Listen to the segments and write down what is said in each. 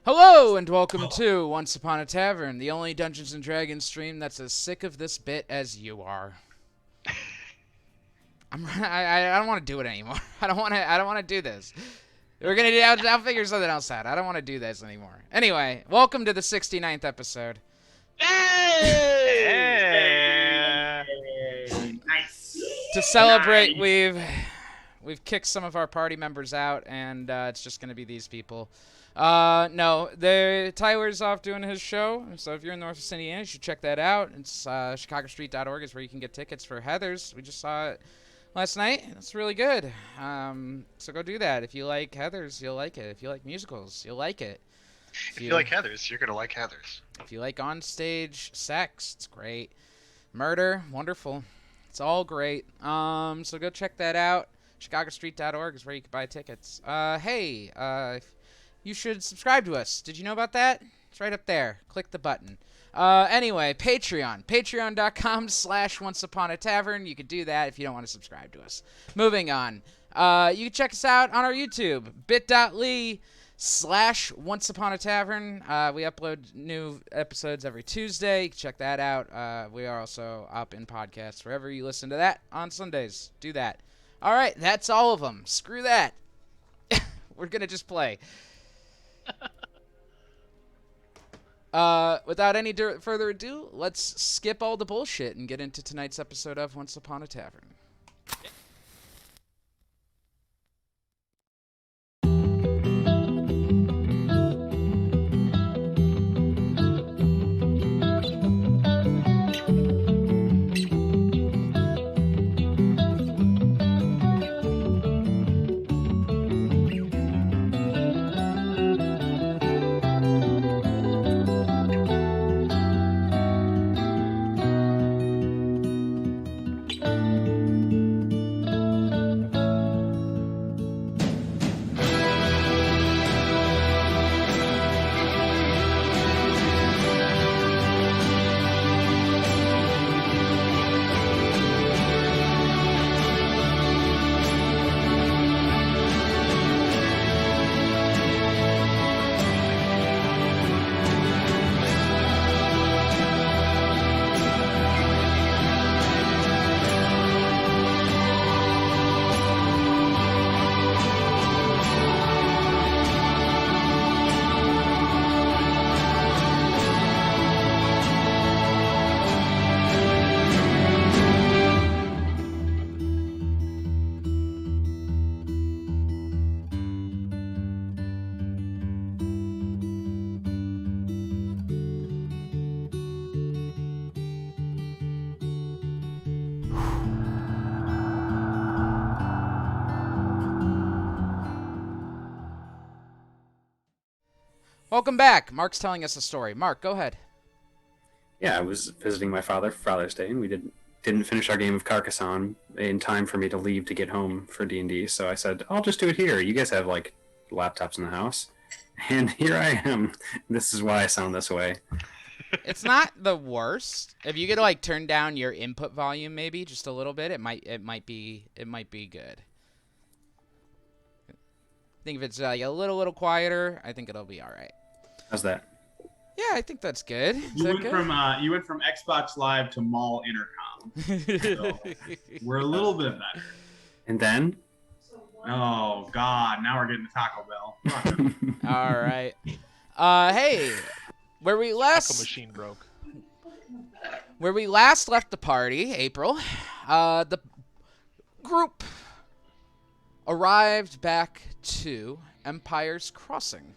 Hello and welcome to Once Upon a Tavern, the only Dungeons and Dragons stream that's as sick of this bit as you are. I don't want to do it anymore. I don't want to do this. We're gonna do. I'll figure something else out. I don't want to do this anymore. Anyway, welcome to the 69th episode. Hey! Nice. To celebrate, Nice. we've kicked some of our party members out, and it's just gonna be these people. No, Tyler's off doing his show, so if you're in Northwest Indiana, you should check that out. It's chicagostreet.org is where you can get tickets for Heather's. We just saw it last night. It's really good. So go do that. If you like Heather's, you'll like it. If you like musicals, you'll like it. If you like Heather's, you're gonna like Heather's. If you like on-stage sex, it's great. Murder, wonderful. It's all great. So go check that out. chicagostreet.org is where you can buy tickets. You should subscribe to us. Did you know about that? It's right up there. Click the button. Anyway, Patreon. Patreon.com/OnceUponATavern. You could do that if you don't want to subscribe to us. Moving on. You can check us out on our YouTube. bit.ly/OnceUponATavern. We upload new episodes every Tuesday. You can check that out. We are also up in podcasts wherever you listen to that on Sundays. Do that. All right, that's all of them. Screw that. We're going to just play. Without any further ado, let's skip all the bullshit and get into tonight's episode of Once Upon a Tavern. Welcome back. Mark's telling us a story. Mark, go ahead. Yeah, I was visiting my father for Father's Day, and we didn't finish our game of Carcassonne in time for me to leave to get home for D&D. So I said, I'll just do it here. You guys have like laptops in the house, and here I am. This is why I sound this way. It's not the worst. If you could like turn down your input volume maybe just a little bit, it might be good. I think if it's a little quieter, I think it'll be all right. How's that? Yeah, I think that's good. Is You that went good? from Xbox Live to mall intercom. So we're a little bit better. And then? Oh God! Now we're getting to Taco Bell. All right. Hey, where we Taco last machine broke. left the party, April, the group arrived back to Empire's Crossing.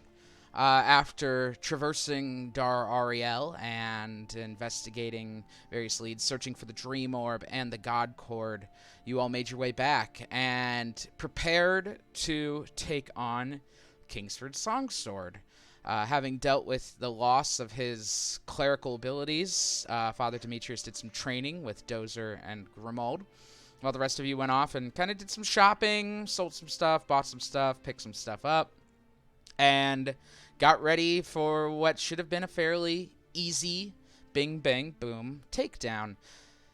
After traversing Dar Ariel and investigating various leads, searching for the Dream Orb and the God Cord, you all made your way back and prepared to take on Kingsford's Songsword. Having dealt with the loss of his clerical abilities, Father Demetrius did some training with Dozer and Grimold, while the rest of you went off and kind of did some shopping, sold some stuff, bought some stuff, picked some stuff up, and got ready for what should have been a fairly easy bing, bang, boom takedown.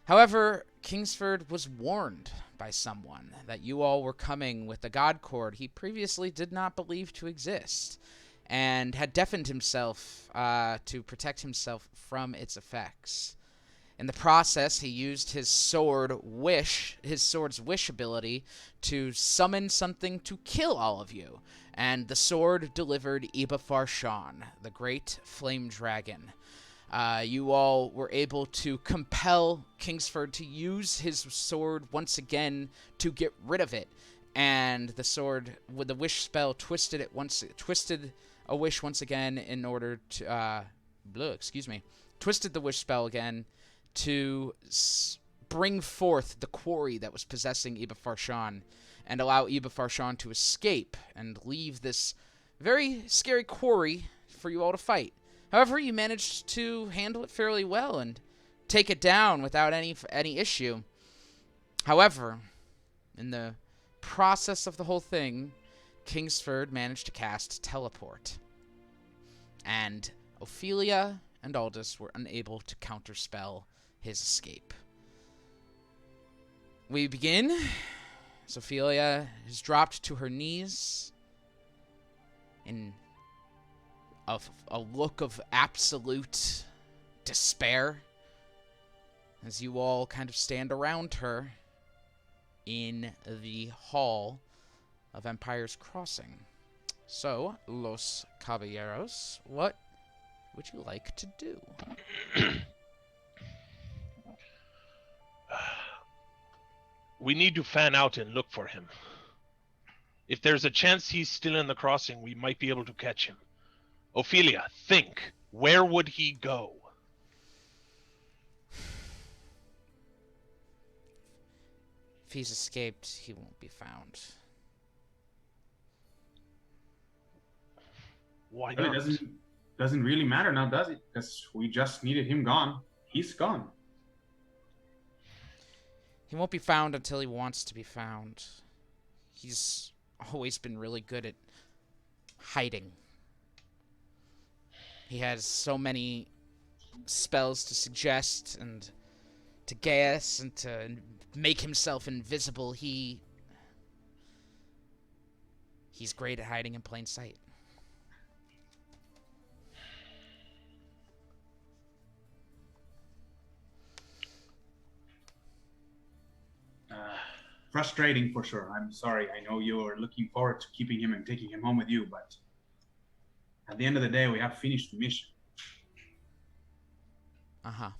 However, Kingsford was warned by someone that you all were coming with the God Cord he previously did not believe to exist. and had deafened himself to protect himself from its effects. In the process, he used his sword's wish ability to summon something to kill all of you, and the sword delivered Ibafar Shan, the great flame dragon. You all were able to compel Kingsford to use his sword once again to get rid of it, and the sword, with the wish spell, twisted a wish once again in order to twisted the wish spell again to bring forth the quarry that was possessing Ibafar Shan and allow Ibafar Shan to escape and leave this very scary quarry for you all to fight. However, you managed to handle it fairly well and take it down without any issue. However, in the process of the whole thing, Kingsford managed to cast Teleport, and Ophelia and Aldous were unable to counterspell his escape. We begin. Ophelia has dropped to her knees in a look of absolute despair as you all kind of stand around her in the Hall of Empire's Crossing. So, Los Caballeros, what would you like to do? We need to fan out and look for him. If there's a chance he's still in the crossing, we might be able to catch him. Ophelia, think. Where would he go? If he's escaped, he won't be found. Why But not? it doesn't really matter now, does it? Because we just needed him gone. He's gone. He won't be found until he wants to be found. He's always been really good at hiding. He has so many spells to suggest and to guess and to make himself invisible. He's great at hiding in plain sight. Frustrating for sure. I'm sorry. I know you're looking forward to keeping him and taking him home with you, but at the end of the day, we have finished the mission. Uh-huh.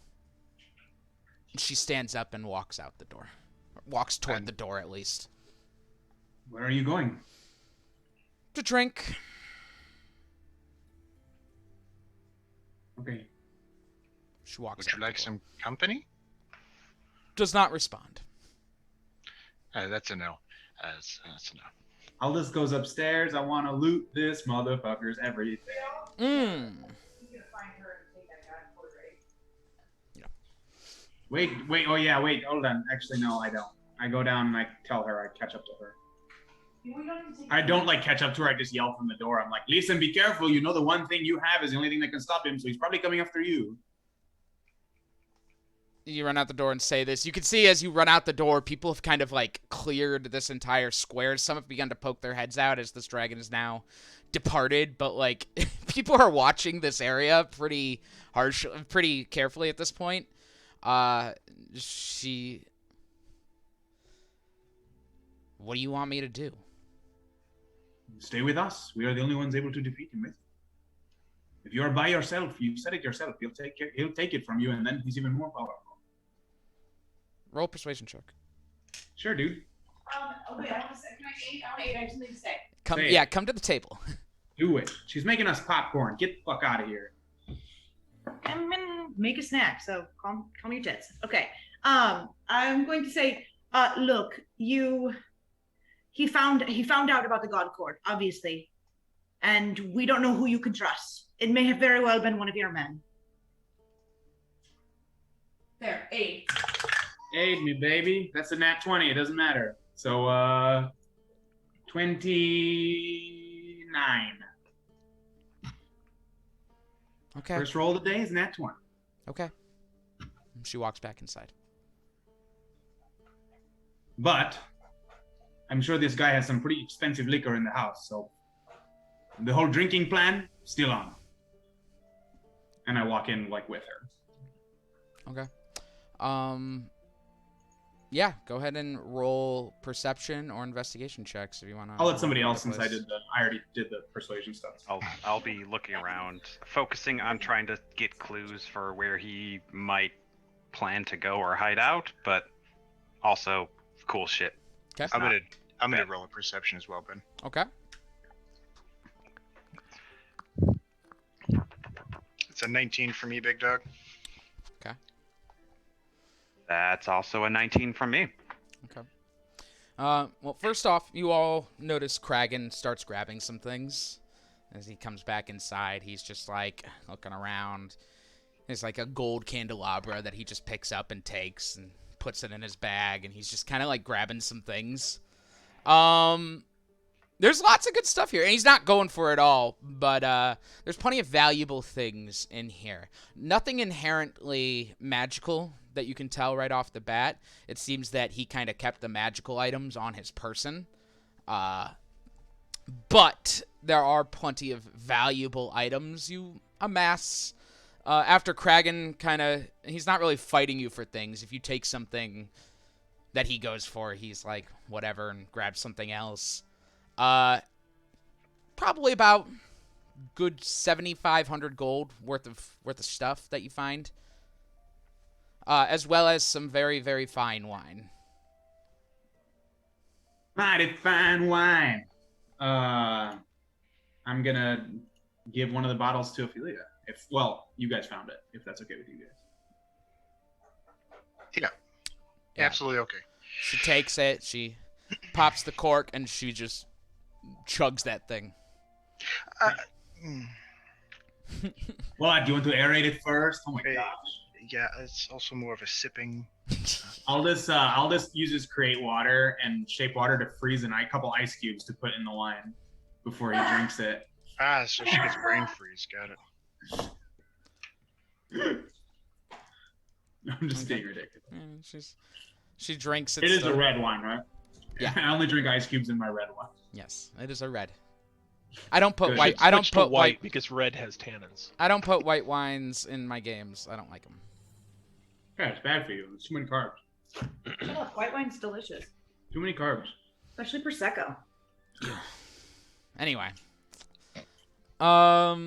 She stands up and walks out the door. Or walks toward the door, at least. Where are you going? To drink. Okay. She walks Would out you like the door. some company? Does not respond. That's a no. That's a no. Aldous goes upstairs. I want to loot this motherfucker's everything. Mmm. Wait. Oh, yeah, wait. Hold on. Actually, no, I don't. I go down and I tell her. I catch up to her. I don't, catch up to her. I just yell from the door. I'm like, listen, be careful. You know the one thing you have is the only thing that can stop him, so he's probably coming after you. You run out the door and say this. You can see as you run out the door, people have kind of cleared this entire square. Some have begun to poke their heads out as this dragon is now departed. But people are watching this area pretty carefully at this point. What do you want me to do? Stay with us. We are the only ones able to defeat him with. If you are by yourself, you said it yourself. He'll take it from you, and then he's even more powerful. Roll persuasion check. Sure, dude. Wait, I want to say, can I aid? I want to aid. I have something to say. Come to the table. Do it. She's making us popcorn. Get the fuck out of here. I'm gonna make a snack, so calm your tits. Okay. I'm going to say, look, he found out about the God Court, obviously, and we don't know who you can trust. It may have very well been one of your men. There, 8. Aid me, baby. That's a nat 20. It doesn't matter. So, 29. Okay. First roll of the day is nat 20. Okay. She walks back inside. But I'm sure this guy has some pretty expensive liquor in the house, so The whole drinking plan still on. And I walk in like with her. Okay. Yeah, go ahead and roll perception or investigation checks if you want to. I'll let somebody else since I already did the persuasion stuff. I'll be looking around, focusing on trying to get clues for where he might plan to go or hide out, but also cool shit. Okay. I'm gonna roll a perception as well, Ben. Okay. It's a 19 for me, big dog. Okay. That's also a 19 from me. Okay. Well, first off, you all notice Kragan starts grabbing some things. As he comes back inside, he's just like looking around. There's like a gold candelabra that he just picks up and takes and puts it in his bag, and he's just kind of like grabbing some things. There's lots of good stuff here, and he's not going for it all, but there's plenty of valuable things in here. Nothing inherently magical that you can tell right off the bat. It seems that he kind of kept the magical items on his person. But there are plenty of valuable items you amass. After Kragan he's not really fighting you for things. If you take something that he goes for, he's like, whatever, and grabs something else. Probably about good 7,500 gold worth of stuff that you find. As well as some very, very fine wine. Mighty fine wine. I'm gonna give one of the bottles to Ophelia. You guys found it, if that's okay with you guys. Yeah. Absolutely okay. She takes it, she pops the cork, and she just chugs that thing. What, do you want to aerate it first? Oh my Hey. gosh. Yeah, it's also more of a sipping. I'll just use his create water and shape water to freeze a couple ice cubes to put in the wine before he drinks it. So she gets brain freeze. Got it. I'm just being ridiculous. Yeah, she drinks it. It is a red wine, right? Yeah. I only drink ice cubes in my red wine. Yes, it is a red. I don't put Good. white. I don't Switch to put white. because red has tannins. I don't put white wines in my games. I don't like them. Yeah, it's bad for you. It's too many carbs. Shut up. White wine's delicious, Too many carbs. especially prosecco. Anyway. But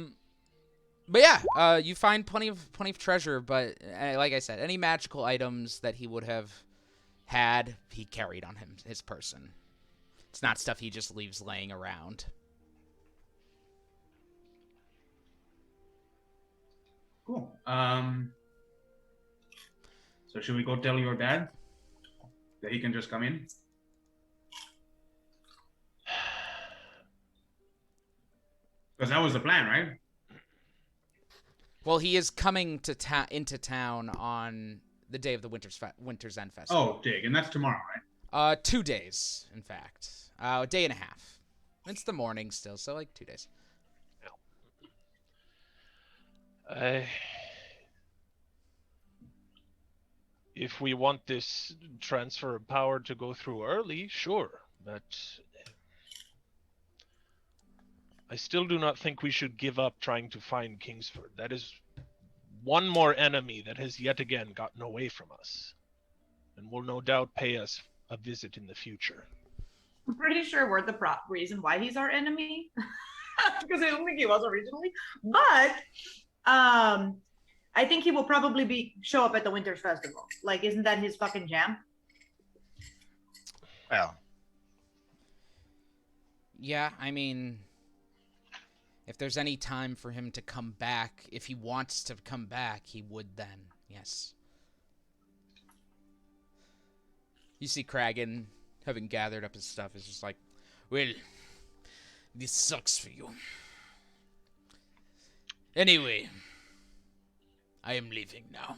yeah, you find plenty of treasure, but like I said, any magical items that he would have had, he carried on his person. It's not stuff he just leaves laying around. Cool. So should we go tell your dad that he can just come in? Because that was the plan, right? Well, he is coming to into town on the day of the Winter's End Festival. Oh, dig. And that's tomorrow, right? 2 days, in fact. A day and a half. It's the morning still, so like 2 days. If we want this transfer of power to go through early, sure, but I still do not think we should give up trying to find Kingsford. That is one more enemy that has yet again gotten away from us, and will no doubt pay us a visit in the future. I'm pretty sure we're the reason why he's our enemy, because I don't think he was originally. But I think he will probably show up at the Winter's Festival. Like, isn't that his fucking jam? Well, Yeah, I mean, if there's any time for him to come back, if he wants to come back, he would then, yes. You see Kragan, having gathered up his stuff, is just like, well, this sucks for you. Anyway, I am leaving now.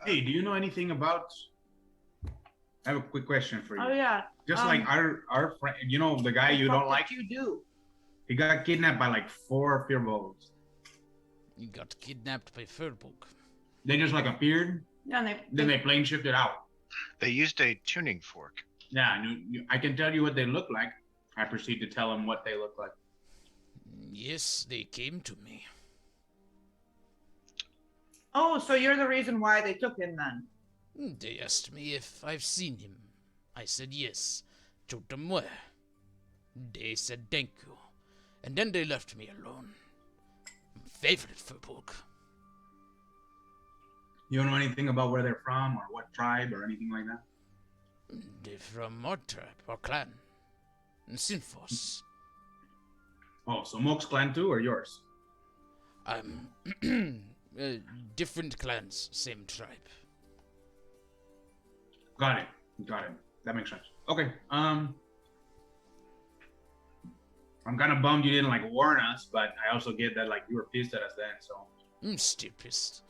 Hey, do you know anything about... I have a quick question for you. Oh yeah. Just like our friend, you know, the guy you What don't like, did you do? he got kidnapped by like 4 fearbolgs. You got kidnapped by Furbolg. They just like appeared, Yeah, and then they plane shifted out. they used a tuning fork. Yeah, I can tell you what they look like. I proceed to tell him what they look like. Yes, they came to me. Oh, so you're the reason why they took him then? They asked me if I've seen him. I said yes. Told them where. They said thank you. And then they left me alone. Favorite Furbolg. You don't know anything about where they're from or what tribe or anything like that? They're from our tribe, our clan. Sinfos. Oh, so Moke's clan too, or yours? Different clans, same tribe. Got it. That makes sense. Okay. I'm kind of bummed you didn't like warn us, but I also get that like you were pissed at us then. So. I'm still pissed.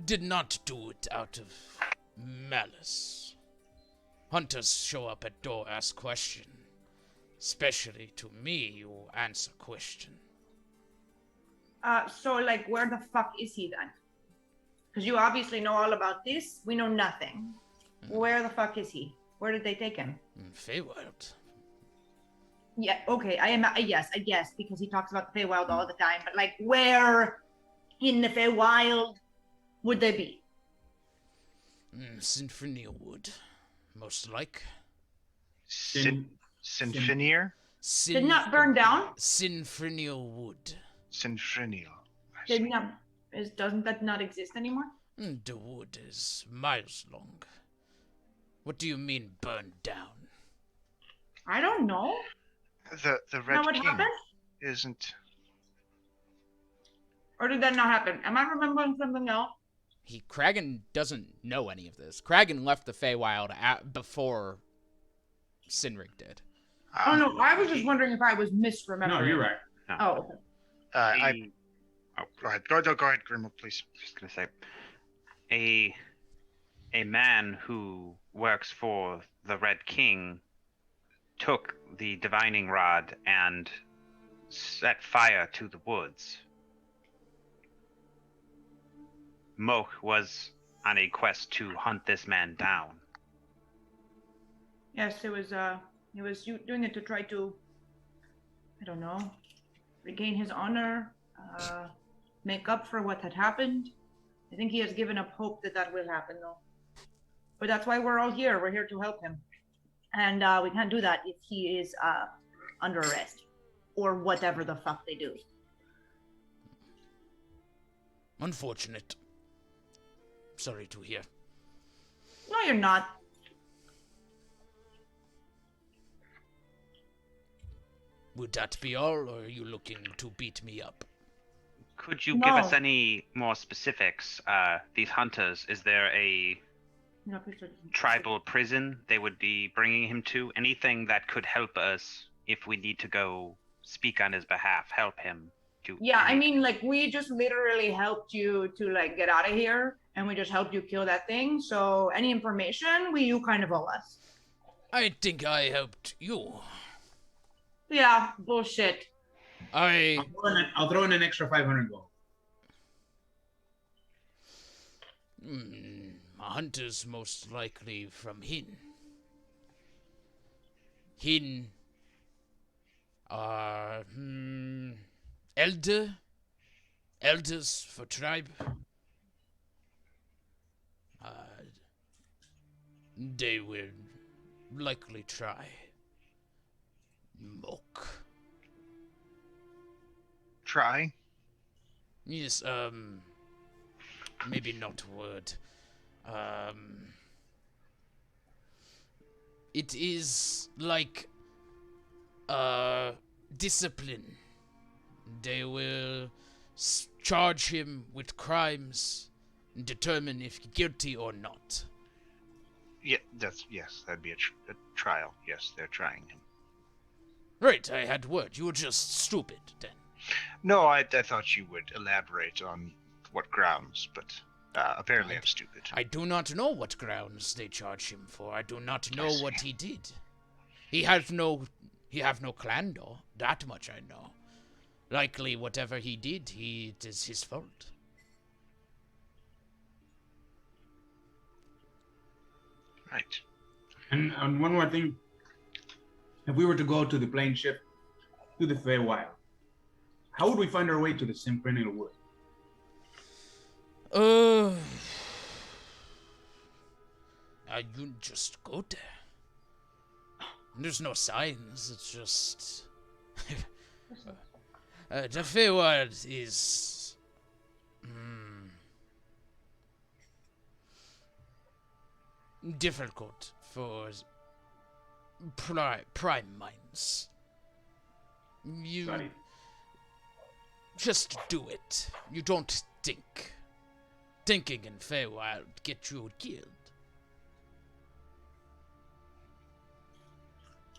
Did not do it out of malice. Hunters show up at door, ask question. Especially to me, you answer question. So like, where the fuck is he then? Because you obviously know all about this. We know nothing. Where the fuck is he? Where did they take him? Feywild. Yeah, okay, yes, I guess, because he talks about the Feywild all the time, but like, where in the Feywild would they be? Sinfonia Wood, most like. Sinfinier? Did not burn down? Sinfonia Wood. Sinfinial. Doesn't that not exist anymore? The wood is miles long. What do you mean burned down? I don't know. The Red what King happened? isn't. Or did that not happen? Am I remembering something else? Kragan doesn't know any of this. Kragan left the Feywild before Sinrig did. Oh no, I was just wondering if I was misremembering. No, you're right. No. Oh, okay. Go ahead. Go ahead, Grimble, please. Just gonna say, a man who works for the Red King took the divining rod and set fire to the woods. Moke was on a quest to hunt this man down. Yes, it was doing it to try to, I don't know, regain his honor, make up for what had happened. I think he has given up hope that will happen, though. But that's why we're all here. We're here to help him. And we can't do that if he is under arrest. Or whatever the fuck they do. Unfortunate. Sorry to hear. No, you're not. Would that be all, or are you looking to beat me up? Could you give us any more specifics? These hunters, is there a No, tribal prison they would be bringing him to? Anything that could help us if we need to go speak on his behalf, help him do. Yeah, I mean, like, we just literally helped you to, like, get out of here, and we just helped you kill that thing, so any information, you kind of owe us. I think I helped you. Yeah, bullshit. I'll throw in an extra 500 gold. Hunters most likely from Hin. Hin are elders for tribe. They will likely try. Moke. Try? Yes, maybe not word. It is like, discipline. They will charge him with crimes and determine if he's guilty or not. Yeah, that'd be a trial. Yes, they're trying him. Right, I had word. You were just stupid, then. No, I thought you would elaborate on what grounds, but apparently I'm stupid. I do not know what grounds they charge him for. I do not know what he did. He have no clan door. That much I know. Likely whatever he did, it is his fault. Right. And one more thing, If we were to go to the plane ship to the Feywild, how would we find our way to the Symphonial Wood? You just go there. There's no signs. It's just the Feywild is difficult for prime minds. You Sorry. just do it. You don't think. Thinking in Feywild get you killed.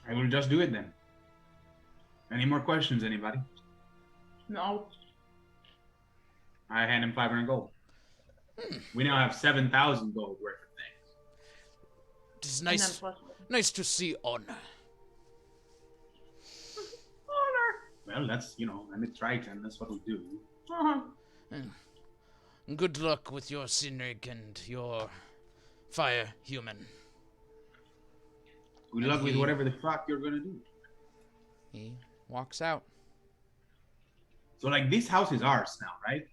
I will just do it then. Any more questions, anybody? No. I hand him 500 gold. We now have 7,000 gold worth of things. It is And then nice, plus nice to see honor. honor. Well, that's, I'm a Triton. That's what we do. Uh-huh. Good luck with your Sinrig and your fire human. Good luck with whatever the fuck you're gonna do. He walks out. So, this house is ours now, right?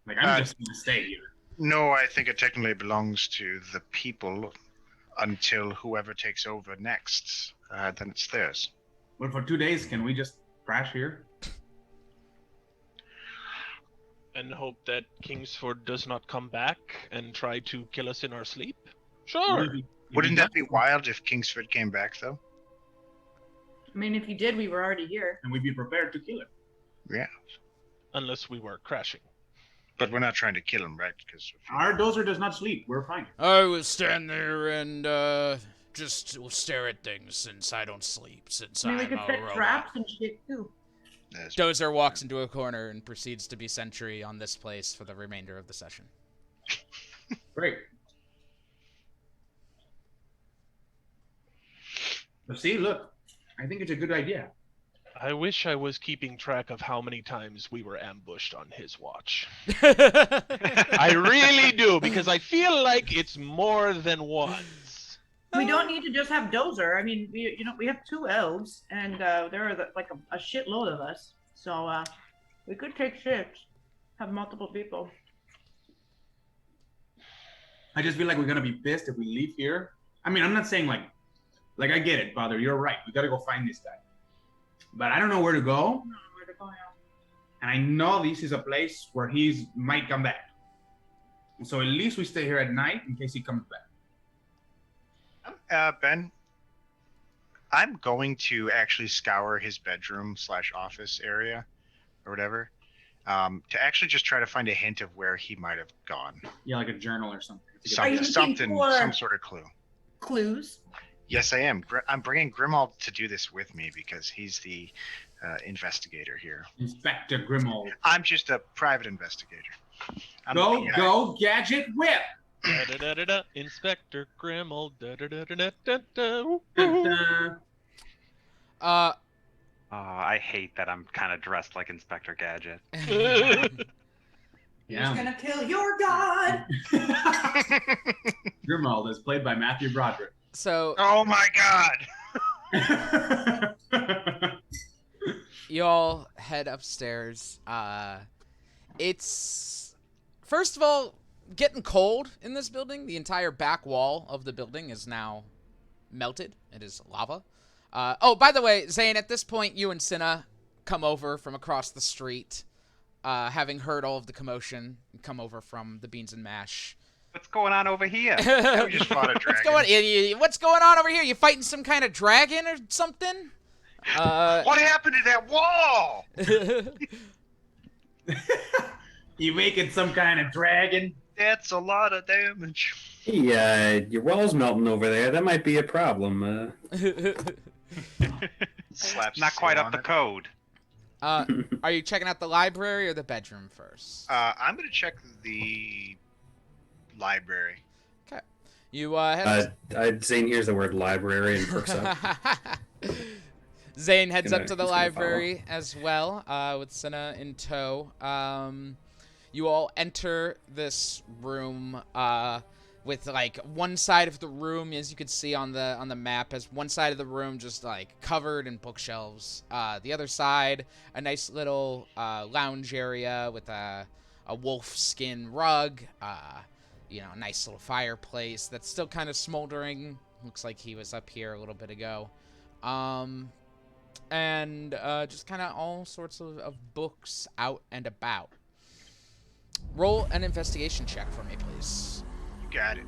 I'm just gonna stay here. No, I think it technically belongs to the people until whoever takes over next. Then it's theirs. Well, for 2 days, can we just crash here? And hope that Kingsford does not come back and try to kill us in our sleep? Sure. Wouldn't that be wild if Kingsford came back, though? I mean, if he did, we were already here. And we'd be prepared to kill him. Yeah. Unless we were crashing. But we're not trying to kill him, right? Because Our dozer does not sleep. We're fine. I will stand there and just stare at things since I don't sleep. Since I mean, we I'm could a set robot. traps and shit too. Dozer walks into a corner and proceeds to be sentry on this place for the remainder of the session. Great. But see, look, I think it's a good idea. I wish I was keeping track of how many times we were ambushed on his watch. I I really do, because I feel like it's more than once. We don't need to just have Dozer. I mean, we have 2 elves, and there are a shitload of us. So we could take shifts, have multiple people. I just feel like we're gonna be pissed if we leave here. I mean, I'm not saying like I get it, Father. You're right. We gotta go find this guy. But I don't know where to go. And I know this is a place where he might come back. So at least we stay here at night in case he comes back. Ben, I'm going to actually scour his bedroom / office area or whatever to actually just try to find a hint of where he might have gone. Yeah, like a journal or something. Are you Something, looking for- some sort of clue. Clues. Yes, I am. I'm bringing Grimald to do this with me because he's the investigator here. Inspector Grimald. I'm just a private investigator. I'm the PI. Go, Gadget Whip! Da-da-da-da-da, Inspector Grimmel. Da-da-da-da-da-da. Woo, Dun, woo. dun. I hate that I'm kind of dressed like Inspector Gadget. Yeah. He's gonna kill your god. Grimald is played by Matthew Broderick. So Oh my god! you all head upstairs. It's first of all getting cold in this building. The entire back wall of the building is now melted. It is lava. Oh, by the way, Zane, at this point, you and Cinna come over from across the street, having heard all of the commotion. Come over from the Beans and Mash. What's going on over here? We just fought a What's dragon. what's going on over here? You fighting some kind of dragon or something? What happened to that wall? You making some kind of dragon? That's a lot of damage. Hey, your wall's melting over there. That might be a problem. Slaps Not quite seal up on the it. code. Are you checking out the library or the bedroom first? I'm gonna check the library. You head Zane hears the word library and perks up. Zane heads Gonna- up to the he's gonna library as well, with Cinna in tow. You all enter this room with like one side of the room, as you can see on the map, has one side of the room just like covered in bookshelves. The other side, a nice little lounge area with a wolf skin rug. You know, a nice little fireplace that's still kind of smoldering. Looks like he was up here a little bit ago. And just kind of all sorts of books out and about. Roll an investigation check for me, please. You got it.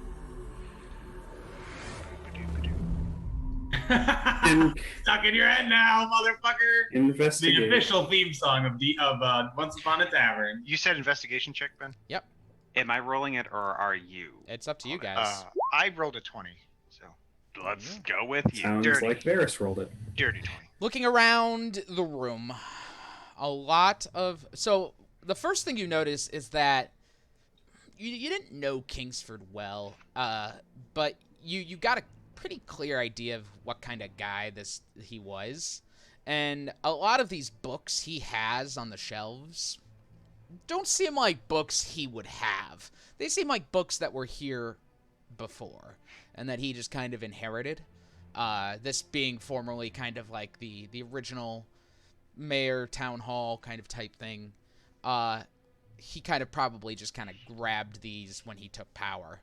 Stuck in your head now, motherfucker. Investigate. The official theme song of Once Upon a Tavern. You said investigation check, Ben? Yep. Am I rolling it or are you? It's up to you guys. I rolled a 20, so Let's go with you. Sounds Dirty. like Varys rolled it. dirty 20. Looking around the room, a lot of... So, the first thing you notice is that you didn't know Kingsford well, but you got a pretty clear idea of what kind of guy he was. And a lot of these books he has on the shelves don't seem like books he would have. They seem like books that were here before and that he just kind of inherited. This being formerly kind of like the original mayor town hall kind of type thing. He kind of probably just kind of grabbed these when he took power.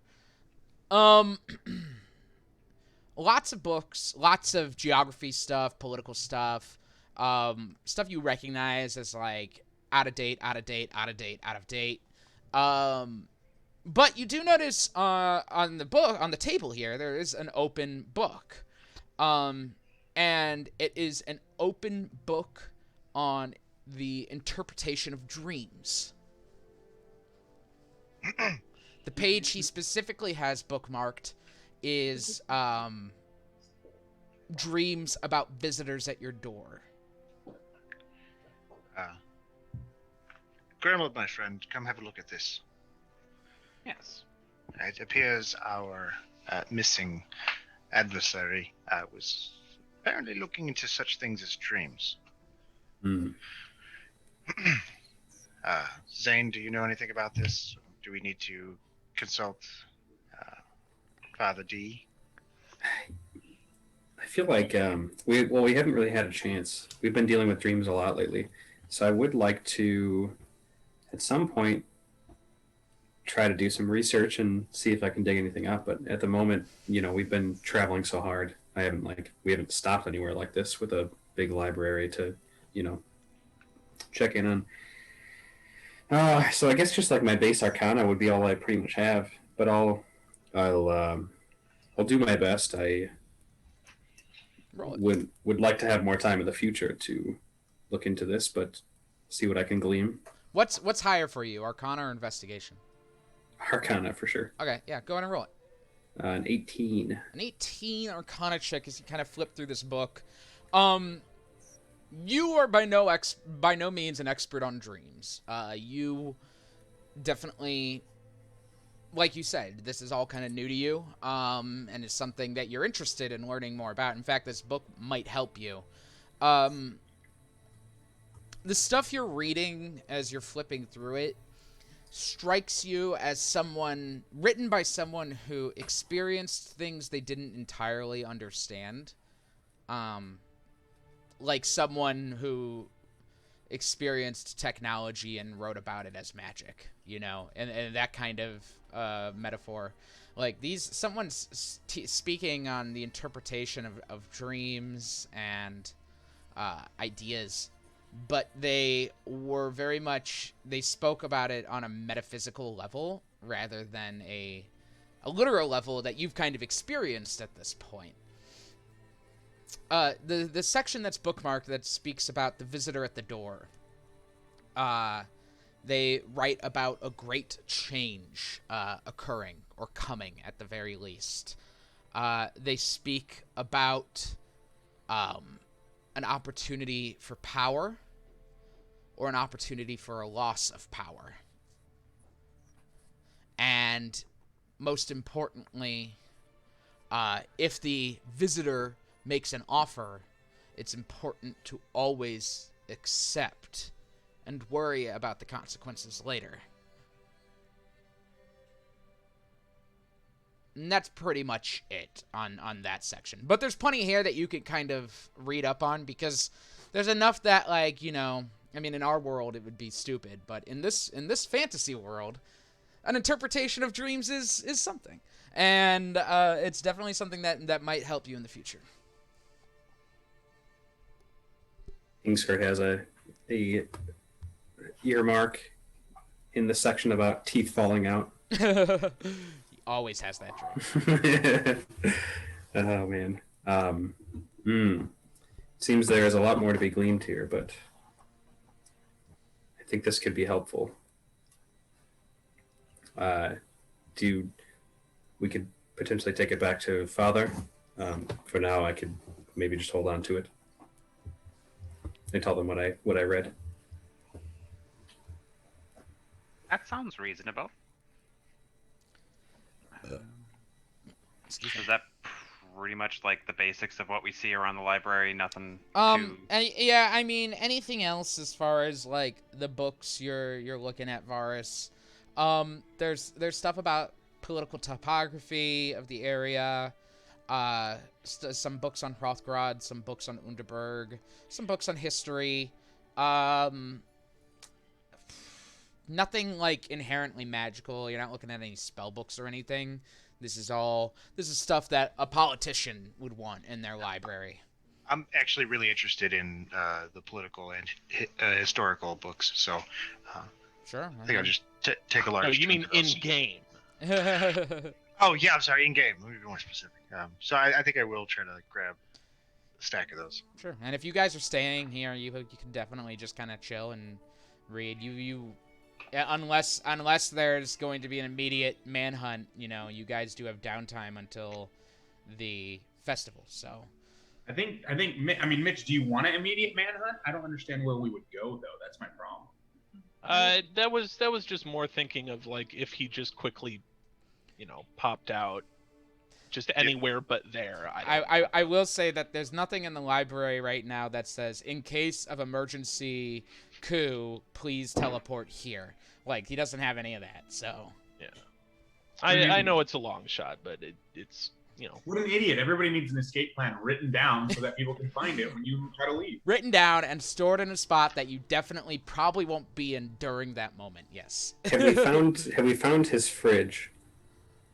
Lots of books, lots of geography stuff, political stuff, stuff you recognize as like out of date. But you do notice on the table here, there is an open book. And it is an open book on the interpretation of dreams. The page he specifically has bookmarked is dreams about visitors at your door. Grimald, my friend, come have a look at this. Yes. It appears our missing adversary was apparently looking into such things as dreams. Hmm. Zane, do you know anything about this? Do we need to consult Father D? I feel like we haven't really had a chance. We've been dealing with dreams a lot lately, so I would like to, at some point, try to do some research and see if I can dig anything up. But at the moment, we've been traveling so hard. We haven't stopped anywhere like this with a big library to, check in on. So I guess just like my base arcana would be all I pretty much have. But I'll do my best. I would like to have more time in the future to look into this, but see what I can glean. What's higher for you, Arcana or Investigation? Arcana for sure. Okay, yeah, go ahead and roll it. An 18. An 18 Arcana check as you kind of flip through this book. You are by no means an expert on dreams. You definitely, like you said, this is all kind of new to you, and it's something that you're interested in learning more about. In fact, this book might help you. The stuff you're reading as you're flipping through it strikes you as someone written by someone who experienced things they didn't entirely understand. Like someone who experienced technology and wrote about it as magic, and that kind of metaphor. Like someone's speaking on the interpretation of dreams and ideas, but they were very much, they spoke about it on a metaphysical level rather than a literal level that you've kind of experienced at this point. The section that's bookmarked that speaks about the visitor at the door, they write about a great change occurring, or coming at the very least. They speak about an opportunity for power or an opportunity for a loss of power. And most importantly, if the visitor makes an offer, it's important to always accept and worry about the consequences later. And that's pretty much it on that section. But there's plenty here that you could kind of read up on, because there's enough that, like, you know, I mean, in our world it would be stupid, but in this fantasy world, an interpretation of dreams is something. And it's definitely something that might help you in the future. Ingskar has a earmark in the section about teeth falling out. He always has that dream. Oh man. Seems there's a lot more to be gleaned here, but I think this could be helpful. We could potentially take it back to Father. For now, I could maybe just hold on to it and tell them what I read. That sounds reasonable. Excuse me. Is that pretty much like the basics of what we see around the library? Nothing Yeah, I mean, anything else as far as like the books you're looking at, Varus? There's stuff about political topography of the area, some books on Hrothgrad, some books on Underberg, some books on history. Nothing like inherently magical. You're not looking at any spell books or anything. This is stuff that a politician would want in their library. I'm actually really interested in the political and historical books, so Sure. I think I'll just take a large. No, you mean chunk of those. in game? Oh yeah, I'm sorry, in game. Let me be more specific. So I think I will try to grab a stack of those. Sure. And if you guys are staying here, you can definitely just kind of chill and read. Unless there's going to be an immediate manhunt, you know, you guys do have downtime until the festival. So I mean, Mitch, do you want an immediate manhunt? I don't understand where we would go, though. That's my problem. That was just more thinking of like if he just quickly, you know, popped out just anywhere but there. I will say that there's nothing in the library right now that says, in case of emergency coup, please teleport here. Like, he doesn't have any of that, so. Yeah. I know it's a long shot, but it's, you know. What an idiot. Everybody needs an escape plan written down so that people can find it when you try to leave. Written down and stored in a spot that you definitely probably won't be in during that moment, yes. Have we found his fridge?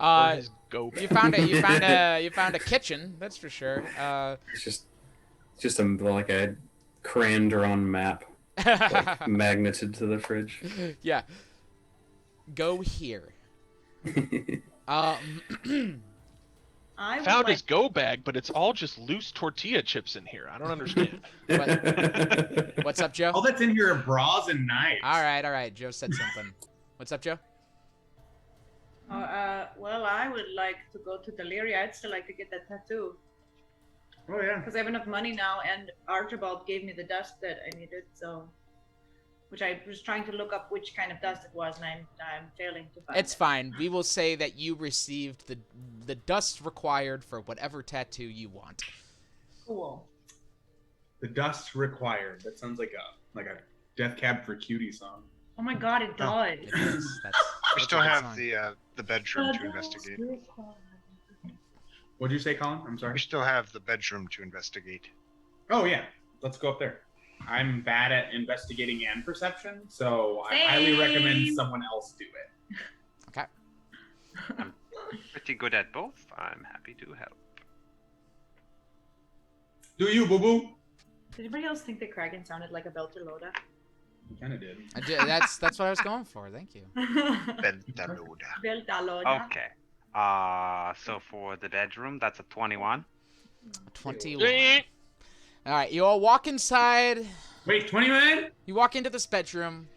His goat. You found a kitchen, that's for sure. It's just like a Cranderon map, like magneted to the fridge. Yeah. Go here. I would Found like- his go bag, but it's all just loose tortilla chips in here. I don't understand. What's up, Joe? All that's in here are bras and knives. All right. Joe said something. What's up, Joe? Well, I would like to go to Deliria. I'd still like to get that tattoo Oh, yeah. because I have enough money now, and Archibald gave me the dust that I needed. So, which I was trying to look up which kind of dust it was, and I'm failing to find. It's it. fine. We will say that you received the dust required for whatever tattoo you want. Cool. The dust required. That sounds like a Death Cab for Cutie song. Oh my God, it does. It is. That's We a still good have song. the bedroom to investigate. What'd you say, Colin? I'm We sorry. still have the bedroom to investigate. Oh, yeah. Let's go up there. I'm bad at investigating and perception, so I highly recommend Same. someone else do it. Okay. Pretty good at both. I'm happy to help. Do you, boo-boo? Did anybody else think that Kragan sounded like a Belter Loda? Kind of did. That's what I was going for. Thank you. Beltaluda. Belter Loda. Okay. So for the bedroom, that's a 21. 21. All right, you all walk inside. Wait, 21? You walk into this bedroom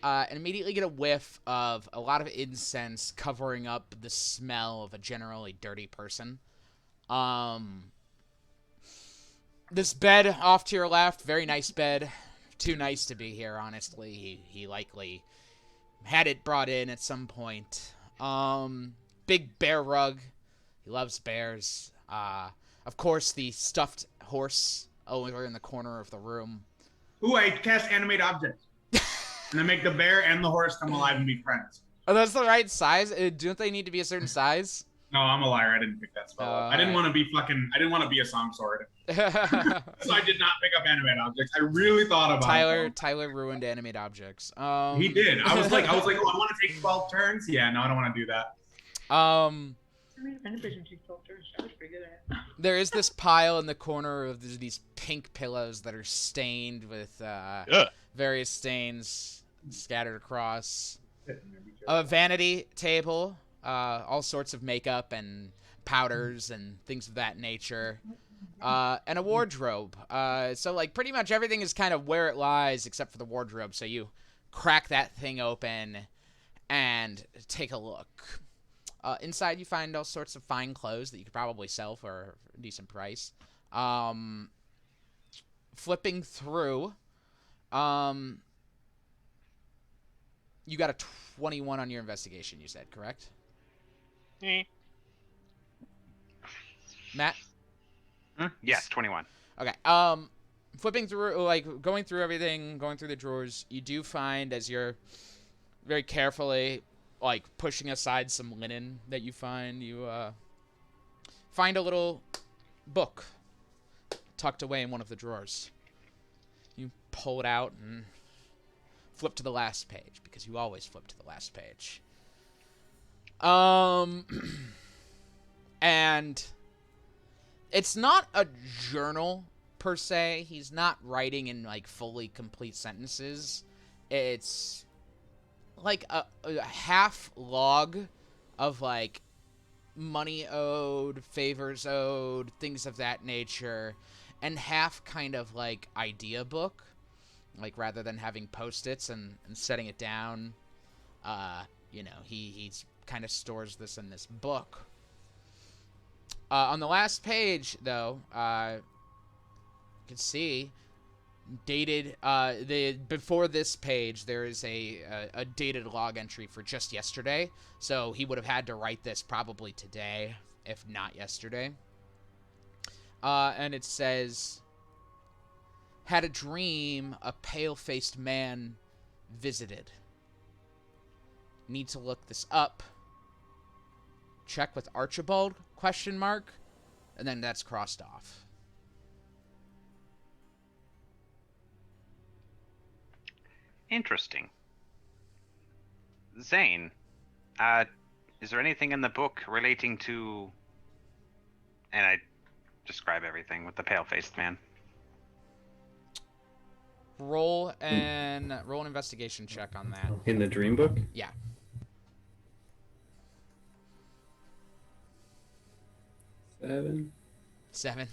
and immediately get a whiff of a lot of incense covering up the smell of a generally dirty person. This bed off to your left, very nice bed. Too nice to be here, honestly. He likely had it brought in at some point. Big bear rug. He loves bears. Of course, the stuffed horse over in the corner of the room. Ooh, I cast Animate Object. And I make the bear and the horse come alive and be friends. Oh, that's the right size? Don't they need to be a certain size? No, I'm a liar. I didn't pick that spell up. I didn't want to be I didn't want to be a song sword. So I did not pick up animate objects. I really thought about it. Tyler ruined animate objects. He did. I was like, oh, I want to take 12 turns. Yeah, no, I don't want to do that. There is this pile in the corner of these pink pillows that are stained with various stains scattered across. A vanity table, all sorts of makeup and powders and things of that nature, and a wardrobe. So like pretty much everything is kind of where it lies except for the wardrobe. So you crack that thing open and take a look. Inside you find all sorts of fine clothes that you could probably sell for a decent price. Flipping through, you got a 21 on your investigation, you said, correct? Matt? Yes, 21. Okay. Flipping through, like, going through everything, going through the drawers, you do find, as you're very carefully, like, pushing aside some linen that you find, you, find a little book tucked away in one of the drawers. You pull it out and flip to the last page, because you always flip to the last page. And it's not a journal per se. He's not writing in like fully complete sentences. It's like a half log of like money owed, favors owed, things of that nature, and half kind of like idea book. Like, rather than having Post-its and setting it down, you know, he's kind of stores this in this book. On the last page, though, you can see, dated, before this page, there is a dated log entry for just yesterday. So he would have had to write this probably today, if not yesterday. And it says, had a dream a pale-faced man visited. Need to look this up. Check with Archibald, ? And then that's crossed off. Interesting. Zane, is there anything in the book relating to... And I describe everything with the pale-faced man. Roll an investigation check on that. In the dream book? Yeah. 7.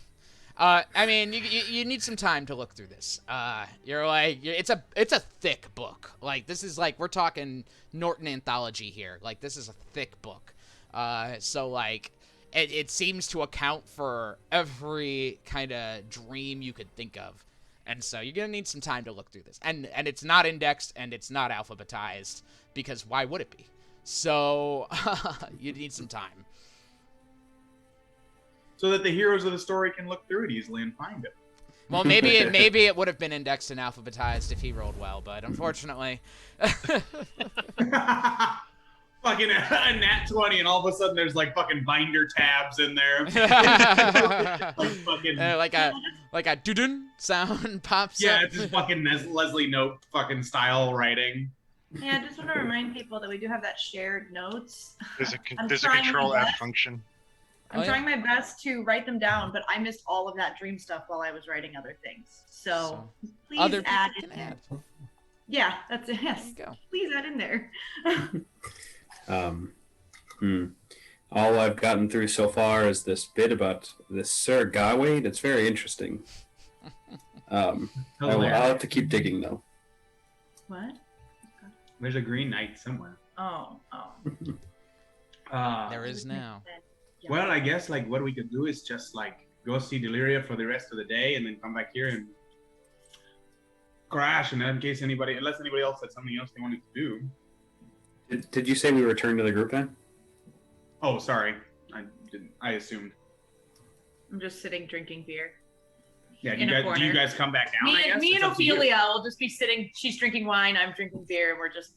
I mean, you need some time to look through this. You're like, it's a thick book. Like, this is like, we're talking Norton anthology here. Like, this is a thick book. So like, it seems to account for every kind of dream you could think of. And so you're going to need some time to look through this. And it's not indexed and it's not alphabetized, because why would it be? So you need some time. So that the heroes of the story can look through it easily and find it. Well, maybe it would have been indexed and alphabetized if he rolled well, but unfortunately... Fucking a nat 20, and all of a sudden there's like fucking binder tabs in there. like a doo-doo sound pops up. Yeah, it's just fucking Leslie Note fucking style writing. Yeah, I just want to remind people that we do have that shared notes. There's a control F function. I'm trying my best to write them down, but I missed all of that dream stuff while I was writing other things. So please other add people in can there. add. Yeah, that's it. Yes. There you go. Please add in there. All I've gotten through so far is this bit about this Sir Gawain. It's very interesting. I'll have to keep digging, though. What? There's a Green Knight somewhere. Oh. There is now. Well, I guess like what we could do is just like go see Deliria for the rest of the day and then come back here and crash. And then unless anybody else had something else they wanted to do. Did you say we returned to the group then? Oh, sorry. I didn't. I assumed. I'm just sitting drinking beer. Yeah, do you guys come back down? Me and Ophelia will just be sitting. She's drinking wine. I'm drinking beer, and we're just.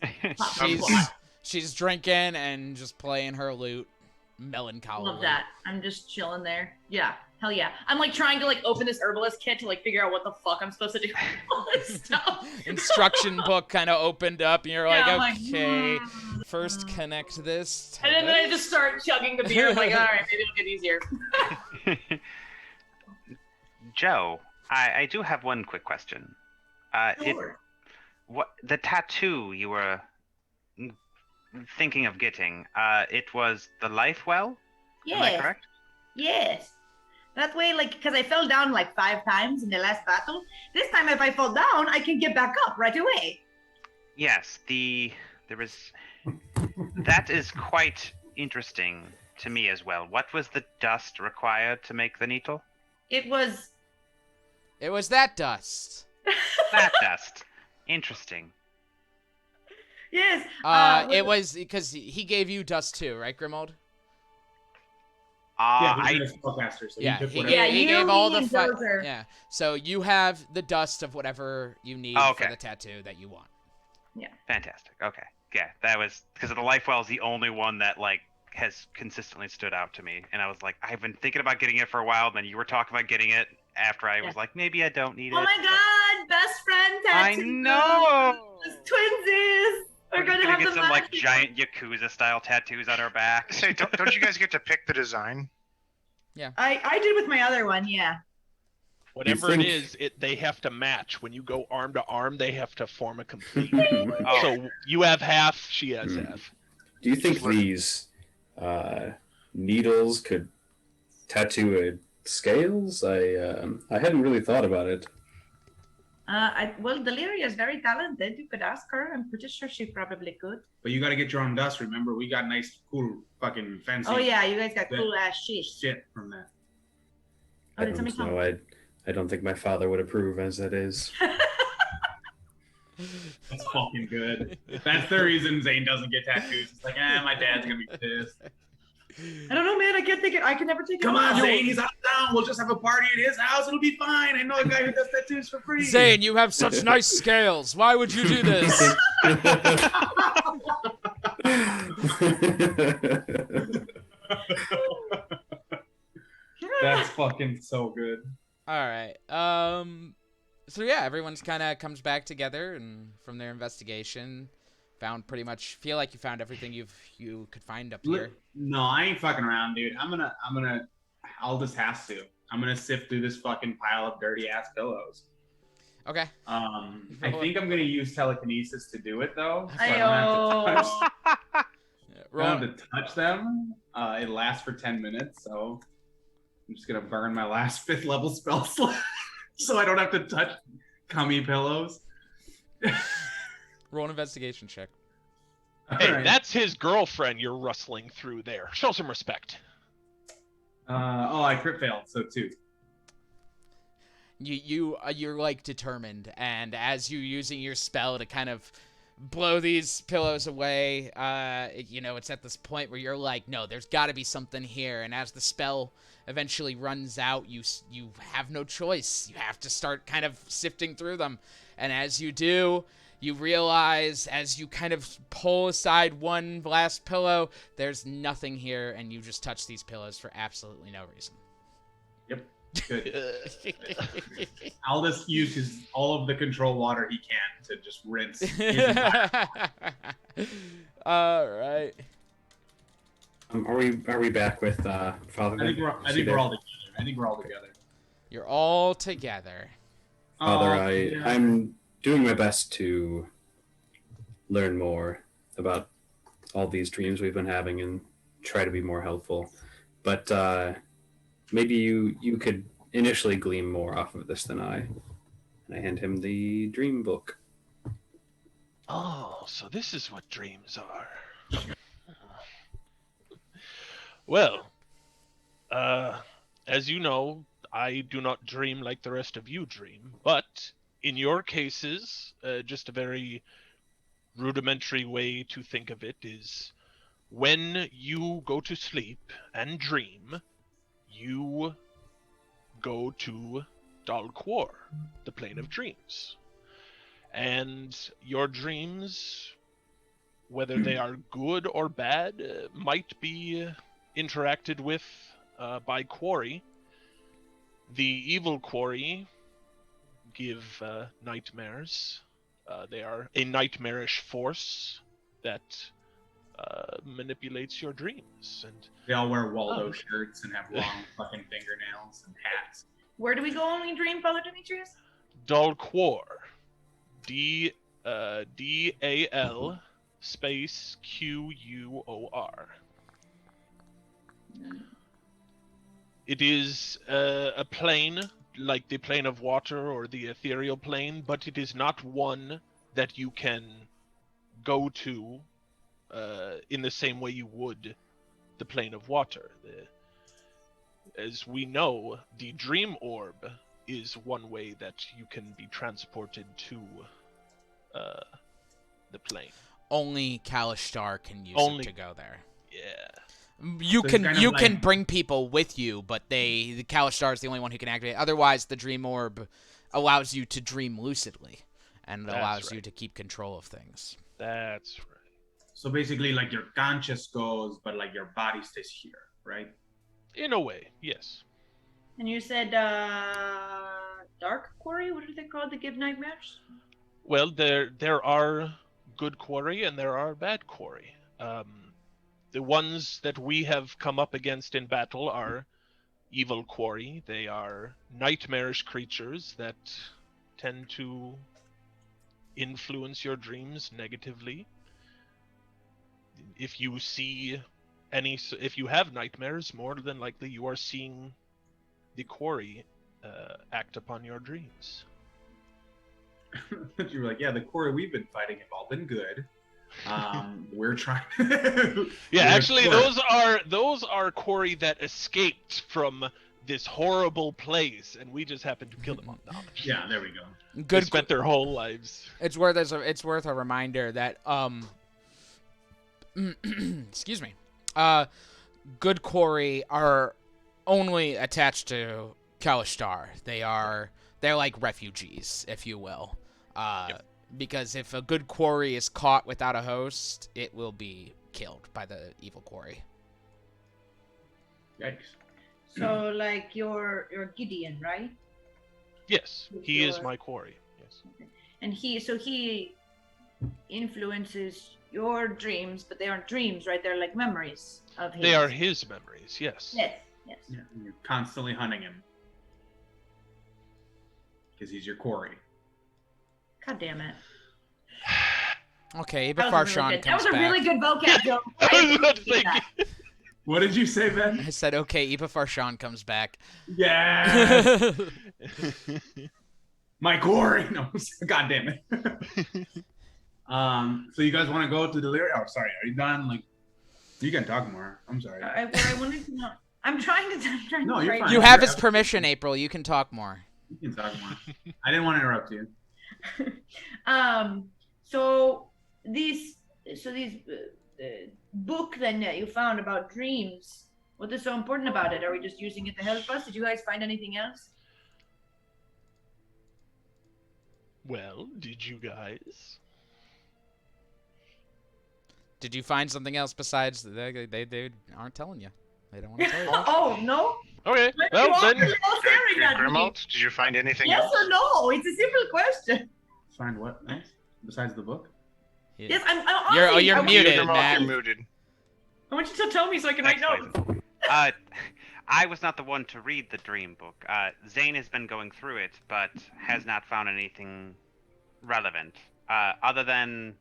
She's drinking and just playing her lute. melancholy. Love that. I'm just chilling there. Yeah. Hell yeah. I'm like trying to like open this herbalist kit to like figure out what the fuck I'm supposed to do with all this stuff. Instruction book kind of opened up, and you're Yeah, like, I'm okay, first connect this to And then I this. just start chugging the beer. I'm like, all right, maybe it'll get easier. Joe, I do have one quick question. Sure. What the tattoo you were thinking of getting? It was the life well. Am I Yes. correct? Yes. That way, like, because I fell down like 5 times in the last battle. This time, if I fall down, I can get back up right away. Yes. There is. That is quite interesting to me as well. What was the dust required to make the needle? It was. It was that dust. That dust. Interesting. Yes. It was because he gave you dust too, right, Grimold? Yeah, I he's a spellcaster, so Yeah, he took he, whatever. gave, he you, gave all me, the and Dozer. Yeah, so you have the dust of whatever you need Okay. for the tattoo that you want. fantastic. Okay. Yeah, that was because the life well is the only one that like has consistently stood out to me, and I was like, I've been thinking about getting it for a while. And then you were talking about getting it after I was like, maybe I don't need Oh it. my god, best friend tattoo. I know. Twinsies. We're We're gonna gonna have get the some like magic. giant Yakuza style tattoos on our backs. Say, don't you guys get to pick the design? I did with my other one, yeah. Whatever think- it is, they have to match. When you go arm to arm, they have to form a complete. Oh. So you have half, she has Hmm. half. Do you think these needles could tattoo scales? I hadn't really thought about it. Well, Deliria is very talented. You could ask her. I'm pretty sure she probably could. But you got to get your own dust. Remember, we got nice, cool, fucking fancy. Oh yeah, you guys got Yeah. cool ass shish. Shit from that. Oh, I did somebody don't come? know. I don't think my father would approve as that is. That's fucking good. That's the reason Zane doesn't get tattoos. It's like, my dad's gonna be pissed. I don't know, man. I can't take it. I can never take it. Come off. on, Zane. He's out of town. We'll just have a party at his house. It'll be fine. I know a guy who does tattoos for free. Zane, you have such nice scales. Why would you do this? That's fucking so good. All right. So yeah, everyone's kind of comes back together, and from their investigation, feel like you found everything you could find up here. No, I ain't fucking around, dude. I'll just have to. I'm gonna sift through this fucking pile of dirty ass pillows. Okay. I think I'm gonna use telekinesis to do it though. So I don't have to touch them. It lasts for 10 minutes, so I'm just gonna burn my last 5th level spell slot so I don't have to touch cummy pillows. Roll an investigation check. Hey, Alright. that's his girlfriend you're rustling through there. Show some respect. I crit failed, so 2. You're like determined, and as you using your spell to kind of blow these pillows away, it's at this point where you're like, no, there's got to be something here. And as the spell eventually runs out, you have no choice. You have to start kind of sifting through them, and as you do, you realize as you kind of pull aside one last pillow, there's nothing here, and you just touch these pillows for absolutely no reason. Yep. Good. I'll just use all of the control water he can to just rinse. All right. Are we back with Father? I think we're all together. You're all together. Father, Yeah. I'm doing my best to learn more about all these dreams we've been having and try to be more helpful. But maybe you could initially glean more off of this than I. And I hand him the dream book. Oh, so this is what dreams are. Well, as you know, I do not dream like the rest of you dream, but in your cases, just a very rudimentary way to think of it is when you go to sleep and dream, you go to Dalquor, the plane of dreams. And your dreams, whether they are good or bad, might be interacted with by quarry. The evil quarry give nightmares. They are a nightmarish force that manipulates your dreams. And They all wear Waldo shirts and have long fucking fingernails and hats. Where do we go when we dream, Father Demetrius? Dalquor. D-A-L space Q-U-O-R. It is a plane, like the plane of water or the ethereal plane, but it is not one that you can go to in the same way you would the plane of water. As we know, the dream orb is one way that you can be transported to the plane. Only Kalishtar can use it to go there. Yeah. You So it's can kind of you like- can bring people with you, but the Kalishtar is the only one who can activate it. Otherwise, the dream orb allows you to dream lucidly and That's allows you right. to keep control of things. That's right. So basically, like your conscious goes, but like your body stays here, right? In a way, yes. And you said dark quarry? What are they called that give nightmares? Well, there are good quarry and there are bad quarry. The ones that we have come up against in battle are evil quarry. They are nightmarish creatures that tend to influence your dreams negatively. If you see if you have nightmares, more than likely you are seeing the quarry act upon your dreams. You were like, yeah, the quarry we've been fighting have all been good. We're trying. Yeah, We're actually, quarry. those are quarry that escaped from this horrible place, and we just happened to kill them on knowledge. Yeah, there we go. They Good. spent their whole lives. It's worth a reminder that excuse me. Good quarry are only attached to Kalishtar. They're like refugees, if you will. Yep. Because if a good quarry is caught without a host, it will be killed by the evil quarry. Yikes. So like you're Gideon, right? Yes, he is Your- my quarry. Yes. And he influences your dreams, but they aren't dreams, right? They're like memories of his. They are his memories. Yes. Yes, yes. Yeah, and you're constantly hunting him because he's your quarry. God damn it. Okay, That before was, really Sean good. That comes was a back. really good vocab joke. I was about to appreciate say, that. What did you say, Ben? I said, okay, before Sean comes back. Yeah, my quarry. No, God damn it. So you guys want to go to Delirium? Oh, sorry. Are you done? Like, you can talk more. I'm sorry. I wanted to know. I'm trying to. No, you're write- fine. You have his permission, April. You can talk more. You can talk more. I didn't want to interrupt you. So these book then that you found about dreams. What is so important about it? Are we just using it to help us? Did you guys find anything else? well, did you guys? Did you find something else besides they aren't telling you? They don't want to tell you. Oh no! Okay. Why Well, are then you all staring at me? Grimald, did you find anything Yes else? or no? It's a simple question. Find what else besides the book? Yes, I'm You're- honestly, you're I want- muted, Grimald, Matt. you're muted. I want you to tell me so I can write Thanks, notes. I was not the one to read the dream book. Zane has been going through it, but has not found anything relevant. Other than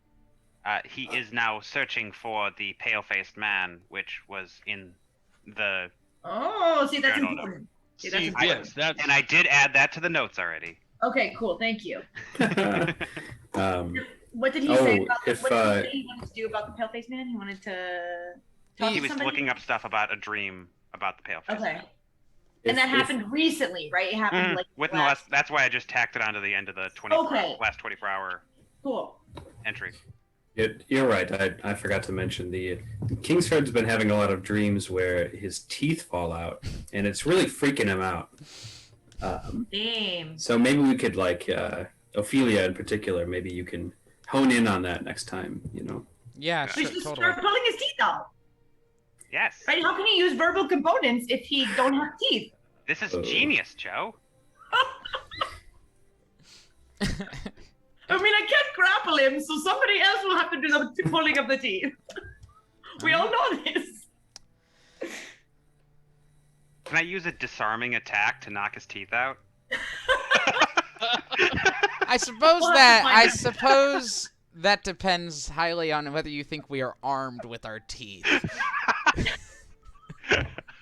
he is now searching for the pale-faced man, which was in the. Oh, see, that's I don't important. See, that's see, important. yes, that's And I did add that to the notes already. Okay, cool. Thank you. Um, What did he Oh, say about if, what did he say he wanted to do about the pale-faced man? He wanted to talk He to was somebody? looking up stuff about a dream about the pale-faced Okay. man. And that happened recently, right? It happened Mhm. like Within the last. That's why I just tacked it onto the end of the Okay. last 24-hour Cool. entry. You're right. I forgot to mention the Kingsford's been having a lot of dreams where his teeth fall out, and it's really freaking him out. Damn. So maybe we could Ophelia in particular. Maybe you can hone in on that next time. You know. Yeah, We sure, should totally. start pulling his teeth out. Yes. Right? How can he use verbal components if he don't have teeth? This is genius, Joe. I mean, I can't grapple him, so somebody else will have to do the pulling of the teeth. We all know this. Can I use a disarming attack to knock his teeth out? I suppose We'll have to find out. suppose that depends highly on whether you think we are armed with our teeth.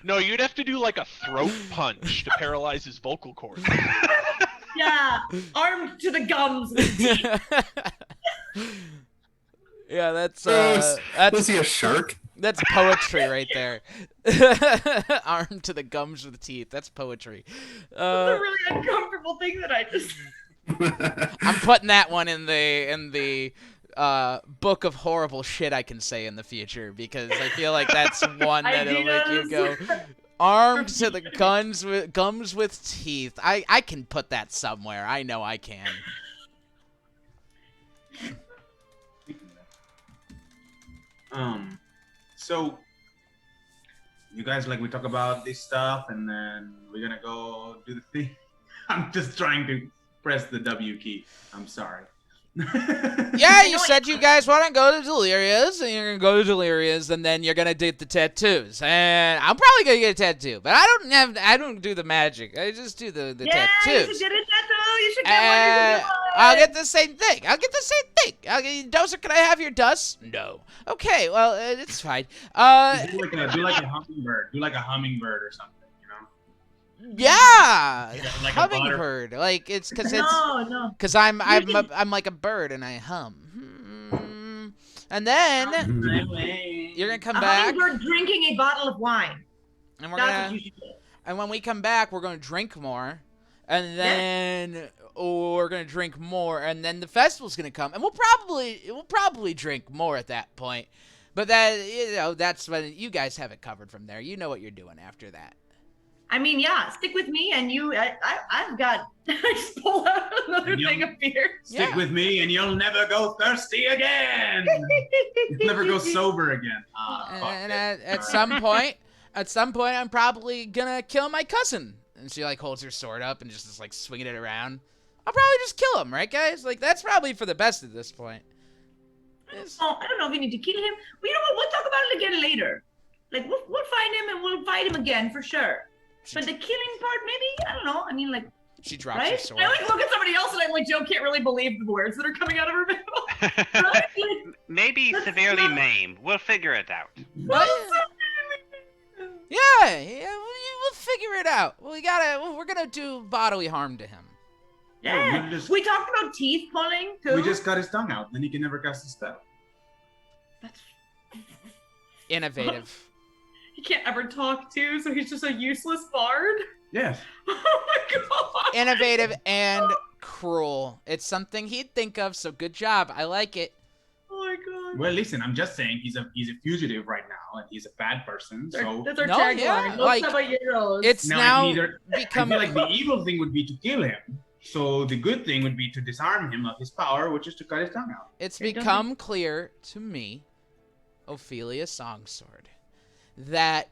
No, you'd have to do like a throat punch to paralyze his vocal cords. Yeah, armed to the gums with teeth. Yeah, that's Was he a shark? that's poetry right there. Armed to the gums with teeth. That's poetry. It's a really uncomfortable thing that I just. I'm putting that one in the book of horrible shit I can say in the future, because I feel like that's one that it'll make you go armed to the gums with teeth. I can put that somewhere. I know I can. So you guys we talk about this stuff and then we're gonna go do the thing. I'm just trying to press the W key. I'm sorry. Yeah, you said you guys want to go to Deliria's, and you're gonna go to Deliria's, and then you're gonna get the tattoos. And I'm probably gonna get a tattoo, but I don't do the magic. I just do the Yeah, tattoos. you should get a tattoo. You should get one. You should get one. I'll get the same thing. Dozer, can I have your dust? No. Okay, well, it's fine. do like a hummingbird. Do like a hummingbird or something, you know? Yeah, Like a hummingbird. Like it's because No. because I'm like a bird and I hum. And then you're gonna come A back, hummingbird drinking a bottle of wine. and we're That's gonna. what you should do. And when we come back, we're gonna drink more, and then we're gonna drink more, and then the festival's gonna come, and we'll probably drink more at that point. But that's when you guys have it covered from there. You know what you're doing after that. I mean, yeah, stick with me, and I've got. I just pull out another thing of beer. Stick Yeah. with me and you'll never go thirsty again. You'll never go sober again. And at some point, I'm probably gonna kill my cousin. And she holds her sword up and just is swinging it around. I'll probably just kill him, right, guys? That's probably for the best at this point. Oh, I don't know if you need to kill him. Well, you know what? We'll talk about it again later. We'll find him and we'll fight him again for sure. But the killing part, maybe, I don't know. I mean, she drops her right? sword. I look at somebody else and I'm like, Joe can't really believe the words that are coming out of her mouth. Right? Maybe Let's severely not- maimed. We'll figure it out. What? Yeah, we'll figure it out. We're gonna do bodily harm to him. Yeah. We talked about teeth pulling too. We just cut his tongue out, then he can never cast a spell. That's... Innovative. He can't ever talk to, so he's just a useless bard. Yes. Oh my god. Innovative and cruel. It's something he'd think of, so good job. I like it. Oh my god. Well, listen, I'm just saying he's a fugitive right now, and he's a bad person. So That's our No, tagline. yeah, Los caballeros. It's now now I become feel like the evil thing would be to kill him. So the good thing would be to disarm him of his power, which is to cut his tongue out. It's It become clear to me, Ophelia Songsword, that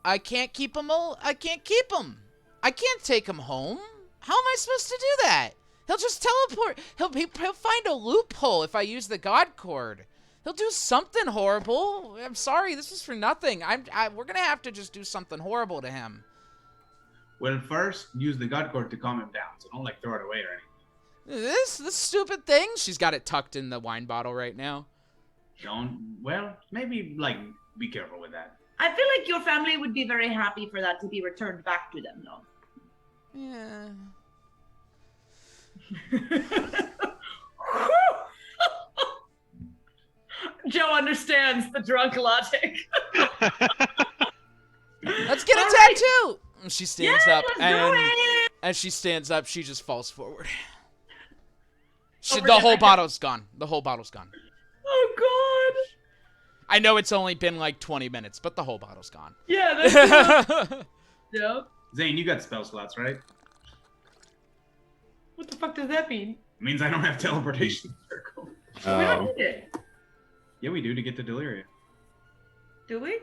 I can't keep him. I can't keep him. I can't take him home. How am I supposed to do that? He'll just teleport. He'll find a loophole if I use the God Cord. He'll do something horrible. I'm sorry, this is for nothing. We're gonna have to just do something horrible to him. Well, first use the God Cord to calm him down, so don't throw it away or anything. This stupid thing. She's got it tucked in the wine bottle right now. Maybe be careful with that. I feel like your family would be very happy for that to be returned back to them, though. Yeah. Joe understands the drunk logic. Let's get a All right. tattoo. And she stands Yeah, up, let's do and it. as she stands up, she just falls forward. Over The the whole back. bottle's gone. The whole bottle's gone. Oh god. I know it's only been 20 minutes, but the whole bottle's gone. Yeah, that's yeah. Zane, you got spell slots, right? What the fuck does that mean? It means I don't have teleportation circle. We don't need it. Yeah, we do to get to Deliria. Do we?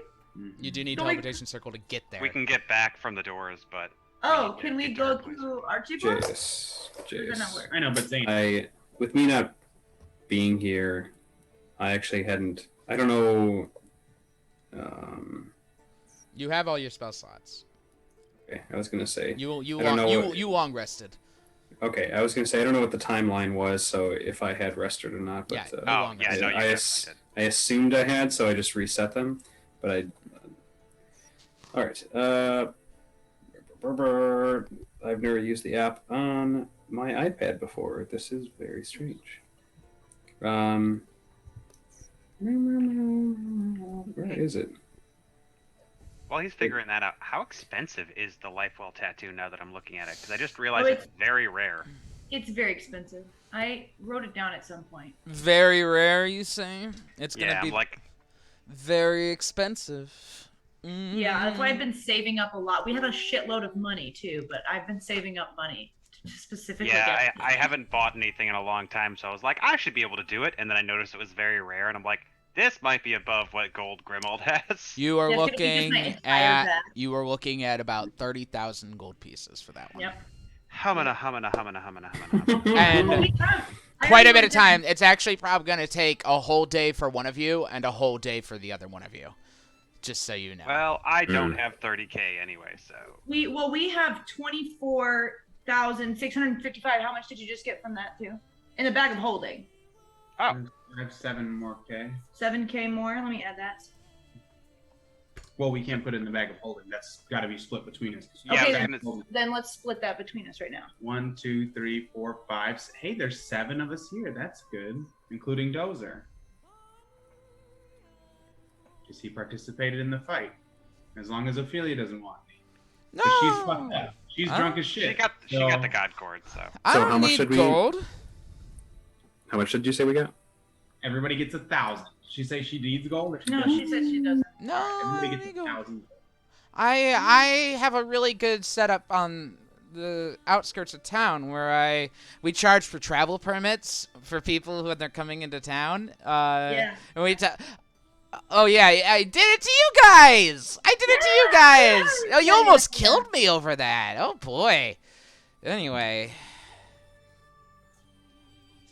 You do need Don't we- teleportation circle to get there. We can get back from the doors, but Oh, need to can we get to go her place. to Archie Park? Jace. Does that not work? I know, but Zane. With me not being here, I actually hadn't. I don't know. You have all your spell slots. Okay, I was gonna say. You I don't know you what- you long rested. Okay, I was gonna say I don't know what the timeline was, so if I had rested or not. But, Yeah, you Oh, long yeah, rested. no, you I definitely did. I assumed I had, so I just reset them. But I. All right. I've never used the app on my iPad before. This is very strange. Where is it? While he's figuring that out, how expensive is the Lifewell tattoo now that I'm looking at it? Because I just realized Oh, it's very rare. It's very expensive. I wrote it down at some point. Very rare, you say? It's gonna Yeah, be I'm like, very expensive. Yeah, that's why I've been saving up a lot. We have a shitload of money too, but I've been saving up money to specifically. yeah, get I haven't bought anything in a long time, so I was like, I should be able to do it. And then I noticed it was very rare, and I'm like, this might be above what gold Grimold has. You are Yeah, it's gonna be just my looking entire at bag. about 30,000 gold pieces for that one. Yep. Humana. And Well, we have- I quite a already bit of did- time. It's actually probably going to take a whole day for one of you and a whole day for the other one of you. Just so you know. Well, I don't have 30k anyway, so. We have 24,655. How much did you just get from that too? In the bag of holding. Oh, I have 7 more K. 7K more. Let me add that. Well, we can't put it in the bag of holding. That's got to be split between us. Yeah, Okay, then Then let's split that between us right now. 1, 2, 3, 4, 5. Hey, there's 7 of us here. That's good, including Dozer. Because he participated in the fight. As long as Ophelia doesn't want me. No. But she's fucked up. She's Huh? drunk as she shit. got So- the god cord, so. I So don't how much need did we- gold. How much did you say we got? Everybody gets 1,000. She say she needs gold, or she No, doesn't? she says she doesn't. No, I Everybody don't gets need gold. 1,000. I have a really good setup on the outskirts of town where we charge for travel permits for people when they're coming into town. Yeah. And oh yeah, I did it to you guys. I did it to you guys. Oh, you Yeah, almost yeah. killed me over that. Oh boy. Anyway,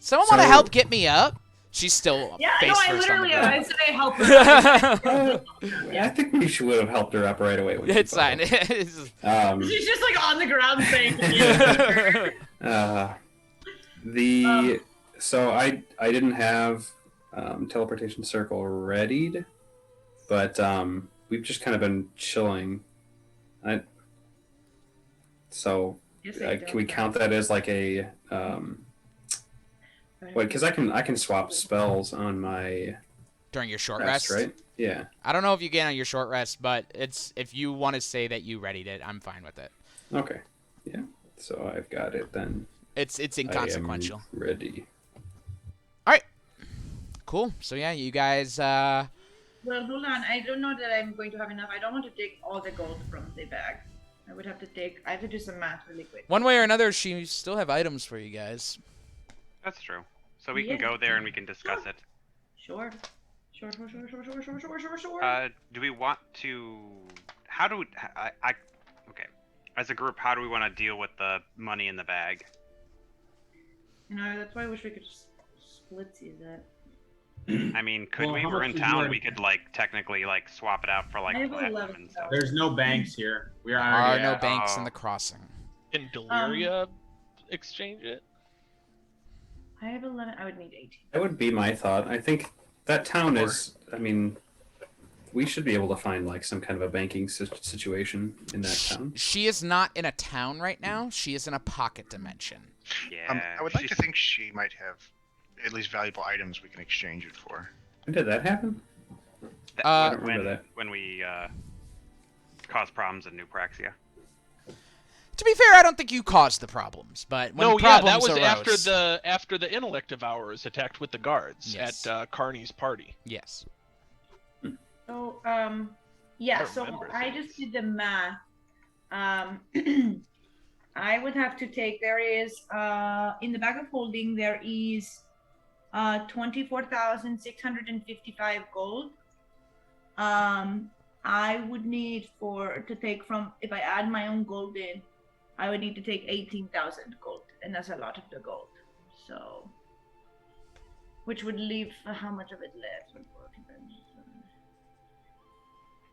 someone want to So- help get me up? She's still Yeah, face no, I first on the literally, ground. I said I help her. I think we should have helped her up right away. when she It's fell. fine. It's- She's just like on the ground saying, So I didn't have teleportation circle readied, but we've just kind of been chilling. Can we count that as like a wait? Because I can swap spells on my During your short rest, rest, right? Yeah. I don't know if you get on your short rest, but if you want to say that you readied it, I'm fine with it. Okay. Yeah. So I've got it then. It's I inconsequential. am ready. Cool. So yeah, you guys. Well, hold on. I don't know that I'm going to have enough. I don't want to take all the gold from the bag. I have to do some math really quick. One way or another, she still have items for you guys. That's true. So we can Yeah. go there and we can discuss it. Sure. Sure. Do we want to? How do we? Okay. As a group, how do we want to deal with the money in the bag? No, that's why I wish we could just split that. I mean, could Well, we? how We're much in did town. you We could like technically like swap it out for like I have platinum 11 and stuff. There's no banks here. We are There are already no at- banks in Oh. the crossing. In Deliria, exchange it. I have 11. I would need 18. That would be my thought. I think that town is. I mean, we should be able to find like some kind of a banking situation in that town. She is not in a town right now. She is in a pocket dimension. Yeah. I would like to think she might have at least valuable items we can exchange it for. When did that happen? I don't remember that. When we caused problems in New Praxia. To be fair, I don't think you caused the problems, but when No, yeah, problems that was arose, after the intellect of ours attacked with the guards Yes. at Carney's party. Yes. So, yeah, I so remember I things. just did the math. I would have to take, there is, in the bag of holding, there is 24,655 gold. I would need to take from, if I add my own gold in, I would need to take 18,000 gold, and that's a lot of the gold. So, which would leave, how much of it left?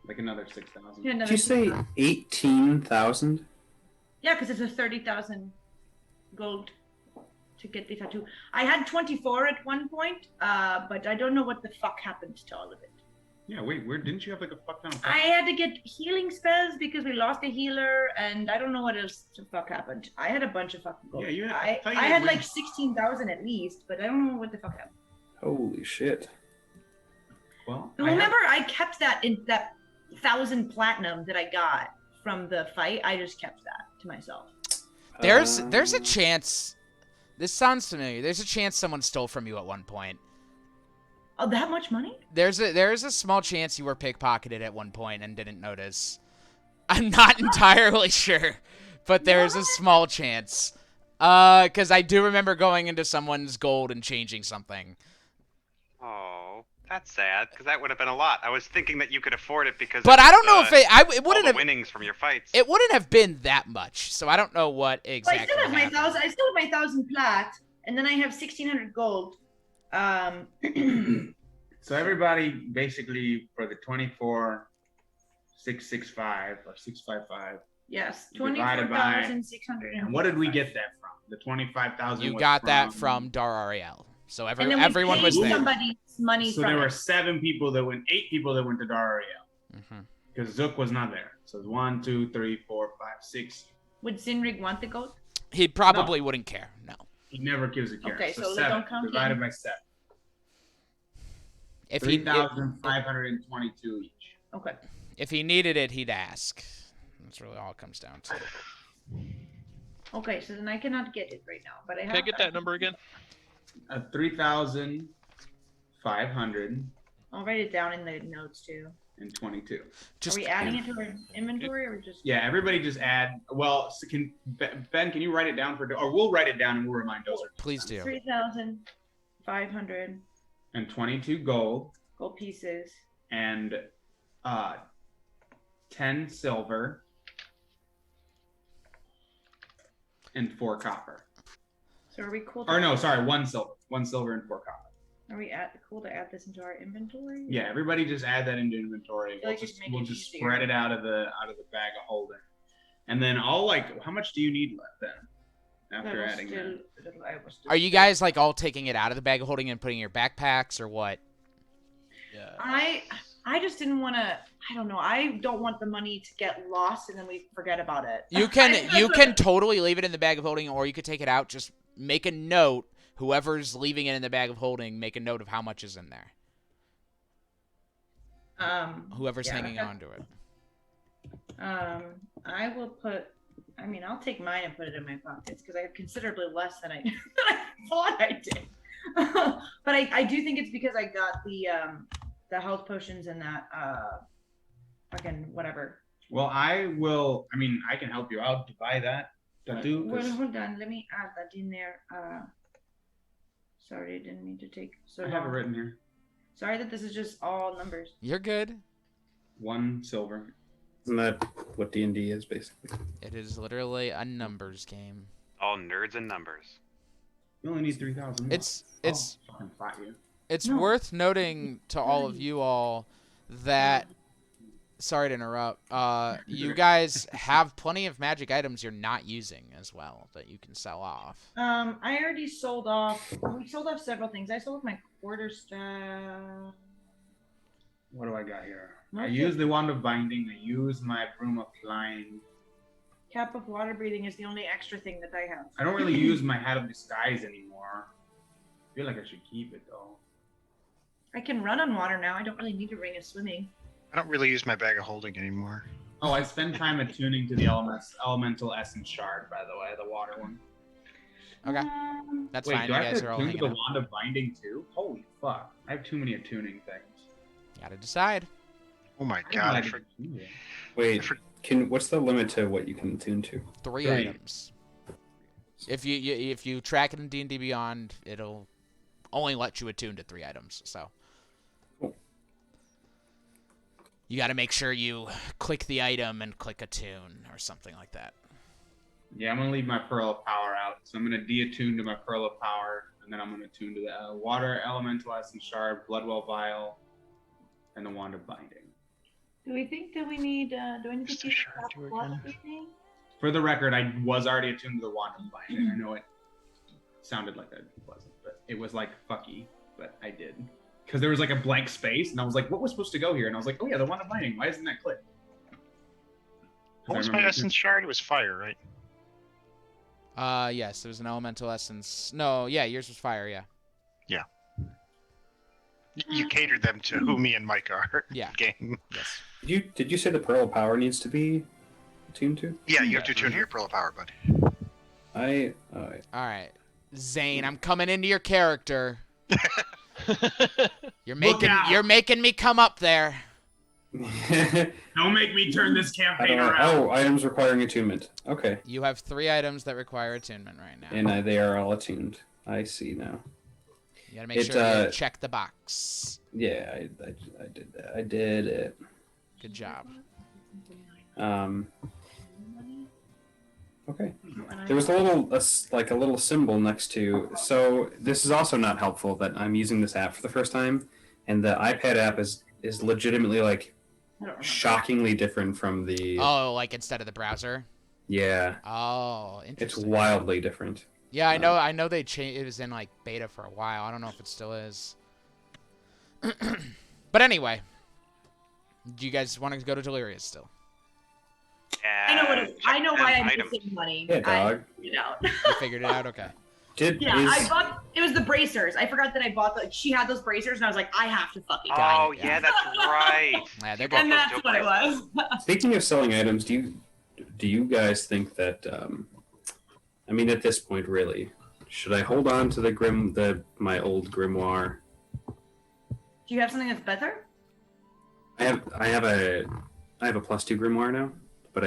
Like another 6,000. Yeah, Did you say 18,000? Yeah, because it's a 30,000 gold to get the tattoo. I had 24 at one point, but I don't know what the fuck happened to all of it. Yeah, wait, where didn't you have like a fuck ton of I had to get healing spells because we lost a healer, and I don't know what else the fuck happened. I had a bunch of fucking gold. Yeah, I had like 16,000 at least, but I don't know what the fuck happened. Holy shit. Well, Remember, I kept that 1,000 platinum that I got from the fight. I just kept that to myself. There's a chance. This sounds familiar. There's a chance someone stole from you at one point. Oh, that much money? There's a small chance you were pickpocketed at one point and didn't notice. I'm not entirely sure, but there's a small chance. Because I do remember going into someone's gold and changing something. Oh, that's sad, because that would have been a lot. I was thinking that you could afford it because. But I don't know if it all wouldn't the have winnings from your fights. It wouldn't have been that much, so I don't know what Well, exactly. I still have my happened. 1,000. I still have my 1,000 plat, and then I have 1,600 gold. So everybody basically for the 24,665 or 655. Yes, Divided by- 24,600. And what did we get that from? The 25,000. You was got that from Dar Ariel, so And then we everyone paid was there. somebody's money So from there it. were 8 people that went to Dario Mhm. because Zook was not there. So it's 1, 2, 3, 4, 5, 6. Would Zinrig want the gold? He probably wouldn't care. No. He never gives a care. Okay, so they 7 don't count divided him. by 7. If he 3,522 each. Okay. if he needed it, he'd ask. That's really all it comes down to. Okay, so then I cannot get it right now, but I have. Can I get that number again? 3,522. I'll write it down in the notes too. Just Are we adding it to our inventory or just? Yeah, everybody just add. Well, so Ben, can you write it down or we'll write it down and we'll remind Dozer. please do. 3,522 gold pieces. and 10 silver and 4 copper. So are we cool? Or no, sorry, 1 silver, 1 silver and 4 copper. Are we cool to add this into our inventory? Yeah, everybody just add that into inventory. Like, just make We'll it just easier. spread it out of the bag of holding, and then I'll how much do you need left then? After adding that. Are you guys like all taking it out of the bag of holding and putting in your backpacks or what? Yeah. I just didn't want to. I don't know. I don't want the money to get lost and then we forget about it. You can totally leave it in the bag of holding, or you could take it out. Just make a note. Whoever's leaving it in the bag of holding, make a note of how much is in there. Whoever's hanging on to it. I will put. I mean, I'll take mine and put it in my pockets because I have considerably less than I thought I did. But I do think it's because I got the health potions and that fucking whatever. Well, I mean, I can help you out to buy that tattoo. Well, hold on. Let me add that in there. Sorry, I didn't mean to take so I have it long. written here. Sorry that this is just all numbers. You're good. 1 silver. Isn't that what D&D is, basically? It is literally a numbers game. All nerds and numbers. You only need 3,000. It's fucking fight you. It's No. worth noting to all of you all that. Sorry to interrupt. You guys have plenty of magic items you're not using as well that you can sell off. I already sold off. We sold off several things. I sold off my quarterstaff. What do I got here? I Okay. use the wand of binding. I use my broom of flying. Cap of water breathing is the only extra thing that I have. I don't really use my hat of disguise anymore. I feel like I should keep it though. I can run on water now. I don't really need a ring of swimming. I don't really use my bag of holding anymore. Oh, I spend time attuning to the elemental essence shard, by the way, the water one. Okay, that's Wait, fine. do You I have guys to are all attune to hanging the out. wand of binding too? Holy fuck! I have too many attuning things. Gotta decide. Oh my I don't god! know I how to for- attune it. Wait, for- what's the limit to what you can attune to? 3 3. items. If you track it in D&D Beyond, it'll only let you attune to 3 items. So You got to make sure you click the item and click attune or something like that. Yeah, I'm gonna leave my Pearl of Power out. So I'm gonna de-attune to my Pearl of Power, and then I'm gonna attune to the Water Elemental Essence Shard, Bloodwell Vial, and the Wand of Binding. Do we think that we need? Do I need to Just a keep shard that to it plus again. anything? For the record, I was already attuned to the Wand of Binding. I know it sounded like I wasn't, but it was like fucky, but I did. Because there was like a blank space, and I was like, what was supposed to go here? And I was like, oh yeah, the Wand of Binding. Why isn't that clicked? 'Cause What I was my remember- essence shard? It was fire, right? Yes, there was an elemental essence. No, yeah, yours was fire, yeah. You catered them to who me and Mike are. Yeah. Game. Yes. Did you say the Pearl of Power needs to be attuned to? Yeah, you have to tune to your Pearl of Power, bud. All right. Zane, I'm coming into your character. You're making me come up there. Don't make me turn this campaign around. Oh, items requiring attunement. Okay, You have 3 items that require attunement right now. and they are all attuned. I see now. You gotta make It, sure you check the box. Yeah, I did that. I did it. Good job. Okay. There was a little symbol next to. So this is also not helpful that I'm using this app for the first time, and the iPad app is legitimately like shockingly different from the. Oh, like instead of the browser? Yeah, Oh, it's interesting. wildly different. Yeah, I know they changed. It was in like beta for a while. I don't know if it still is. But anyway, do you guys want to go to Delirious still? I know what it, I know why I'm items. missing money. Yeah, dog. You know. You figured it out, okay? I bought. It was the bracers. I forgot that I bought the. She had those bracers, and I was like, I have to fucking. Got Oh it, yeah, yeah. that's right. Yeah, they're You good. bought And those that's dope what it places. was. Speaking of selling items, do you guys think that? I mean, at this point, really, should I hold on to my old grimoire? Do you have something that's better? I have a +2 grimoire now, but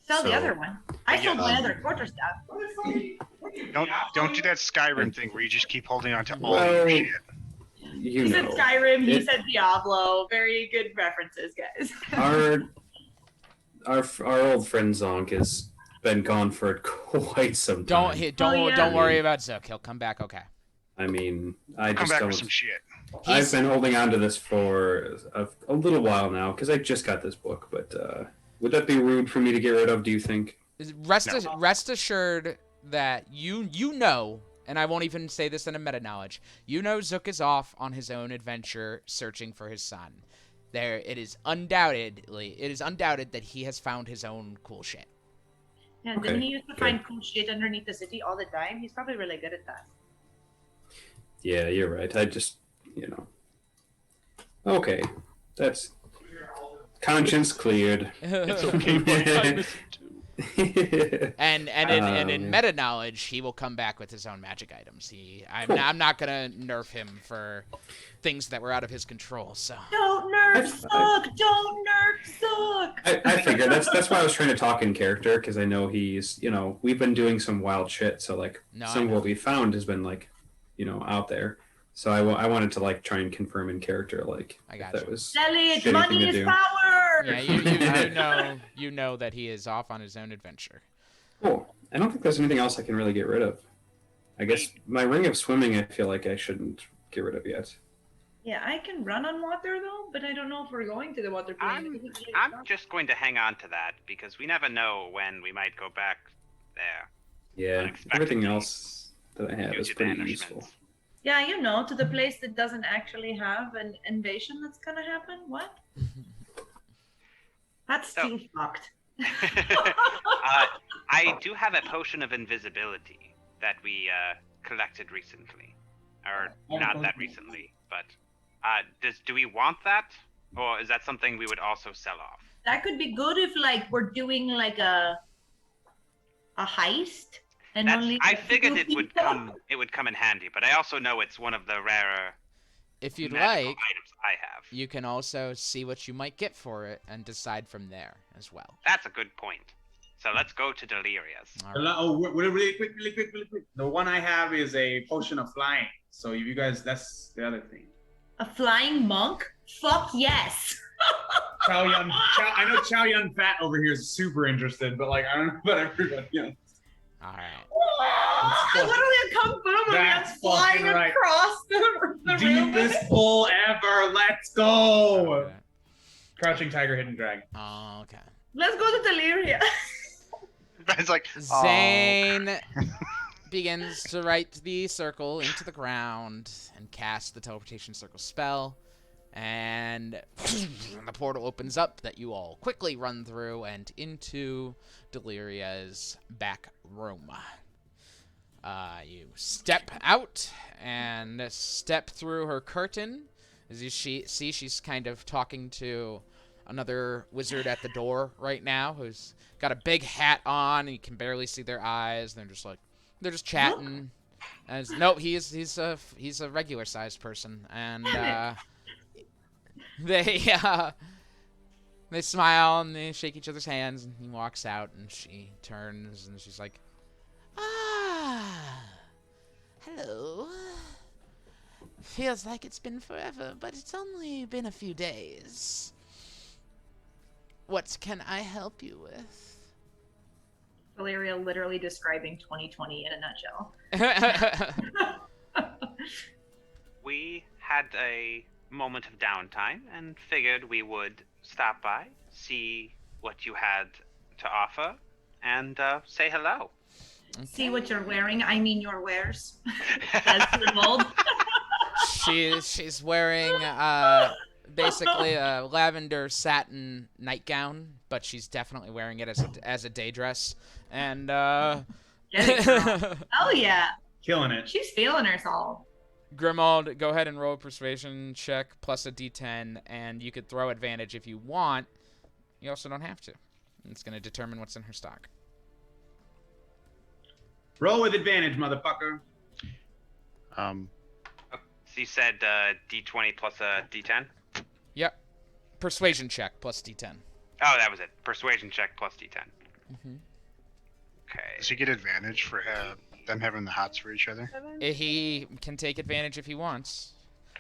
Sell the So- other one. I sold my Yeah. other quarter staff. Don't do that Skyrim thing where you just keep holding on to all Well, your shit. you He know, said Skyrim. He it- said Diablo. Very good references, guys. our old friend Zonk has been gone for quite some time. Don't worry about Zook. He'll come back okay. I mean, I Come just back don't. with some shit. I've been holding on to this for a little while now because I just got this book. But would that be rude for me to get rid of? Do you think? Rest assured that you know, and I won't even say this in a meta knowledge. You know, Zook is off on his own adventure searching for his son. It is undoubted that he has found his own cool shit. Yeah, Okay, didn't he used to good. find cool shit underneath the city all the time? He's probably really good at that. Yeah, you're right. I just, Okay, that's conscience cleared. It's okay, buddy. I miss it too. And in meta knowledge, he will come back with his own magic items. I'm not gonna nerf him for things that were out of his control. So Don't nerf Zook! Don't nerf Zook! I figured that's why I was trying to talk in character because I know he's we've been doing some wild shit. So like some of what we found has been like out there. So I wanted to like try and confirm in character like I if got that you. was Sell it! shitty thing Money to is do. power! yeah, you know that he is off on his own adventure. Cool. I don't think there's anything else I can really get rid of. I guess my ring of swimming I feel like I shouldn't get rid of yet. Yeah, I can run on water though, but I don't know if we're going to the water plane. I'm just going to hang on to that because we never know when we might go back there. Yeah, Unexpectedly. everything else that I have due is to pretty banishments. useful. Yeah, to the place that doesn't actually have an invasion that's gonna happen. What? That's still fucked. I do have a potion of invisibility that we collected recently, or not that recently, but do we want that, or is that something we would also sell off? That could be good if like we're doing like a heist and only. I like, figured two it would people. come in handy, but I also know it's one of the rarer If you'd magical like, items I have. you can also see what you might get for it and decide from there as well. That's a good point. So let's go to Delirious. All right. Oh, really quick. The one I have is a potion of flying. So if you guys, that's the other thing. A flying monk? Fuck yes. I know Chow Yun Fat over here is super interested, but like I don't know about everybody else. All right. Literally a kung fu movie That's that's flying fucking right. across the room. Deepest pull ever. Let's go. Okay. Crouching Tiger, Hidden Dragon. Oh, okay. Let's go to Deliria. It's like Zane begins to write the circle into the ground and cast the teleportation circle spell. And the portal opens up that you all quickly run through and into Deliria's back room. You step out and step through her curtain. As you see, she's kind of talking to another wizard at the door right now who's got a big hat on and you can barely see their eyes. They're just chatting. As no, he's a regular sized person, and they smile and they shake each other's hands, and he walks out and she turns and she's like, hello. Feels like it's been forever, but it's only been a few days. What can I help you with? Valeria literally describing 2020 in a nutshell. We had a moment of downtime and figured we would stop by, see what you had to offer, and say hello. Okay. See what you're wearing. I mean your wares. Says the mold. She's wearing basically a lavender satin nightgown, but she's definitely wearing it as a day dress. And Get it, girl. Oh yeah. Killing it. She's feeling herself. Grimald, go ahead and roll a persuasion check plus a d10, and you could throw advantage if you want. You also don't have to. It's going to determine what's in her stock. Roll with advantage, motherfucker. So you said D20 plus a D10? Yep. Persuasion check plus d10. Oh, that was it. Persuasion check plus D10. Mm-hmm. Okay. Does he get advantage for them having the hots for each other? He can take advantage if he wants.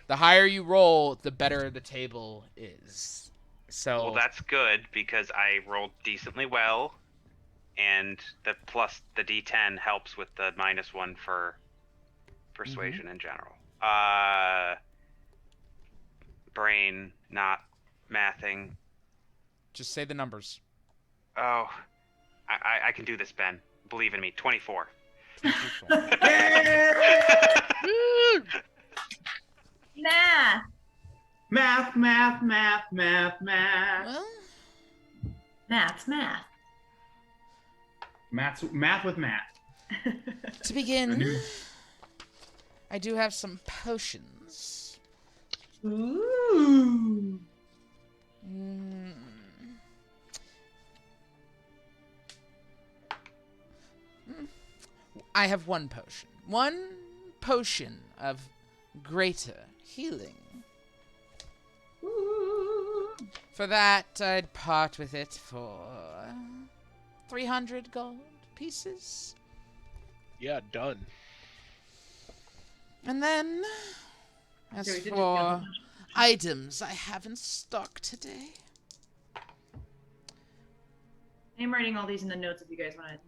The higher you roll, the better the table is. So. Well, that's good because I rolled decently well, and the D10 helps with the -1 for persuasion in general. Brain not mathing. Just say the numbers. Oh, I can do this, Ben. Believe in me. 24. 24. Nah. Math. Well, Math's math. Math with math. to begin, I do have some potions. Ooh. I have one potion. One potion of greater healing. Ooh. For that, I'd part with it for 300 gold pieces. Yeah, done. And then, as for items I have in stock today. I'm writing all these in the notes if you guys want to.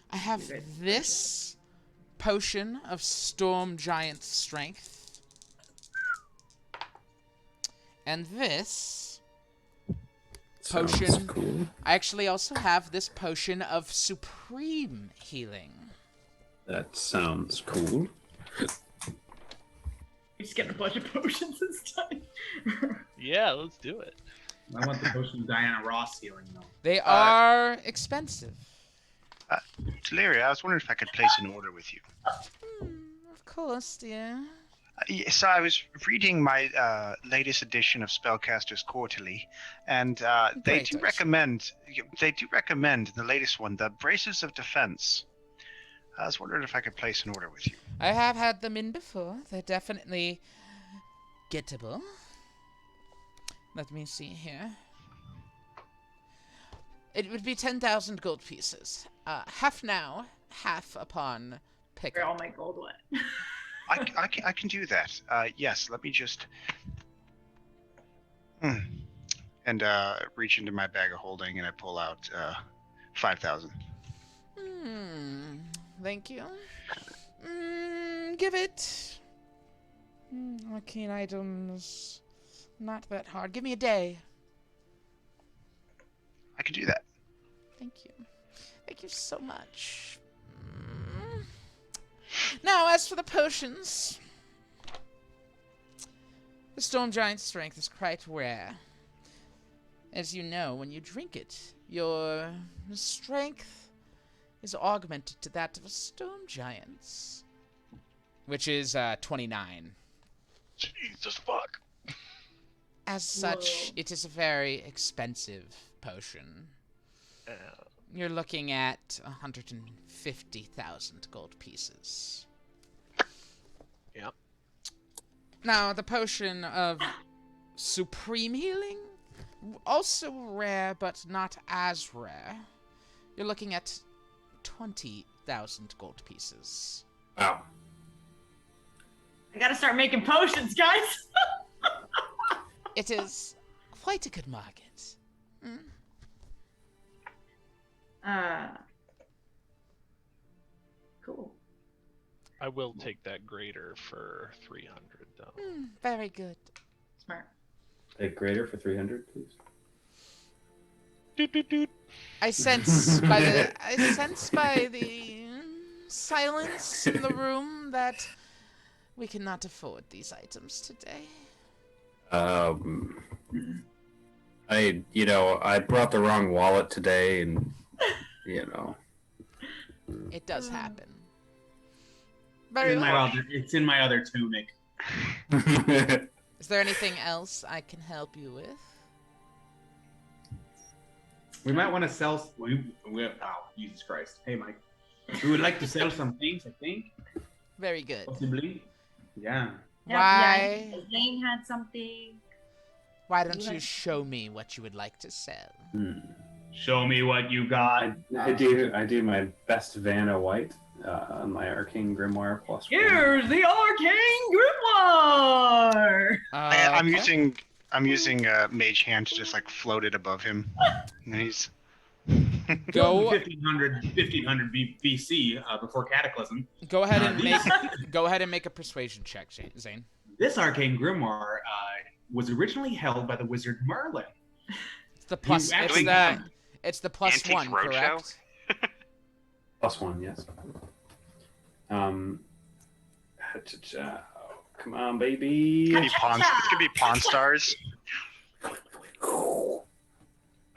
I have this potion of Storm Giant Strength. And this potion. Sounds cool. I actually also have this potion of Supreme Healing. That sounds cool. We just get a bunch of potions this time. Yeah, let's do it. I want the potion of Diana Ross healing, though. They are expensive. Deliria, I was wondering if I could place an order with you. Of course, dear. So I was reading my latest edition of Spellcasters Quarterly, and they do recommend the latest one, the Braces of Defense. I was wondering if I could place an order with you. I have had them in before. They're definitely gettable. Let me see here. It would be 10,000 gold pieces. Half now, half upon Where pickup. all my gold went. I can do that. Yes, let me just... and reach into my bag of holding, and I pull out 5,000. Thank you. Give it. Arcane items. Not that hard. Give me a day. I can do that. Thank you. Thank you so much. Now, as for the potions, the Storm Giant's strength is quite rare. As you know, when you drink it, your strength is augmented to that of a Storm Giant's, which is 29. Jesus fuck. As such, it is a very expensive potion. You're looking at 150,000 gold pieces. Yep. Now, the potion of supreme healing, also rare, but not as rare. You're looking at 20,000 gold pieces. Wow. I gotta start making potions, guys. It is quite a good market. Cool. I will take that greater for 300 though. Very good. Smart. A greater for 300, please. Doot, doot, doot. I sense by the silence in the room that we cannot afford these items today. I brought the wrong wallet today, and It does happen. It's Very in, well. it's in my other tunic. Is there anything else I can help you with? We might want to sell. Jesus Christ. Hey, Mike. We would like to sell some things, I think. Very good. Possibly. Yeah. Why? Yeah, Zane had something. Why don't you show me what you would like to sell? Show me what you got. I do my best Vanna White on my Arcane Grimoire +1. Here's the Arcane Grimoire. I'm using Mage Hand to just like float it above him. And he's Go 1500 BC before Cataclysm. Go ahead and make a persuasion check, Zane. This Arcane Grimoire was originally held by the wizard Merlin. It's the plus. It's the plus Antiques one, Roadshow? correct? +1, yes. Come on, baby. it's gonna be Pawn Stars.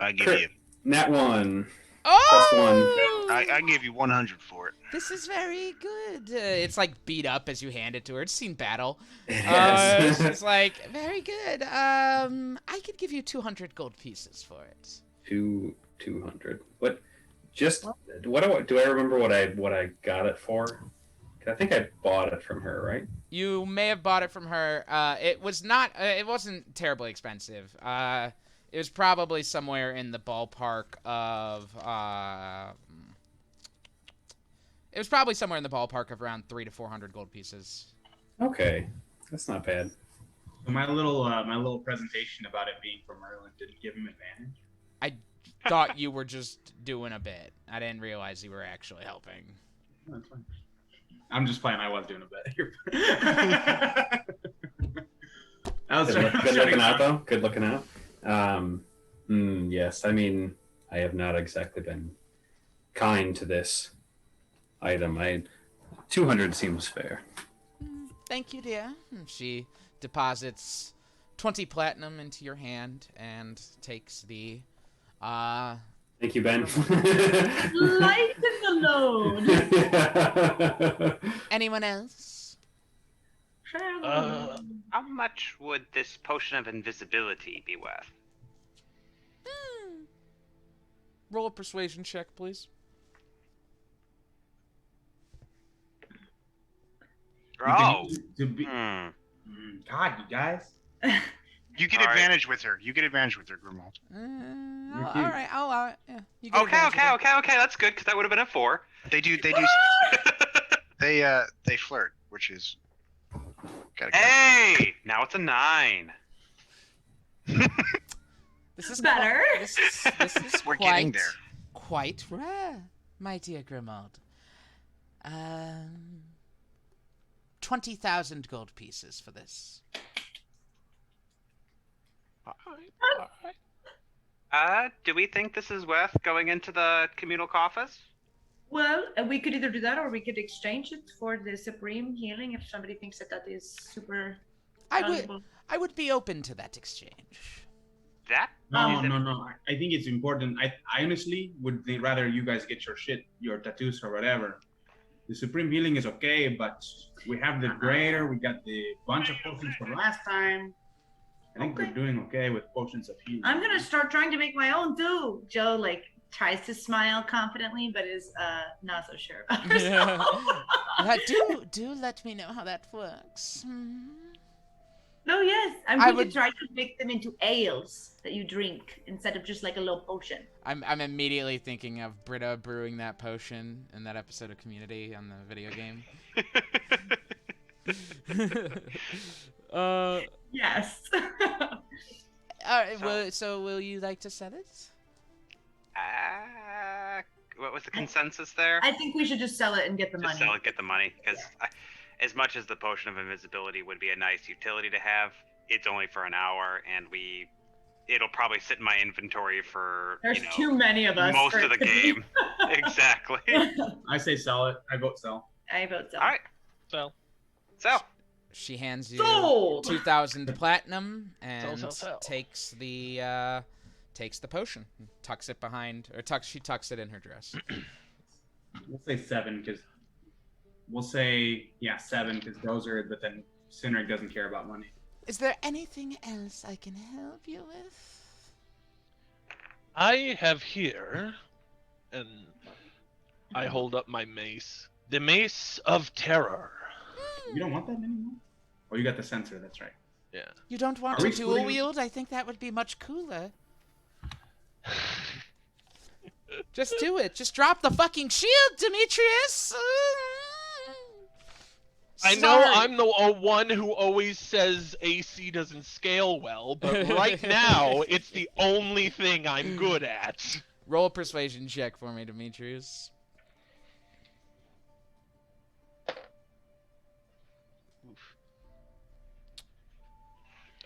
I give you. Nat 1. Oh! I give you 100 for it. This is very good. It's like beat up as you hand it to her. It's seen battle. Yes. It's like very good. I could give you 200 gold pieces for it. 200. What? Do I remember what I got it for? I think I bought it from her, right? You may have bought it from her. It was not. It wasn't terribly expensive. It was probably somewhere in the ballpark of. It was probably somewhere in the ballpark of around 300 to 400 gold pieces. Okay, that's not bad. So my little presentation about it being from Merlin didn't give him advantage. I thought you were just doing a bit. I didn't realize you were actually helping. No, it's fine. I'm just playing. I was doing a bit here. Good looking out, though. Good looking out. Yes, I mean, I have not exactly been kind to this item. 200 seems fair. Thank you, dear. She deposits 20 platinum into your hand and takes the. Thank you, Ben. Lighten the load. Anyone else? How much would this potion of invisibility be worth? Roll a persuasion check, please. Oh. God, you guys. You get advantage with her. Grimald. All right, I'll allow it. Yeah, you get advantage with her. Okay. That's good because that would have been a 4. They flirt, which is. Gotta Hey, now it's a 9. This is better. This is We're quite, getting there. quite rare, my dear Grimald. 20,000 gold pieces for this. All right. Do we think this is worth going into the communal coffers? Well, we could either do that or we could exchange it for the supreme healing if somebody thinks that is super valuable. I would be open to that exchange. That? No. I think it's important. I honestly would rather you guys get your tattoos or whatever. The supreme healing is okay, but we have the greater. We got the bunch of potions from last time. I think we're doing okay with potions of healing. I'm gonna start trying to make my own too. Joe tries to smile confidently, but is not so sure about herself. Do let me know how that works. No, yes, I'm going to try to make them into ales that you drink instead of just like a little potion. I'm immediately thinking of Britta brewing that potion in that episode of Community on the video game. Yes. All right. So will you like to set it? What was the consensus there? I think we should just sell it and get the money. Just sell it, get the money, because as much as the potion of invisibility would be a nice utility to have, it's only for an hour, and it'll probably sit in my inventory for too many of us. Most of the game. Exactly. I say sell it. I vote sell. I vote sell. All right. Sell. Sell. She hands you Sold! 2,000 platinum and Sell. takes the potion, tucks it behind, she tucks it in her dress. We'll say 7 because we'll say 7 because Dozer, but then Cynric doesn't care about money. Is there anything else I can help you with? I have here, and I hold up my mace. The Mace of Terror. You don't want that anymore? Oh, you got the sensor. That's right. Yeah. You don't want to dual wield? I think that would be much cooler. Just do it. Just drop the fucking shield, Demetrius. I know I'm the one who always says AC doesn't scale well, but right now it's the only thing I'm good at. Roll a persuasion check for me, Demetrius. Oof.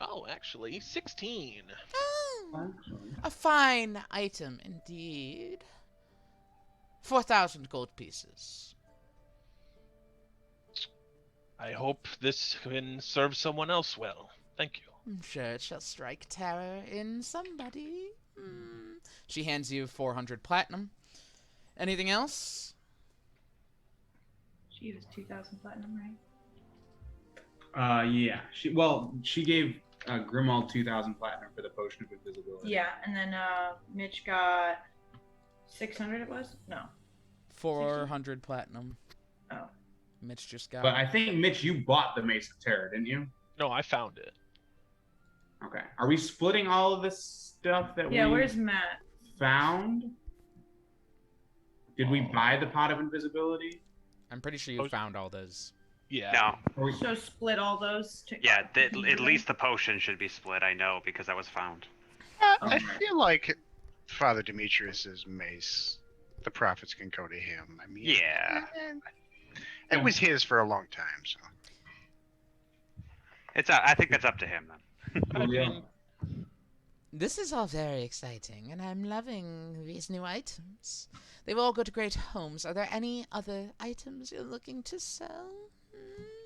Oh, actually, 16. Oh, a fine item indeed. 4,000 gold pieces. I hope this can serve someone else well. Thank you. I'm sure it shall strike terror in somebody. She hands you 400 platinum. Anything else? She was 2,000 platinum, right? Yeah. She gave Grimald 2,000 platinum for the potion of invisibility. Yeah, and then Mitch got 600. It was 400 platinum. Oh. Mitch just got. But I think Mitch, you bought the Mace of Terror, didn't you? No, I found it. Okay. Are we splitting all of this stuff that we? Yeah. Where's Matt? Found? Did we buy the pot of invisibility? I'm pretty sure you found all those. Yeah. No. So split all those. Yeah, at least the potion should be split. I know because that was found. I feel like Father Demetrius's mace, the profits can go to him. I mean, Yeah. It was his for a long time, so. I think that's up to him then. I mean, This is all very exciting, and I'm loving these new items. They will all go to great homes. Are there any other items you're looking to sell?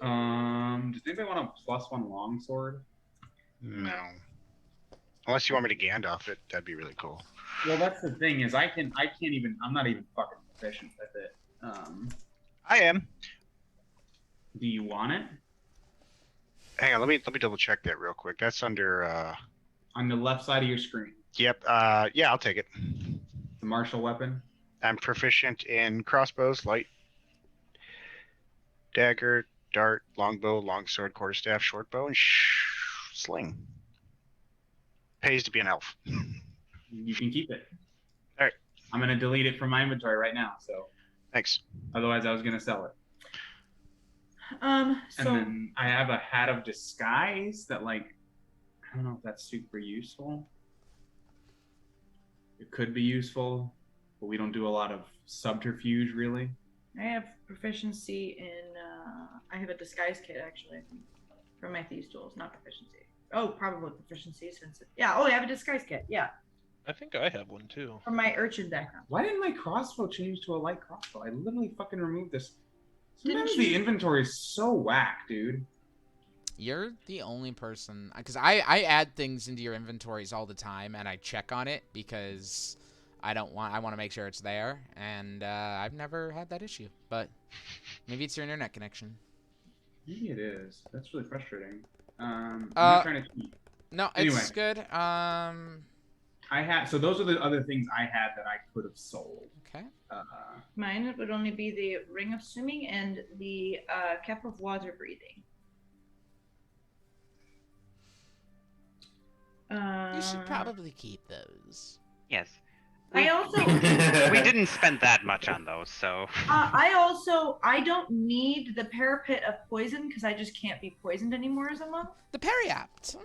Does anybody want a +1 longsword? No. Unless you want me to Gandalf it, that'd be really cool. Well, that's the thing is I'm not even fucking proficient with it. I am. Do you want it? Hang on, let me double check that real quick. That's under On the left side of your screen. Yep, yeah, I'll take it. The martial weapon. I'm proficient in crossbows, light, dagger, dart, longbow, longsword, quarterstaff, shortbow, and sling. Pays to be an elf. You can keep it. All right. I'm gonna delete it from my inventory right now. So Thanks. otherwise, I was gonna sell it. So And then I have a hat of disguise that I don't know if that's super useful. It could be useful, but we don't do a lot of subterfuge, really. I have proficiency in. I have a disguise kit actually, I think, from my thieves' tools, not proficiency. Oh, probably proficiency since it. Yeah. Oh, I have a disguise kit. Yeah. I think I have one too. From my urchin background. Why didn't my crossbow change to a light crossbow? I literally fucking removed this. Sometimes Didn't you- the inventory is so whack, dude. You're the only person, because I add things into your inventories all the time, and I check on it because I want to make sure it's there, and I've never had that issue. But maybe it's your internet connection. Maybe it is. That's really frustrating. I'm not trying to cheat. No, Anyway. it's good. So those are the other things I had that I could have sold. Okay. Mine would only be the ring of swimming and the cap of water breathing. You should probably keep those. Yes. I also. We didn't spend that much on those, so. I don't need the parapet of poison because I just can't be poisoned anymore as a monk. The Periapt.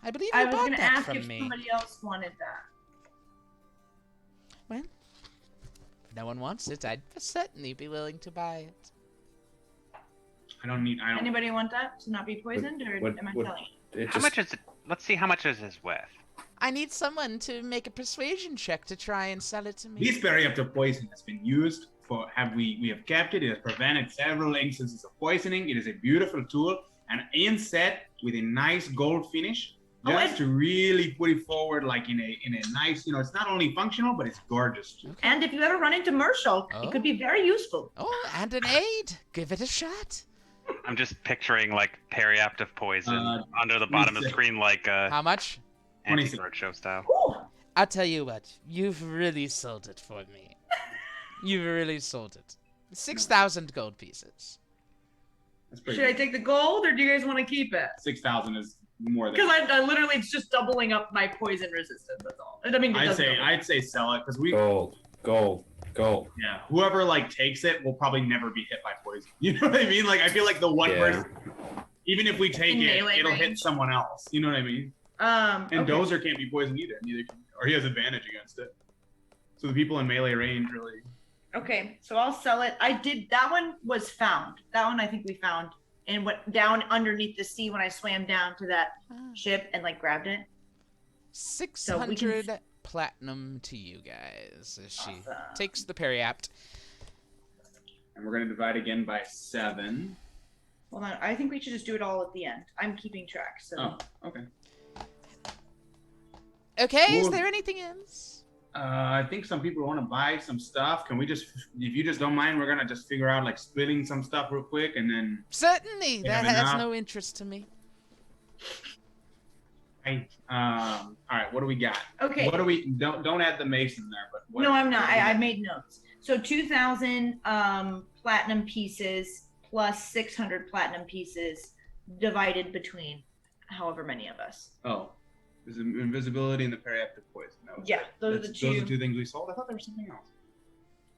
I believe I you was bought going to that ask from if me. somebody else wanted that. Well, if no one wants it, I'd certainly be willing to buy it. I don't. Anybody want that to not be poisoned, or what- am I what- telling you? How much is it? Let's see how much is this worth. I need someone to make a persuasion check to try and sell it to me. This periapter poison has been used for. We have kept it. It has prevented several instances of poisoning. It is a beautiful tool and inset with a nice gold finish, just to really put it forward, like in a nice. It's not only functional, but it's gorgeous too. And if you ever run into Marshall, it could be very useful. Oh, and an aid. Give it a shot. I'm just picturing like periaptive poison under the 26. bottom of the screen, like How much? 26. anti-roadshow style. Ooh. I'll tell you what. You've really sold it for me. You've really sold it. 6,000 gold pieces. That's pretty. Should I take the gold, or do you guys want to keep it? 6,000 is more than. Because I literally, it's just doubling up my poison resistance. That's all. I mean, it doesn't double. I'd say sell it because we. Gold. Yeah, whoever takes it will probably never be hit by poison. You know what I mean? Like I feel like the one person, even if we take In it, melee it'll range. hit someone else. You know what I mean? And okay. Dozer can't be poisoned either. Or he has advantage against it. So the people in melee range really. Okay, so I'll sell it. That one was found. That one I think we found and went down underneath the sea when I swam down to that ship and grabbed it. 600 platinum to you guys as she takes the Periapt. And we're gonna divide again by 7. Hold on, I think we should just do it all at the end. I'm keeping track. So. Oh, okay. Okay, is Cool. there anything else? I think some people want to buy some stuff. Can we if you just don't mind, we're gonna just figure out splitting some stuff real quick and then. Certainly, that have has enough? no interest to me. All right, what do we got? Okay. What do we? Don't add the mason there, but. What, No, I'm not. what do we I got? made notes. So 2,000 platinum pieces plus 600 platinum pieces divided between however many of us. Oh, there's invisibility and the periaptic poison. That was Yeah, it. those are the two. Those are 2 things we sold. I thought there was something else.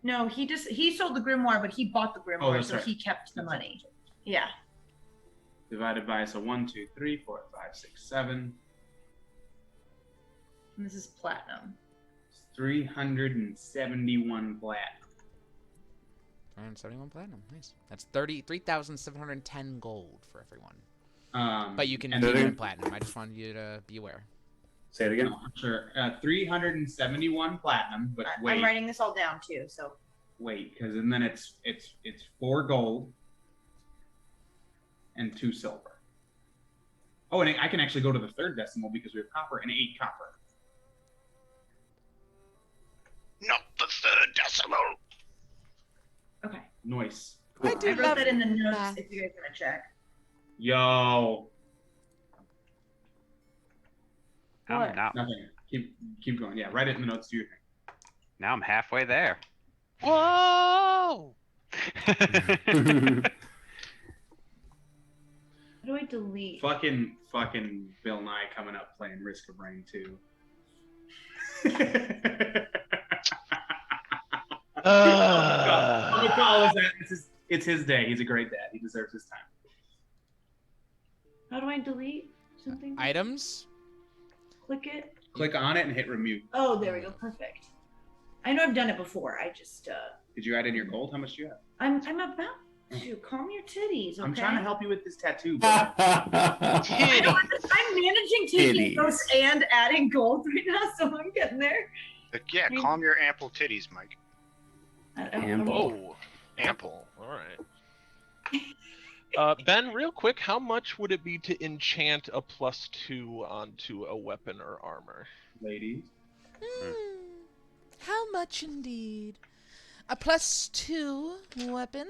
No, he sold the grimoire, but he bought the grimoire, that's so right. he kept the That's money. right. Yeah. Divided by 1, 2, 3, 4, 5, 6, 7. And this is platinum. 371 platinum. 371 platinum. Nice. That's 3,710 gold for everyone. But you can and do it then- in platinum. I just wanted you to be aware. Say it again. No, sure. 371 platinum, but wait, I'm writing this all down too. So because and then it's 4 gold and 2 silver. Oh, and I can actually go to the 3rd decimal because we have copper and 8 copper. Not the 3rd decimal. okay. Nice. I Cool. do I wrote love that in the notes math. if you guys want to check. Yo, What? Now nothing. Keep going. Yeah, write it in the notes. Do your thing. I'm halfway there. Whoa! How do I delete? Fucking Bill Nye coming up playing Risk of Rain 2. I'm gonna call this that. It's his day. He's a great dad. He deserves his time. How do I delete something? Items? Click it. Click on it and hit remove. Oh, there we go. Perfect. I know I've done it before. I just Did you add in your gold? How much do you have? I'm about to calm your titties. Okay. I'm trying to help you with this tattoo. Bro. I know, I'm managing taking Titties. notes and adding gold right now, so I'm getting there. Yeah, calm your ample titties, Mike. Ample. Oh, ample. All right. Ben, real quick, how much would it be to enchant a +2 onto a weapon or armor? Ladies. How much indeed? A +2 weapon.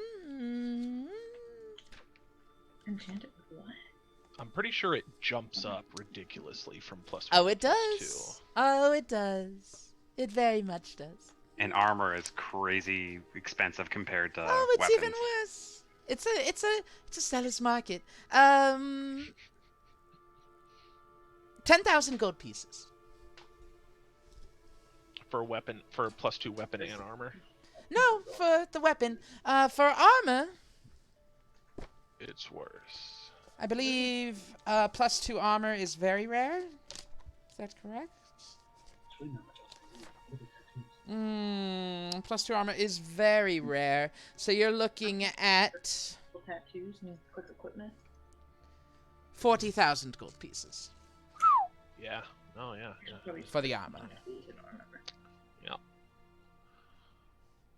Enchanted with what? I'm pretty sure it jumps up ridiculously from +1 Oh, to it does. Oh, it does. It very much does. And armor is crazy expensive compared to Oh, it's weapons. even worse. It's a seller's market. 10,000 gold pieces. For a weapon, for a +2 weapon and armor. No, for the weapon. For armor, It's worse. I believe +2 armor is very rare. Is that correct? +2 armor is very rare. So you're looking at Tattoos and quick equipment. 40,000 gold pieces Yeah. Oh, yeah. for the armor. Yeah.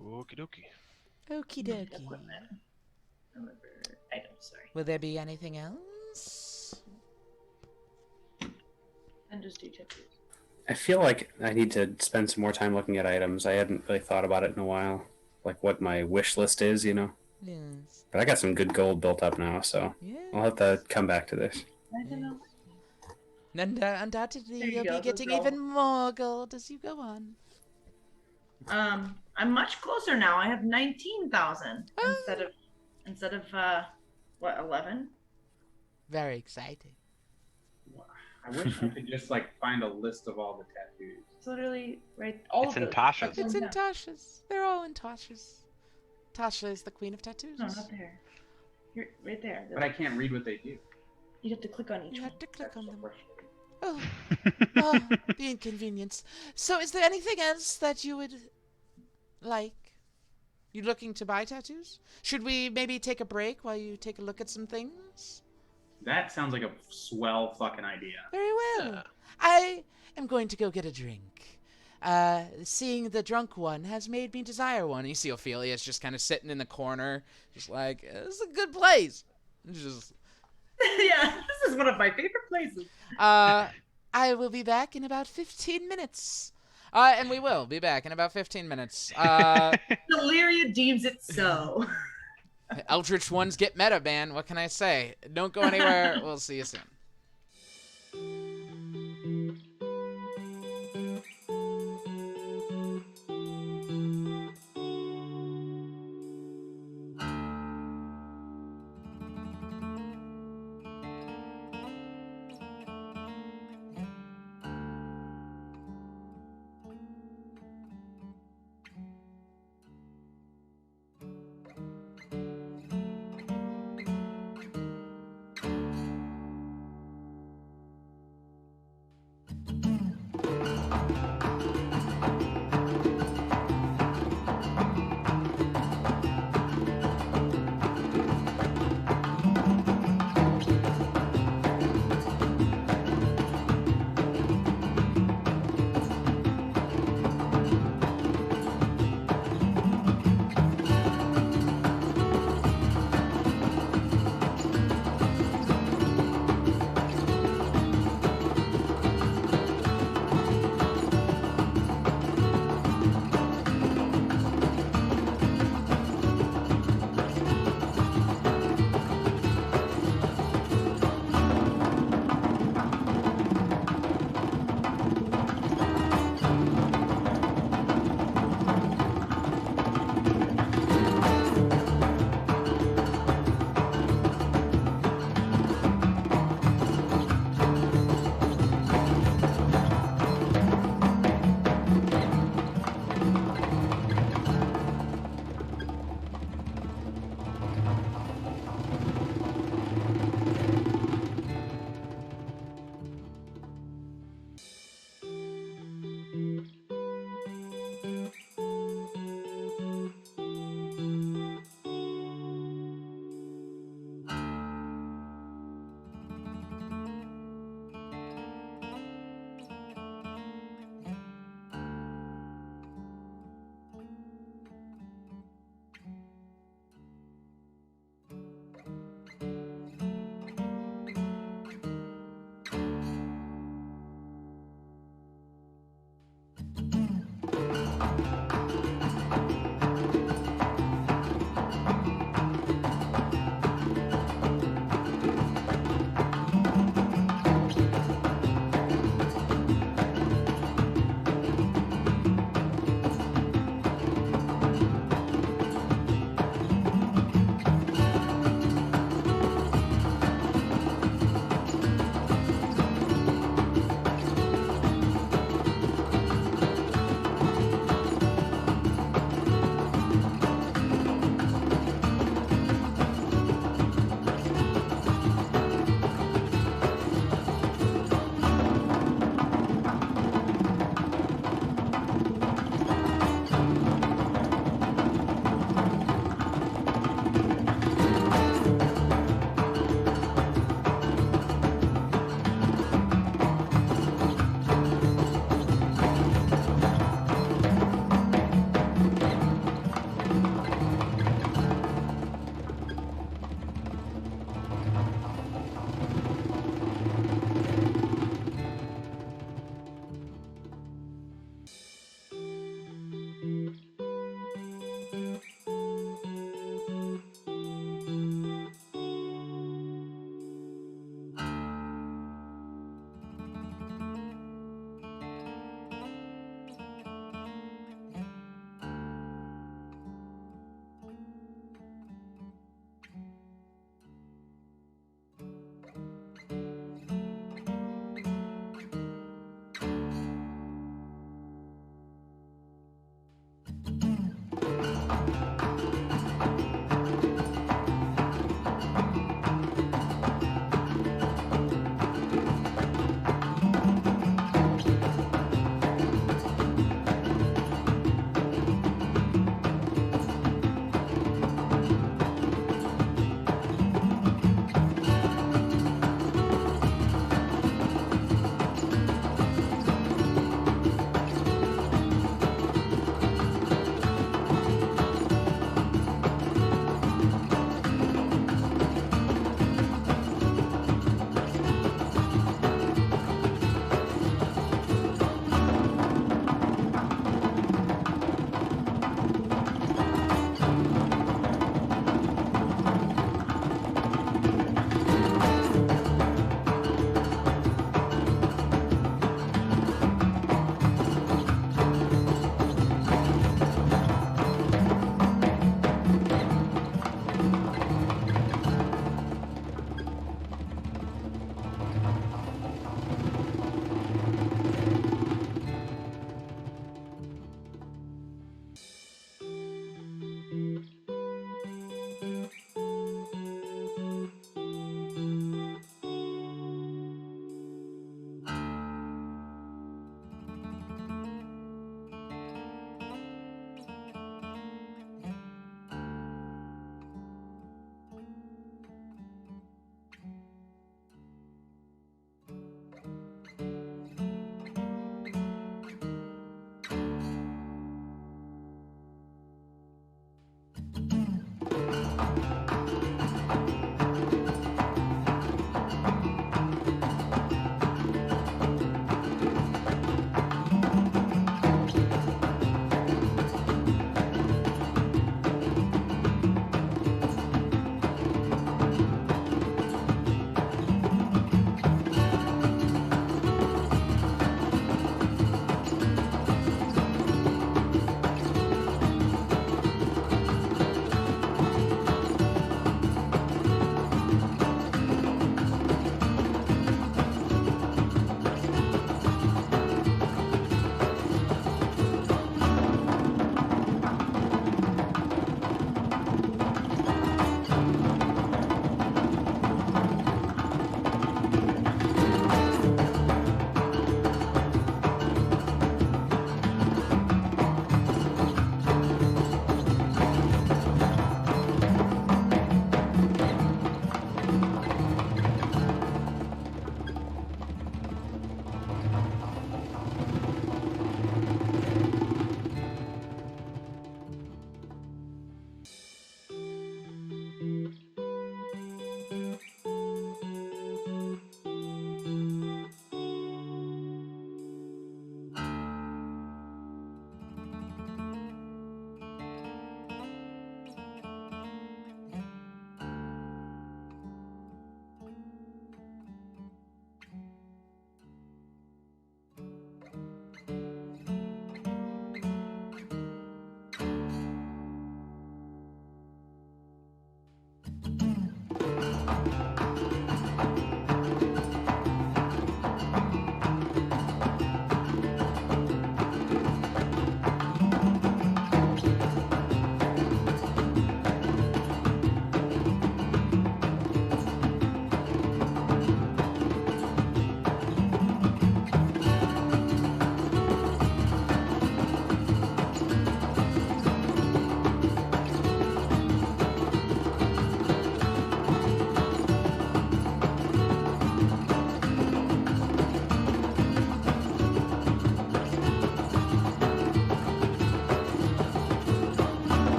Okie dokie. Okie dokie. Equipment. Items, sorry. Will there be anything else? And just do tattoos. I feel like I need to spend some more time looking at items. I hadn't really thought about it in a while, like what my wish list is, you know. Yes. But I got some good gold built up now, so Yeah. I'll have to come back to this. I don't know. And undoubtedly, There you you'll go, be getting let's go. even more gold as you go on. I'm much closer now. I have 19,000 instead of what, 11? Very exciting. I wish I could just like find a list of all the tattoos. It's literally right. All It's of in those. Tasha's. It's in Yeah. Tasha's. They're all in Tasha's. Tasha is the queen of tattoos. No, not there. You're right there. But I can't read what they do. You have to click on each You one. have to click on them. Frustrating. Oh, oh, the inconvenience. So, is there anything else that you would like? You looking to buy tattoos? Should we maybe take a break while you take a look at some things? That sounds like a swell fucking idea. Very well. Yeah. I am going to go get a drink. Seeing the drunk one has made me desire one. You see Ophelia's just kind of sitting in the corner, just like, this is a good place. Just, Yeah, this is one of my favorite places. I will be back in about 15 minutes. And we will be back in about 15 minutes. Deliria deems it so. Eldritch ones get meta, man. What can I say? Don't go anywhere. We'll see you soon.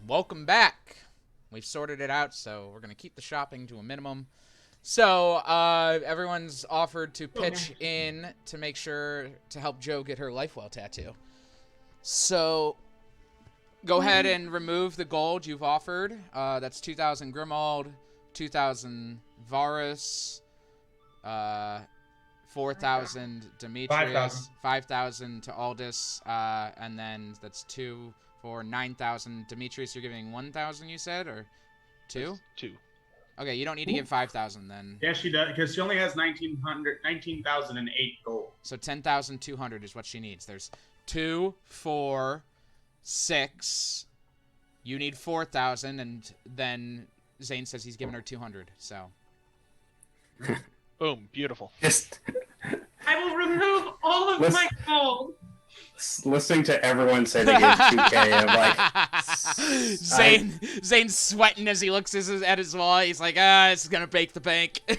welcome back. We've sorted it out, so we're going to keep the shopping to a minimum. So, everyone's offered to pitch in to make sure to help Joe get her Lifewell tattoo. So, go ahead and remove the gold you've offered. That's 2,000 Grimald, 2,000 Varus, 4,000 Demetrius, 5,000 to Aldous, and then that's 2 for 9,000. Demetrius, you're giving 1,000, you said, or 2? 2. Okay, you don't need to give 5,000 then. Yeah, she does, because she only has 19,008 gold. So 10,200 is what she needs. There's 2, 4, 6. You need 4,000, and then Zane says he's giving her 200. So. Boom, beautiful. Just I will remove all of my gold. listening to everyone say they give 2K, I'm like, Zane's sweating as he looks at his wall. He's like, this is gonna break the bank. His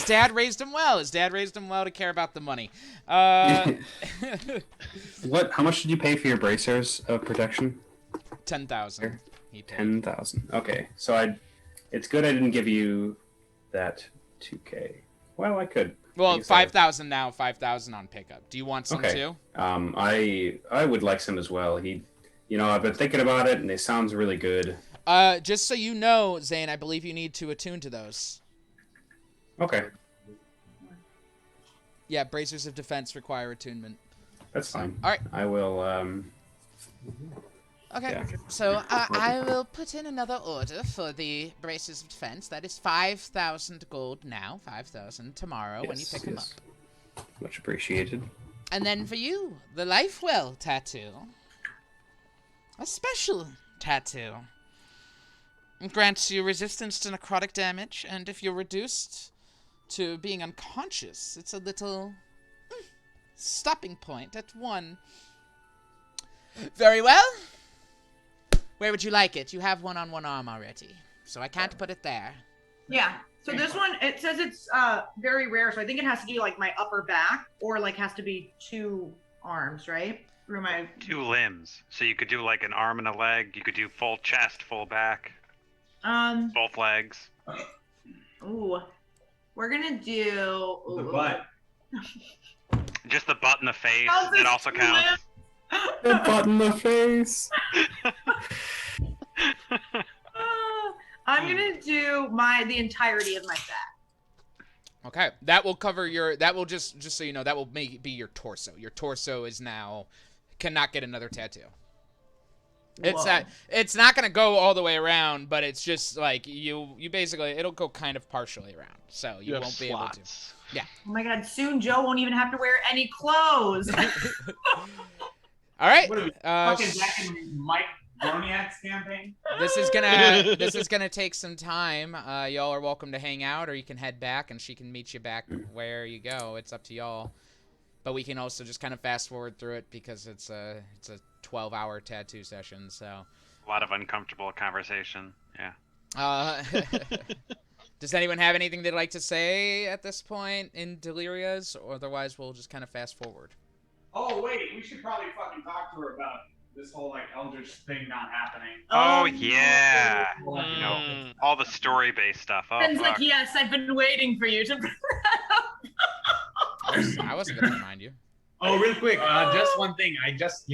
dad raised him well. His dad raised him well to care about the money. What? How much did you pay for your bracers of protection? 10,000. 10,000. Okay, so it's good I didn't give you that 2K. Well, I could. Well, 5,000 now, 5,000 on pickup. Do you want some too? I would like some as well. I've been thinking about it, and it sounds really good. Just so you know, Zane, I believe you need to attune to those. Okay. Yeah, bracers of defense require attunement. That's fine. All right. I will. Okay, Yeah. so I will put in another order for the braces of defense. That is 5,000 gold now, 5,000 tomorrow when you pick them up. Much appreciated. And then for you, the Lifewell tattoo. A special tattoo. It grants you resistance to necrotic damage, and if you're reduced to being unconscious, it's a little stopping point at 1. Very well. Where would you like it? You have one on one arm already, so I can't put it there. Yeah. So this one, it says it's very rare, so I think it has to do like my upper back, or like has to be 2 arms, right? Or my 2 limbs. So you could do like an arm and a leg. You could do full chest, full back. both legs. Ooh, we're gonna do the butt. Just the butt and the face. It also counts. The butt in the face. I'm gonna do the entirety of my back. Okay, that will cover your. That will just so you know, that will be your torso. Your torso is now cannot get another tattoo. It's not gonna go all the way around, but it's just like you basically it'll go kind of partially around, so you won't be able to. Yeah. Oh my God! Soon Joe won't even have to wear any clothes. All right. What are we fucking back in Mike Broniak's campaign? This is gonna take some time. Y'all are welcome to hang out, or you can head back, and she can meet you back where you go. It's up to y'all. But we can also just kind of fast forward through it because it's a 12-hour tattoo session. So A lot of uncomfortable conversation. Yeah. Does anyone have anything they'd like to say at this point in Deliria's? Or otherwise, we'll just kind of fast forward. Oh wait, we should probably fucking talk to her about this whole like Eldritch thing not happening. Oh yeah. You know, all the story-based stuff. Oh, Ben's fuck. like, yes, I've been waiting for you to bring that up. I wasn't gonna remind you. Oh, real quick, just one thing. I just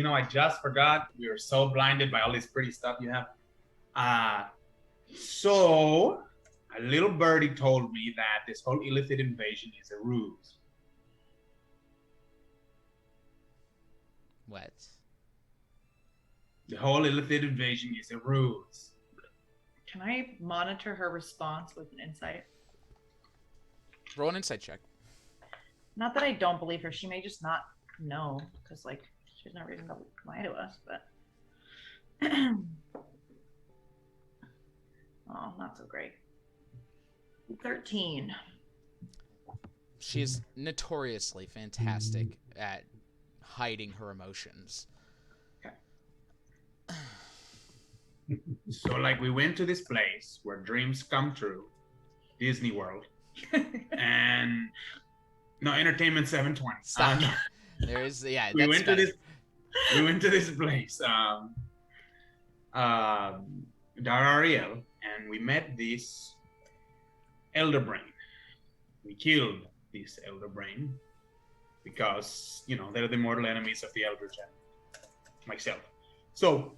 forgot. We were so blinded by all this pretty stuff you have. So a little birdie told me that this whole illicit invasion is a ruse. What? The whole illicit invasion is a ruse. Can I monitor her response with an insight? Roll an insight check. Not that I don't believe her. She may just not know because, like, she's not reason to lie to us. But oh, not so great. 13. She is notoriously fantastic at hiding her emotions. So, like, we went to this place where dreams come true, Disney World, and no, Entertainment 720. There's we went to this place, Darariel, and we met this Elder Brain. We killed this Elder Brain because, you know, they're the mortal enemies of the Eldritch and myself. So,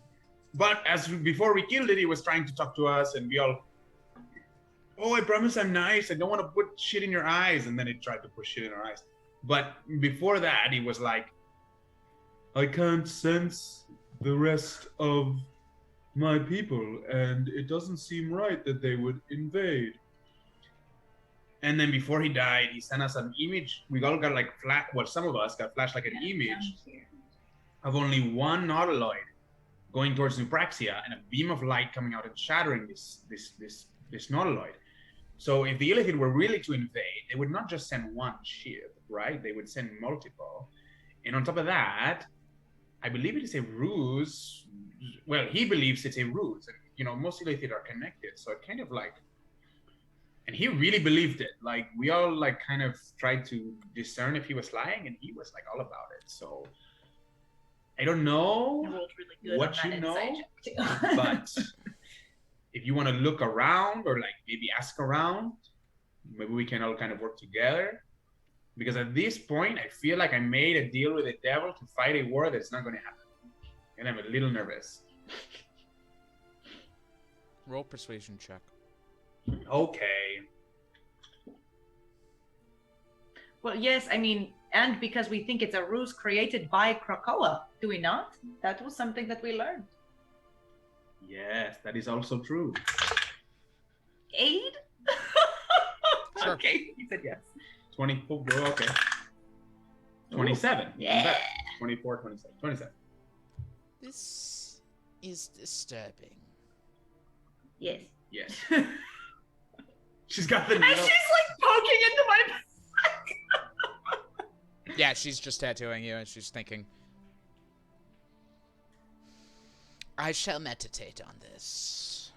but before we killed it, he was trying to talk to us, and we all, oh, I promise I'm nice. I don't want to put shit in your eyes. And then he tried to put shit in our eyes. But before that, he was like, I can't sense the rest of my people, and it doesn't seem right that they would invade. And then before he died, he sent us an image. We all got like some of us got flashed like an image of only one nautiloid going towards Nupraxia, and a beam of light coming out and shattering this nautiloid. So if the Illithid were really to invade, they would not just send one ship, right? They would send multiple. And on top of that, I believe it is a ruse. Well, he believes it's a ruse. And, you know, most Illithid are connected. So it kind of like, and he really believed it. Like, we all like kind of tried to discern if he was lying, and he was like all about it. So I don't know what you know, but if you want to look around or like maybe ask around, maybe we can all kind of work together. Because at this point, I feel like I made a deal with the devil to fight a war that's not going to happen. And I'm a little nervous. Roll persuasion check. Okay. Well, yes, I mean, and because we think it's a ruse created by Krakoa, do we not? That was something that we learned. Yes, that is also true. 8? Sure. Okay, he said yes. 24, okay. 27. Yeah. 24, 27. 27. This is disturbing. Yes. Yes. She's got the And needle. she's like poking into my back. Yeah, she's just tattooing you, and she's thinking, I shall meditate on this.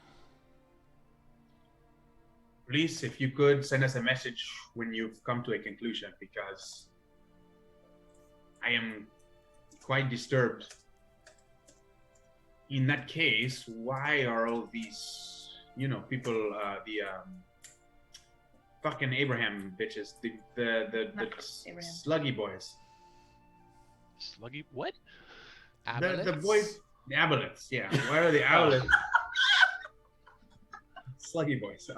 Please, if you could, send us a message when you've come to a conclusion, because I am quite disturbed. In that case, why are all these, you know, people, fucking Abraham bitches, the Abraham. sluggy boys, Sluggy? What? the boys, the aboleths, yeah. Why are the aboleths? Sluggy boys.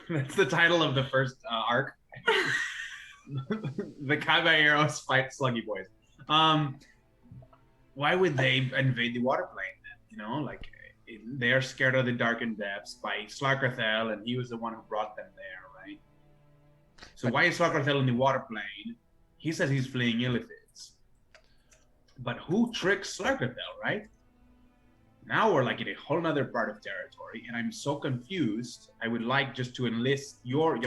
That's the title of the first arc. The Caballeros fight Sluggy boys. Why would they invade the water plane then? You know, like, they're scared of the darkened depths by Slarkarthel, and he was the one who brought them there, right? So why is Slarkarthel in the water plane? He says he's fleeing Illithids. But who tricks Slarkarthel, right? Now we're like in a whole nother part of territory, and I'm so confused. I would like just to enlist you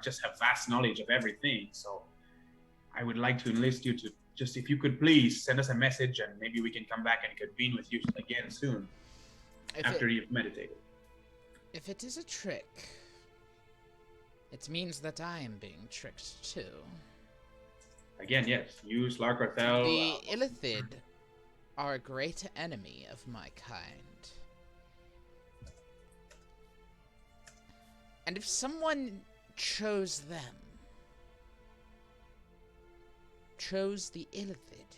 just have vast knowledge of everything, so I would like to enlist you to just, if you could please send us a message, and maybe we can come back and convene with you again soon after you've meditated. If it is a trick, it means that I am being tricked too. Again, yes, you, Slarkarthel. The Illithid are a great enemy of my kind. And if someone chose them, chose the Illithid,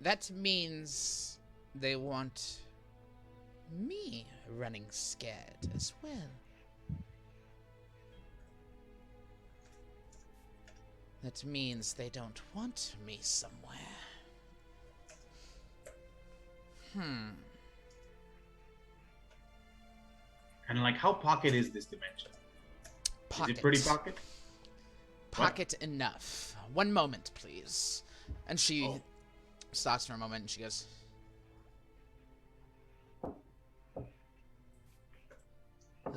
that means they want me running scared as well. That means they don't want me somewhere. And like, how pocket is this dimension? Pocket. Is it pretty pocket? Pocket enough. One moment, please. And she stops for a moment and she goes,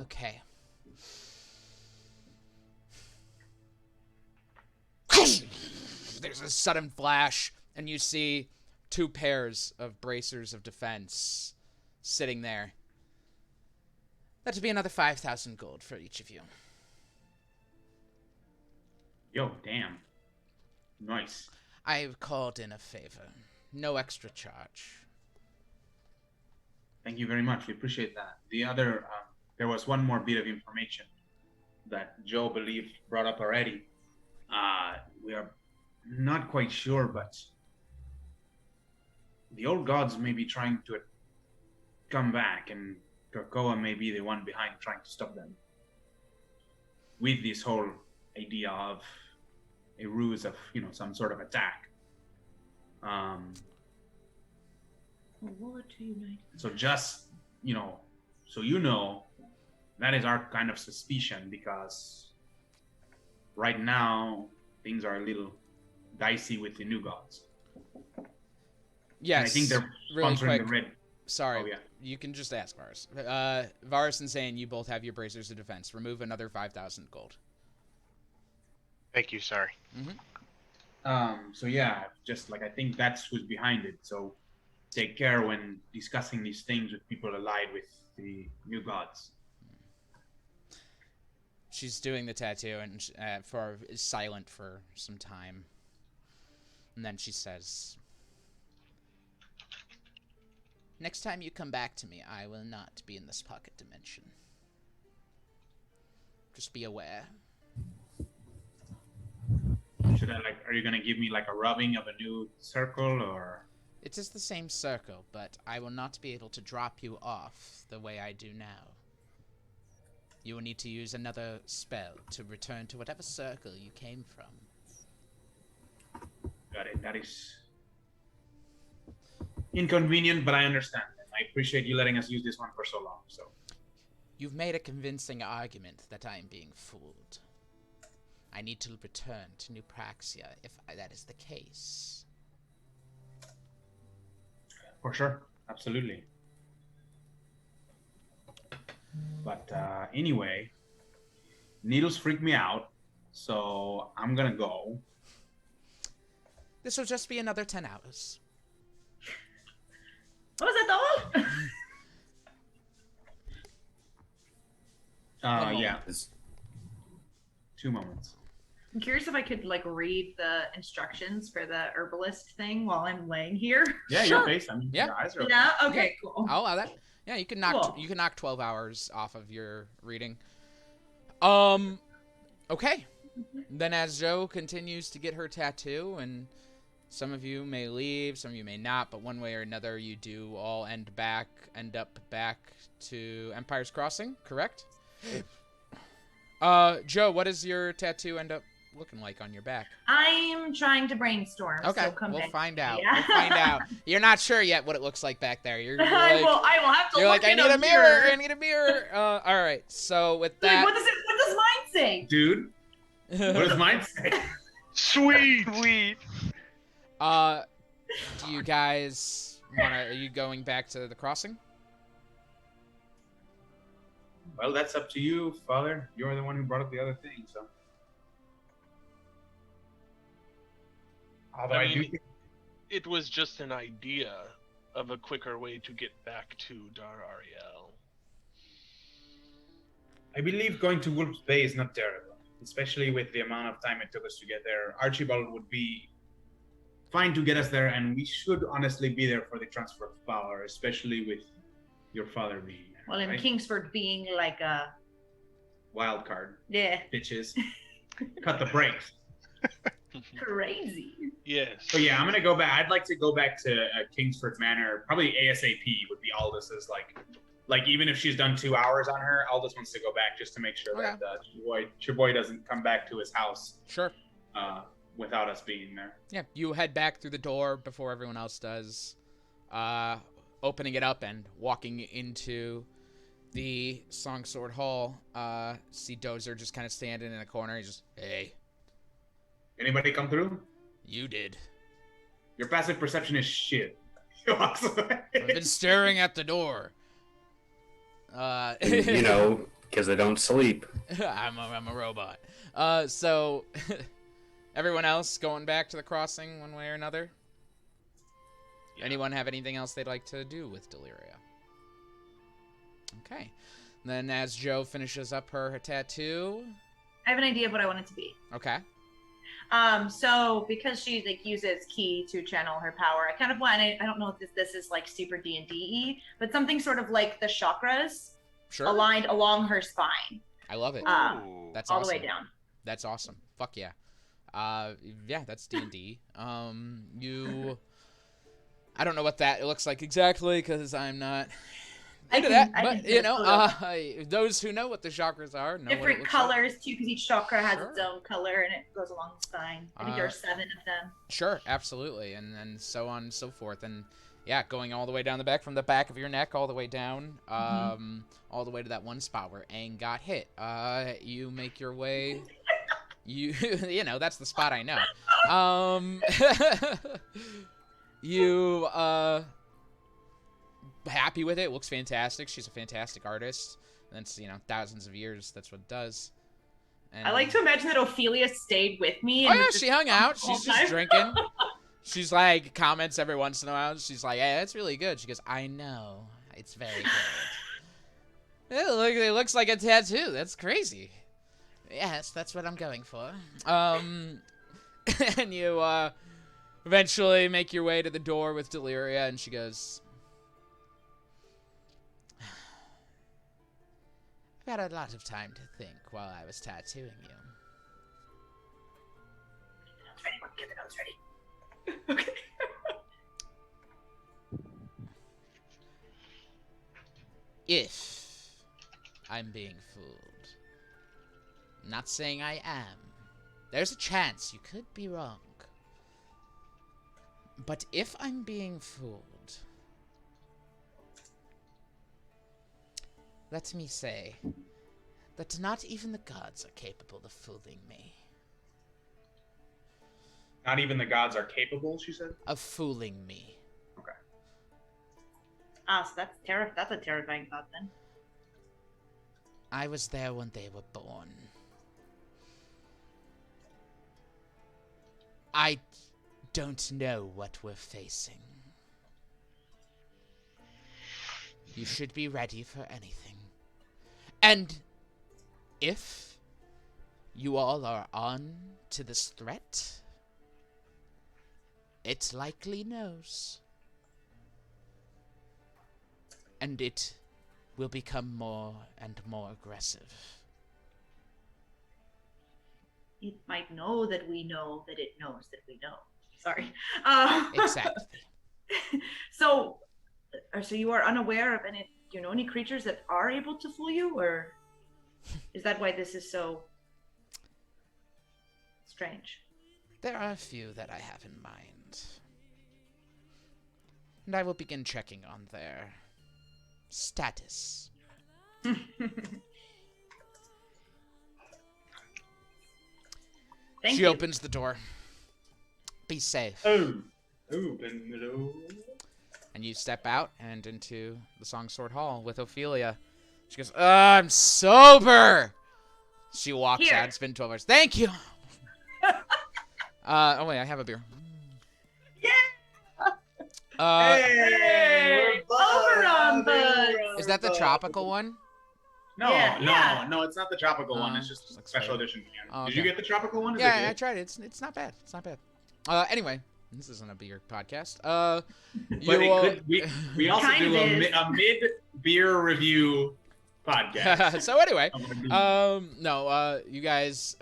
okay. There's a sudden flash, and you see 2 pairs of bracers of defense sitting there. That would be another 5,000 gold for each of you. Yo, damn. Nice. I've called in a favor. No extra charge. Thank you very much. We appreciate that. The other, there was one more bit of information that Joe believed brought up already. We are not quite sure, but the old gods may be trying to come back, and Krakoa may be the one behind trying to stop them. With this whole idea of a ruse of, some sort of attack. So just, so that is our kind of suspicion, because right now things are a little dicey with the new gods. Yes. And I think they're really sponsoring quick. the Red. Sorry. Oh, yeah. You can just ask Varus. Varus and Zane, you both have your bracers of defense. Remove another 5,000 gold. Thank you. Sorry. So yeah, just like I think that's who's behind it. So take care when discussing these things with people allied with the new gods. She's doing the tattoo and is silent for some time. And then she says, "Next time you come back to me, I will not be in this pocket dimension. Just be aware." Should I are you gonna give me like a rubbing of a new circle, or? It is the same circle, but I will not be able to drop you off the way I do now. You will need to use another spell to return to whatever circle you came from. Got it. That is inconvenient, but I understand. I appreciate you letting us use this one for so long. So You've made a convincing argument that I am being fooled. I need to return to New Praxia if that is the case. for sure, absolutely. But anyway, needles freak me out, so I'm gonna go. This will just be another 10 hours. What was that, all? Yeah. 2 moments. I'm curious if I could read the instructions for the herbalist thing while I'm laying here. Yeah, Sure. your face. I mean, Yeah. your eyes are. Yeah. Okay. Cool. I'll allow that. Yeah, you can knock Cool. you can knock 12 hours off of your reading. Okay. Then as Joe continues to get her tattoo, and some of you may leave, some of you may not, but one way or another you do all end up back to Empire's Crossing, correct? Joe, what does your tattoo end up looking like on your back? I'm trying to brainstorm. Okay, So come we'll back. find out. Yeah. We'll find out. You're not sure yet what it looks like back there. You're like, I will have to you're look like, I in need a mirror. I need a mirror. All right. So with that, What does mine say? Dude, what does mine say? Sweet. Do you guys are you going back to the crossing? Well, that's up to you, Father. You're the one who brought up the other thing, so. Although I I do mean, think it was just an idea of a quicker way to get back to Dar Ariel. I believe going to Wolf's Bay is not terrible, especially with the amount of time it took us to get there. Archibald would be fine to get us there, and we should honestly be there for the transfer of power, especially with your father being there. Well, in right? Kingsford being like a Wild card, yeah, bitches. Cut the brakes. crazy. Yes. So yeah, I'm gonna go back. I'd like to go back to Kingsford Manor. Probably ASAP would be Aldous' like even if she's done 2 hours on her, Aldous wants to go back just to make sure Okay. that Chaboy doesn't come back to his house Sure. without us being there. Yeah, you head back through the door before everyone else does, opening it up and walking into the Songsword Hall. See Dozer just kind of standing in a corner. He's just, hey, Anybody come through? you did. Your passive perception is shit. He walks away. I've been staring at the door. You know, because they don't sleep. I'm a robot. So everyone else going back to the crossing one way or another? Yeah. Anyone have anything else they'd like to do with Deliria? Okay. Then as Joe finishes up her tattoo. I have an idea of what I want it to be. Okay. So because she like uses ki to channel her power, I kind of want. I don't know if this is like super D&D, but something sort of like the chakras aligned along her spine. I love it. That's all awesome. the way down. That's awesome. Fuck yeah. Yeah, that's D&D. I don't know what that looks like exactly because I'm not into that. But you know, those who know what the chakras are know different what it colors like. too, because each chakra has its own color and it goes along the spine. I think there are 7 of them. Sure, absolutely, and then so on and so forth, and yeah, going all the way down the back, from the back of your neck all the way down, all the way to that one spot where Aang got hit. You make your way. You know, that's the spot I know. You happy with it? It looks fantastic. She's a fantastic artist. That's, you know, thousands of years. That's what it does. And I like to imagine that Ophelia stayed with me. Oh yeah, she hung out. She's just drinking. She's like comments every once in a while. She's like, "Yeah, it's really good." She goes, "I know, it's very good." It looks like a tattoo. That's crazy. Yes, that's what I'm going for. And you eventually make your way to the door with Deliria, and she goes, "I've had a lot of time to think while I was tattooing you." Get the notes ready. Okay. If I'm being fooled, I'm not saying I am. There's a chance you could be wrong. But if I'm being fooled, let me say that not even the gods are capable of fooling me. Not even the gods are capable, she said? Of fooling me. Okay. So that's a terrifying thought then. I was there when they were born. I don't know what we're facing. You should be ready for anything. And if you all are on to this threat, it likely knows. And it will become more and more aggressive. It might know that we know that it knows that we know. Sorry. Exactly. So you are unaware of any, do you know any creatures that are able to fool you, or is that why this is so strange? There are a few that I have in mind. And I will begin checking on their status. She opens the door. Be safe. Open the door. And you step out and into the Songsword Hall with Ophelia. She goes, I'm sober! She walks out. It's been 12 hours. Thank you! Oh, wait, I have a beer. Yeah! Hey! Over on Bud! Is that the tropical one? No, Yeah. no, it's not the tropical one. It's just a special edition. Did you get the tropical one? Yeah, I tried it. It's not bad. It's not bad. Anyway, this isn't a beer podcast. We also do a mid-beer review podcast. So anyway, you guys,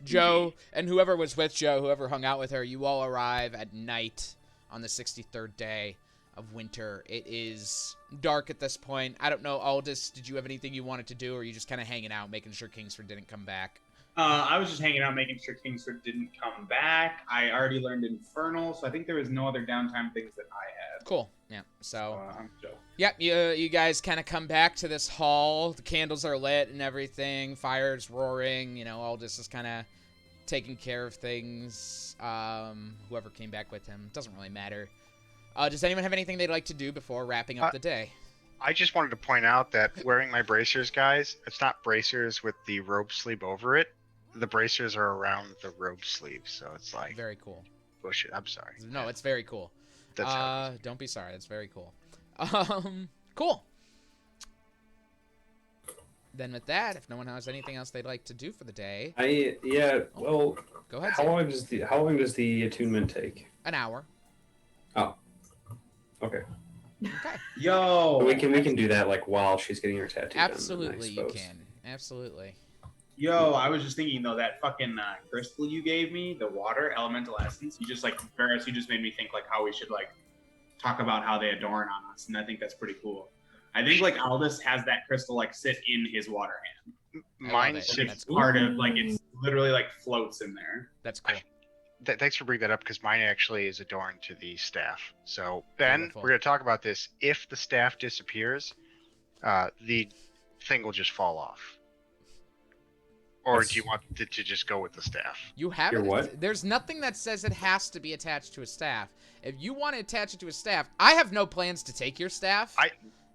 Joe and whoever was with Joe, whoever hung out with her, you all arrive at night on the 63rd day of winter. It is dark at this point. I don't know, Aldous, did you have anything you wanted to do, or are you just kind of hanging out, making sure Kingsford didn't come back? I was just hanging out, making sure Kingsford didn't come back. I already learned Infernal, so I think there was no other downtime things that I had. Cool. Yeah. So. I'm Joe. Yep. You guys kind of come back to this hall. The candles are lit and everything. Fire's roaring. You know, Aldous is kind of taking care of things. Whoever came back with him, doesn't really matter. Does anyone have anything they'd like to do before wrapping up the day? I just wanted to point out that wearing my bracers, guys, it's not bracers with the robe sleeve over it. The bracers are around the robe sleeve, so it's like very cool. Bullshit. I'm sorry. No, it's very cool. That's don't be sorry. That's very cool. Cool. then with that, if no one has anything else they'd like to do for the day, Well, go ahead. how Sam. long does the attunement take? An hour. Oh, okay. Okay. Yo, We can do that like while she's getting her tattoo. Absolutely, done, you can. Absolutely. Yo, I was just thinking though, that fucking crystal you gave me, the water elemental essence, you just like Varys, you just made me think like how we should like talk about how they adorn on us, and I think that's pretty cool. I think like Aldous has that crystal like sit in his water hand. Mine it. sits. That's It's part of like it's literally like floats in there. That's cool. Thanks for bringing that up because mine actually is adorned to the staff. So Ben, Beautiful. we're going to talk about this. If the staff disappears, the thing will just fall off. Or do you want it to just go with the staff? You have Your it. what? There's nothing that says it has to be attached to a staff. If you want to attach it to a staff, I have no plans to take your staff.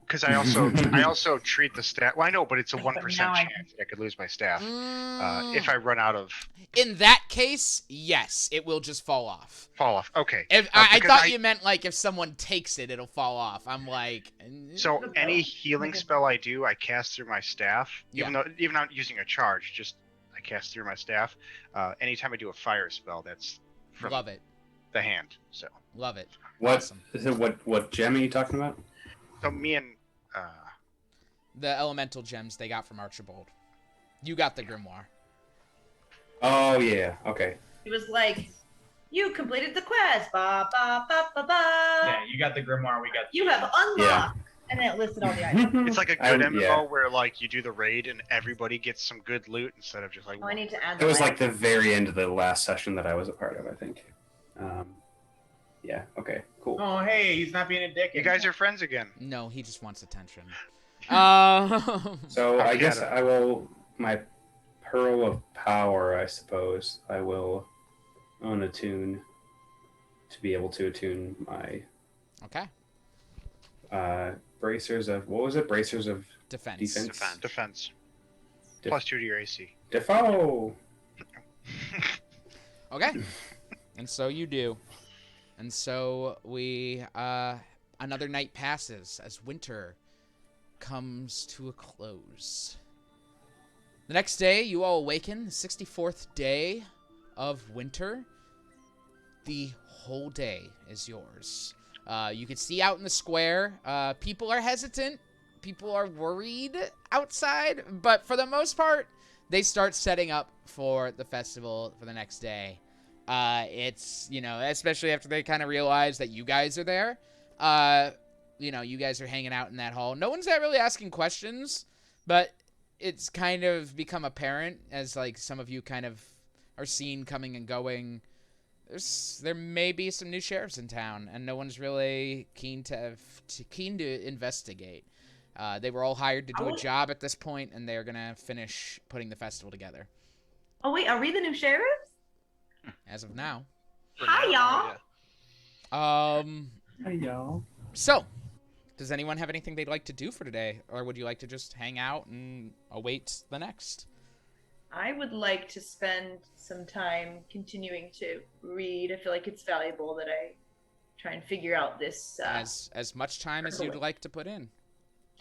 Because I also treat the staff. Well, I know, but it's a 1% now I- chance that I could lose my staff Mm, if I run out of in that case, yes, it will just fall off. fall off. Okay. If I because thought you meant like if someone takes it, it'll fall off. I'm like, So any healing spell I do, I cast through my staff. Even not using a charge, just I cast through my staff. Anytime I do a fire spell, that's from love it, the hand. So love it. What Awesome. is it? What gem are you talking about? me and The elemental gems they got from Archibald. You got the grimoire. Oh yeah. Okay. It was like, you completed the quest. Ba ba ba ba ba. Yeah, you got the grimoire, we got. You have unlocked, and then it listed all the items. it's like a good MMO Yeah. where like you do the raid and everybody gets some good loot instead of just like Oh, I need to add. It was that. like the very end of the last session that I was a part of, I think. Yeah. Okay. Cool. Oh hey, he's not being a dick. you guys are friends again. No, he just wants attention. So I Okay, guess Adam. I will my pearl of power. I suppose I will unattune to be able to attune my Okay. bracers of what was it? Bracers of Defense. Defense. Def- Plus 2 to your AC. Defoe. Okay. And so you do. And so we another night passes as winter comes to a close. The next day, you all awaken, the 64th day of winter. The whole day is yours. You can see out in the square, people are hesitant. People are worried outside, but for the most part, they start setting up for the festival for the next day. It's, especially after they kind of realize that you guys are there. You guys are hanging out in that hall. No one's really asking questions, but it's kind of become apparent as, like, some of you kind of are seen coming and going. There may be some new sheriffs in town, and no one's really keen to investigate. They were all hired to do a job at this point, and they're gonna finish putting the festival together. Oh wait, are we the new sheriffs? As of now. Hi y'all. Hey y'all. So, does anyone have anything they'd like to do for today, or would you like to just hang out and await the next? I would like to spend some time continuing to read. I feel like it's valuable that I try and figure out this. As much time as you'd like to put in.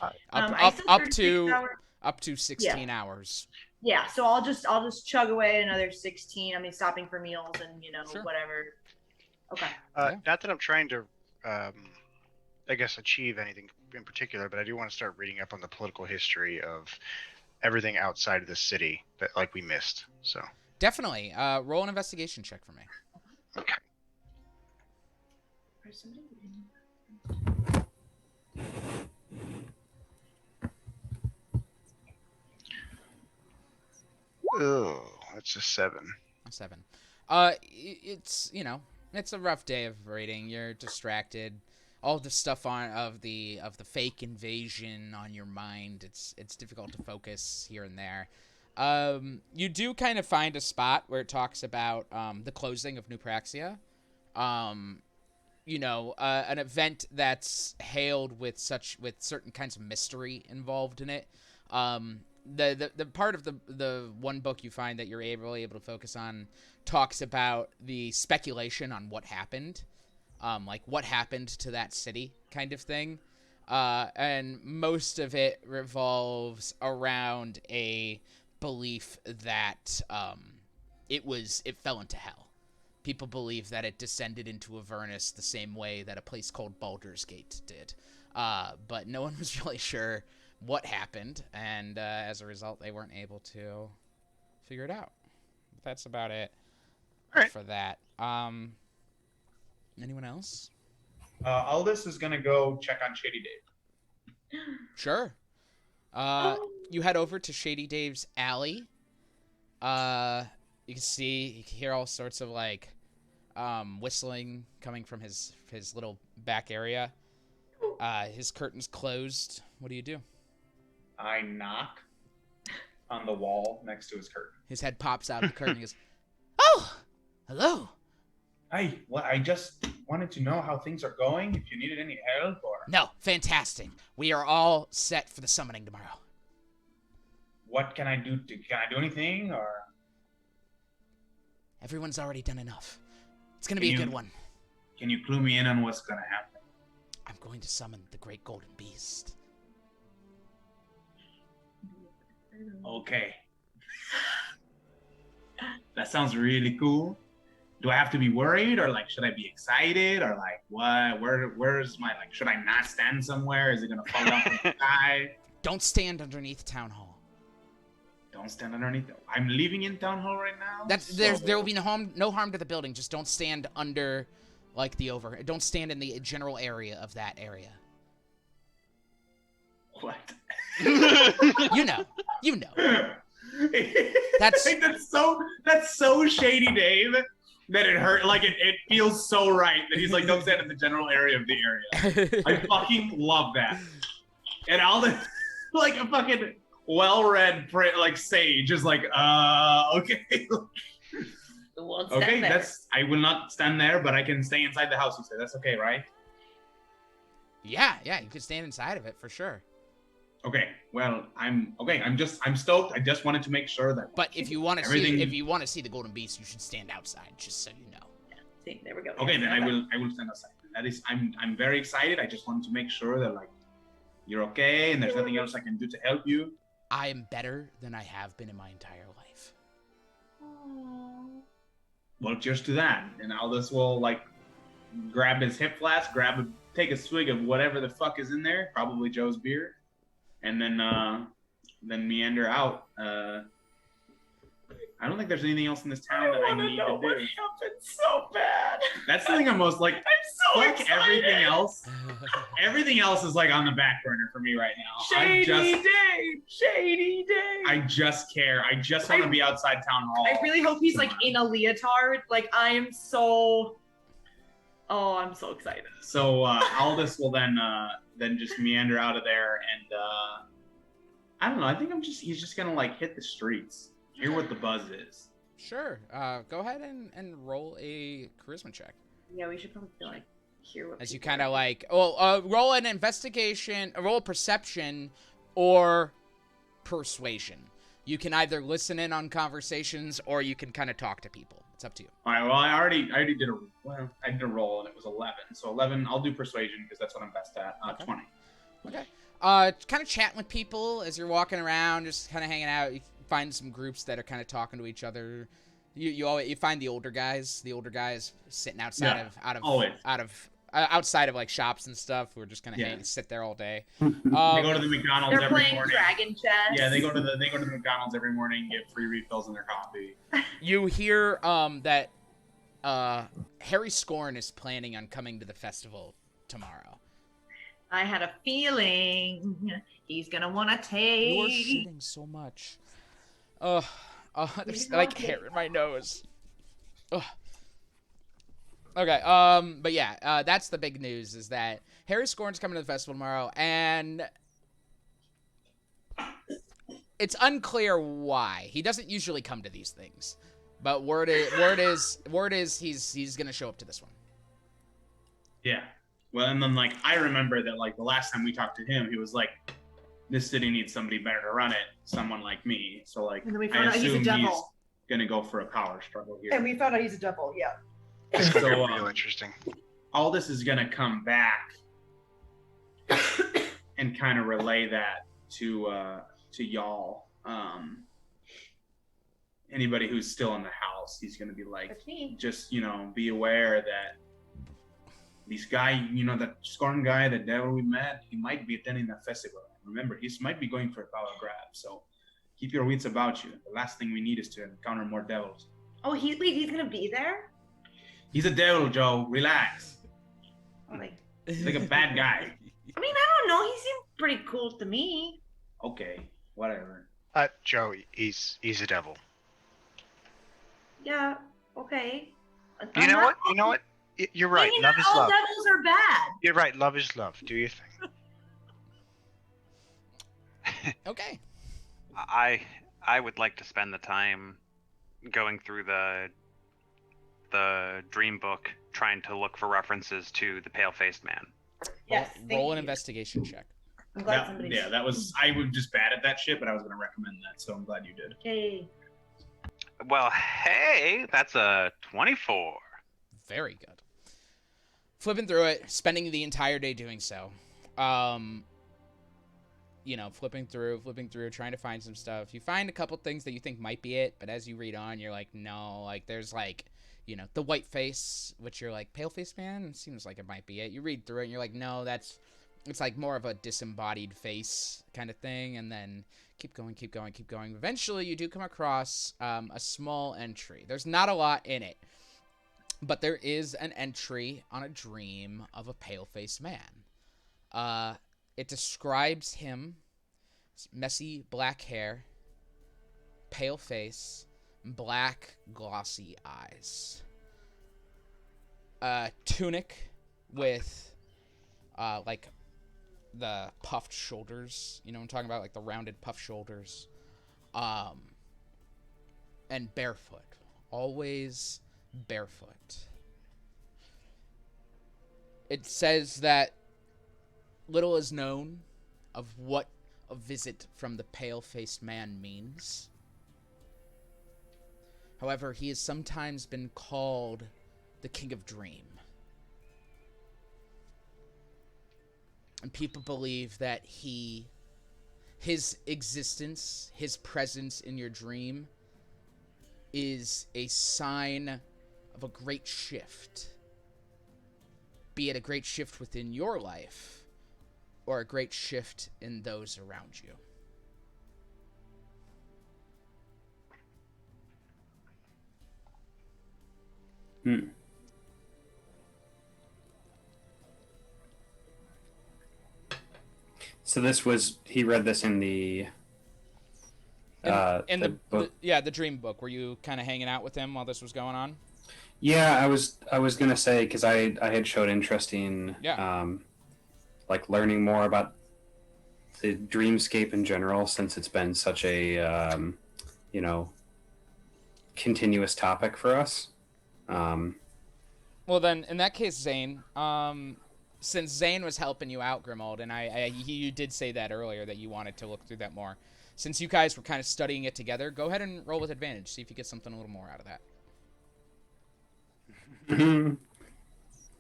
I still Up 36 to hours. up to 16 hours. Yeah, so I'll just chug away another 16. I mean, stopping for meals and Sure. whatever. Okay. Not that I'm trying to, I guess, achieve anything in particular, but I do want to start reading up on the political history of everything outside of the city that we missed. So Definitely. Roll an investigation check for me. okay. Oh, that's a 7. A 7. It's it's a rough day of raiding. You're distracted. All the stuff of the fake invasion on your mind. It's difficult to focus here and there. You do kind of find a spot where it talks about the closing of New Praxia. An event that's hailed with certain kinds of mystery involved in it. The part of the one book you find that you're able to focus on talks about the speculation on what happened, like what happened to that city kind of thing. and most of it revolves around a belief that it fell into hell. People believe that it descended into Avernus the same way that a place called Baldur's Gate did. But no one was really sure what happened, and as a result, they weren't able to figure it out. That's about it for that. Anyone else? Aldous is gonna go check on Shady Dave. Sure. You head over to Shady Dave's alley. You can hear all sorts of like whistling coming from his little back area. His curtain's closed. What do you do? I knock on the wall next to his curtain. His head pops out of the curtain and he goes, "Oh, hello." Hey, well, I just wanted to know how things are going, if you needed any help or... No, fantastic. We are all set for the summoning tomorrow. What can I do? Can I do anything, or...? Everyone's already done enough. It's going to be a good one. Can you clue me in on what's going to happen? I'm going to summon the Great Golden Beast. Okay. That sounds really cool. Do I have to be worried, or like, should I be excited, or like, what? Where's my like? Should I not stand somewhere? Is it gonna fall down from the sky? Don't stand underneath Town Hall. Don't stand underneath. I'm living in Town Hall right now. There will be no harm to the building. Just don't stand under, like Don't stand in the general area of that area. What? You know. That's so Shady Dave that it hurt. Like it feels so right that he's like, don't stand in the general area of the area. I fucking love that. And all the like a fucking well-read like sage is like, okay. Okay, I will not stand there, but I can stay inside the house. You say that's okay, right? Yeah, you can stand inside of it for sure. Okay, well, I'm stoked. I just wanted to make sure that. But if you want to see the Golden Beast, you should stand outside, just so you know. Yeah, see, there we go. Okay, then I will stand outside. That is, I'm very excited. I just wanted to make sure that like you're okay and there's nothing else I can do to help you. I am better than I have been in my entire life. Aww. Well, cheers to that. And Aldous will like grab his hip flask, take a swig of whatever the fuck is in there, probably Joe's beer. And then meander out. I don't think there's anything else in this town that I need to do. What happened so bad? That's the thing I'm most like. I'm so excited. Everything else. Everything else is like on the back burner for me right now. Shady Dave. I just care. I just want to be outside town hall. I really hope he's like in a leotard. Like I'm so excited. So Aldous will then just meander out of there, and I don't know. I think he's just gonna like hit the streets, hear what the buzz is. Sure. Go ahead and roll a charisma check. Yeah, we should probably like hear what. As you kind of like, roll an investigation, roll a perception, or persuasion. You can either listen in on conversations, or you can kind of talk to people. It's up to you. All right. Well, I already did a roll, and it was 11. So 11, I'll do persuasion because that's what I'm best at. Okay. 20. Okay. Kind of chatting with people as you're walking around, just kind of hanging out. You find some groups that are kind of talking to each other. You find the older guys sitting outside outside of like shops and stuff who are just kind of sit there all day. They go to the McDonald's They're every playing morning. Dragon Chess. Yeah, they go to the McDonald's every morning, get free refills in their coffee. You hear that Harry Scorn is planning on coming to the festival tomorrow. I had a feeling he's gonna want to take. You're shitting so much. There's like hair in my nose. Ugh. Okay, but yeah, that's the big news, is that Harry Scorn's coming to the festival tomorrow, and it's unclear why. He doesn't usually come to these things, but word is he's gonna show up to this one. Yeah. Well, and then like I remember that like the last time we talked to him, he was like, "This city needs somebody better to run it, someone like me." So like, And then we I found out he's a assume he's devil. gonna go for a power struggle here. And we found out he's a devil. Yeah. So Real interesting. all this is gonna come back and kind of relay that to y'all. Anybody who's still in the house, he's gonna be like, just be aware that this guy, that Scorn guy, the devil we met, he might be attending that festival. Remember, he might be going for a power grab. So keep your wits about you. The last thing we need is to encounter more devils. Oh, he's gonna be there? He's a devil, Joe. Relax. Oh, like, He's like a bad guy. I mean, I don't know. He seemed pretty cool to me. Okay, whatever. Joe, he's a devil. Yeah. Okay. You know what? You know what? You're right. Maybe Love not is all love. devils are bad. You're right. Love is love. Do your thing. Okay. I would like to spend the time going through the dream book, trying to look for references to the pale-faced man. Yes. Roll an investigation check. I'm glad somebody's. Yeah, that was. I was just bad at that shit, but I was going to recommend that, so I'm glad you did. Okay. Well, hey, that's a 24. Very good. Flipping through it, spending the entire day doing so. Flipping through, trying to find some stuff. You find a couple things that you think might be it, but as you read on, you're like, no, like there's like, the white face, which you're like, pale face man, seems like it might be it. You read through it and you're like, no, it's like more of a disembodied face kind of thing, and then keep going. Eventually, you do come across a small entry. There's not a lot in it, but there is an entry on a dream of a pale-faced man. It describes him, messy black hair, pale face, black glossy eyes. Tunic with like the puffed shoulders, I'm talking about, like the rounded puffed shoulders. And barefoot. Always barefoot. It says that little is known of what a visit from the pale-faced man means. However, he has sometimes been called the King of Dream. And people believe that his existence, his presence in your dream is a sign of a great shift. Be it a great shift within your life or a great shift in those around you. So he read this in the book. The dream book. Were you kind of hanging out with him while this was going on? Yeah, I was gonna say, because I had showed interest in like learning more about the dreamscape in general, since it's been such a continuous topic for us. Well then, in that case, Zane, since Zane was helping you out, Grimold, and you did say that earlier that you wanted to look through that more. Since you guys were kind of studying it together, go ahead and roll with advantage. See if you get something a little more out of that.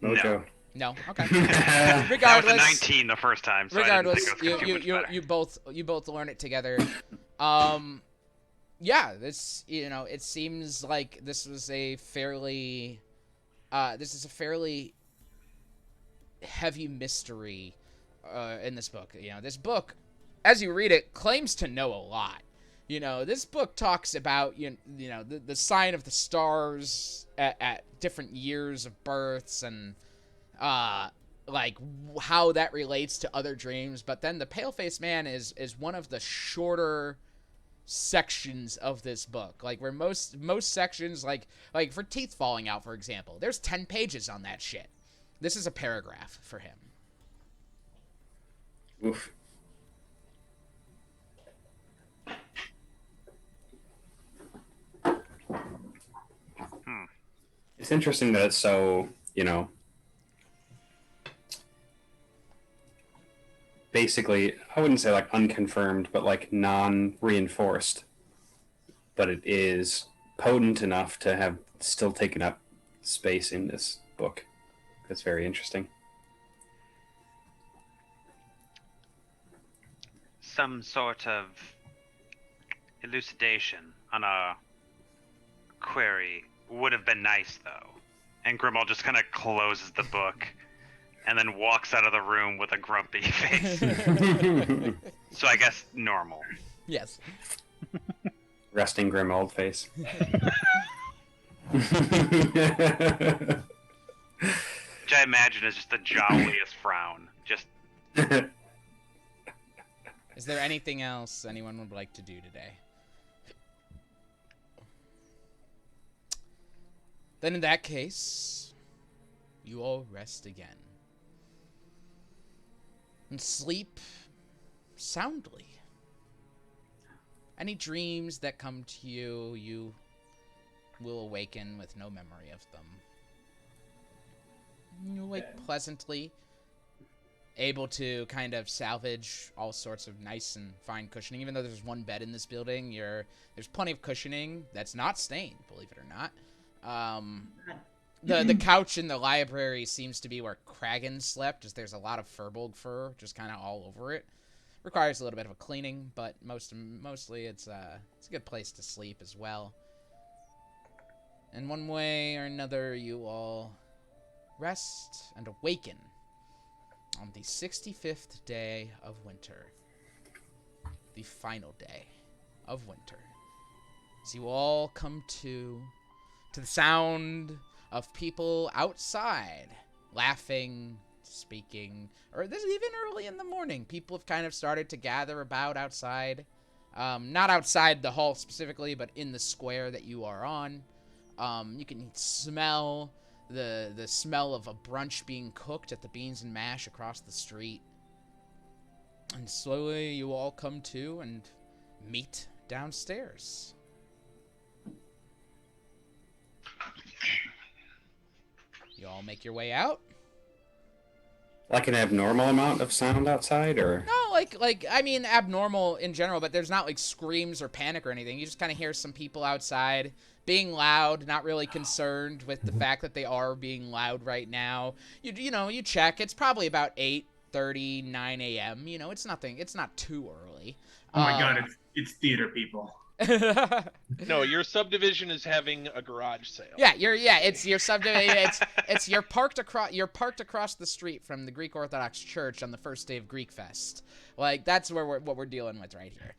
Mojo. No. Okay. Regardless, that was a 19 the first time. So regardless, I didn't think it was you both learn it together. This it seems like this is a fairly heavy mystery in this book. This book, as you read it, claims to know a lot. This book talks about the sign of the stars at different years of births and like how that relates to other dreams. But then the pale-faced man is one of the shorter sections of this book, like where most sections, like for teeth falling out, for example, there's 10 pages on that shit. This is a paragraph for him. Oof. It's interesting that it's so, basically, I wouldn't say like unconfirmed, but like non-reinforced. But it is potent enough to have still taken up space in this book. That's very interesting. some sort of elucidation on a query would have been nice, though. And Grimald just kind of closes the book and then walks out of the room with a grumpy face. So I guess normal. Yes. Resting Grimald face. Which I imagine is just the jolliest frown. Just. Is there anything else anyone would like to do today? Then in that case, you all rest again. And sleep soundly. Any dreams that come to you, you will awaken with no memory of them. You awake pleasantly, able to kind of salvage all sorts of nice and fine cushioning. Even though there's one bed in this building, there's plenty of cushioning that's not stained, believe it or not. The couch in the library seems to be where Kragan slept, as there's a lot of Furbolg fur just kind of all over it. Requires a little bit of a cleaning, but mostly it's a good place to sleep as well. In one way or another, you all rest and awaken on the 65th day of winter, the final day of winter, as you all come to the sound of people outside laughing, speaking, or this is even early in the morning. People have kind of started to gather about outside, not outside the hall specifically, but in the square that you are on. You can smell the smell of a brunch being cooked at the Beans and Mash across the street. And slowly you all come to and meet downstairs. You all make your way out. Like an abnormal amount of sound outside, or? No, I mean, abnormal in general, but there's not, like, screams or panic or anything. You just kind of hear some people outside being loud, not really concerned with the fact that they are being loud right now. You check. It's probably about 8:30, 9 a.m. You know, it's nothing. It's not too early. Oh my god, it's theater people. No, your subdivision is having a garage sale. It's your subdivision. You're parked across the street from the Greek Orthodox Church on the first day of Greek Fest. Like, that's what we're dealing with right here.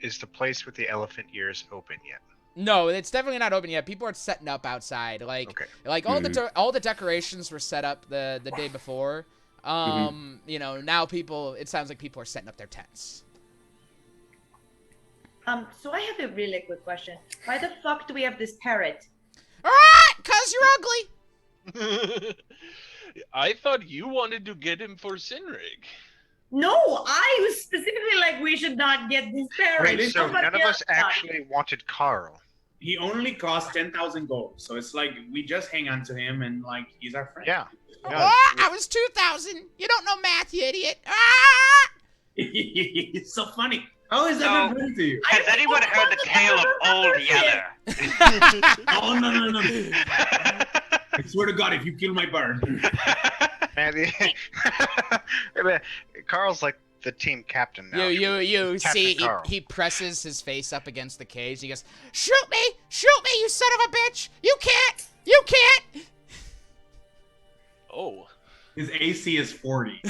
Is the place with the elephant ears open yet? No, it's definitely not open yet. People are setting up outside. All the decorations were set up the day before. You know, now it sounds like people are setting up their tents. So I have a really quick question. Why the fuck do we have this parrot? Alright, 'cause you're ugly. I thought you wanted to get him for Sinrig. No, I was specifically like, we should not get this parrot. Wait, so none of us actually wanted Carl. He only cost 10,000 gold, so it's like we just hang on to him and like he's our friend. Yeah. I was 2,000. You don't know math, you idiot. Ah! It's so funny. How is that not funny to you? Has anyone heard the tale of Old Yeller? Oh no. I swear to God, if you kill my bird. Man, Carl's like the team captain now. You see, he presses his face up against the cage. He goes, shoot me, you son of a bitch! You can't! Oh. His AC is 40.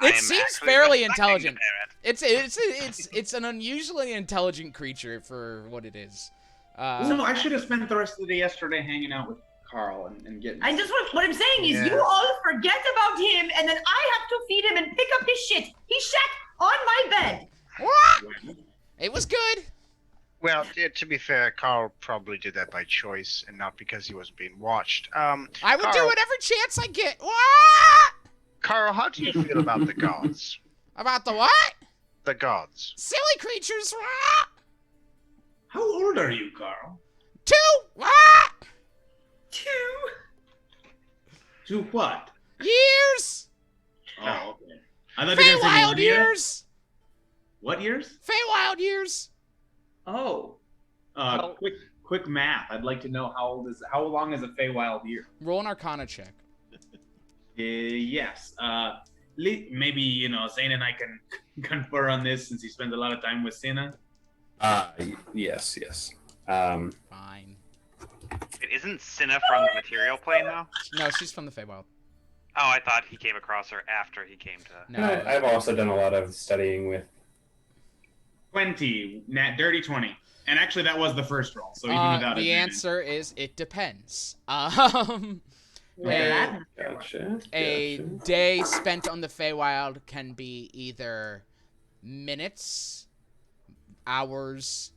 It seems fairly intelligent. It's an unusually intelligent creature for what it is. No, I should have spent the rest of the day yesterday hanging out with Carl and getting. What I'm saying is, you all forget about him, and then I have to feed him and pick up his shit. He shat on my bed. What? It was good. Well, to be fair, Carl probably did that by choice and not because he wasn't being watched. I would do whatever chance I get. What? Carl, how do you feel about the gods? About the what? The gods. Silly creatures. What? How old are you, Carl? 2. What? 2. 2 what? Years. Oh, okay. I thought you were gonna say Feywild years. What years? Feywild years. Oh. Quick math. I'd like to know how long is a Feywild year? Roll an Arcana check. Yes. Maybe Zane and I can confer on this since he spends a lot of time with Sina. Yes. Fine. It isn't Cinna from the material plane though. No, she's from the Feywild. Oh, I thought he came across her after he came to. No, I've also done a lot of studying with. 20, dirty 20, and actually that was the first roll. So even without the advantage. answer is it depends. Gotcha. A day spent on the Feywild can be either minutes, hours,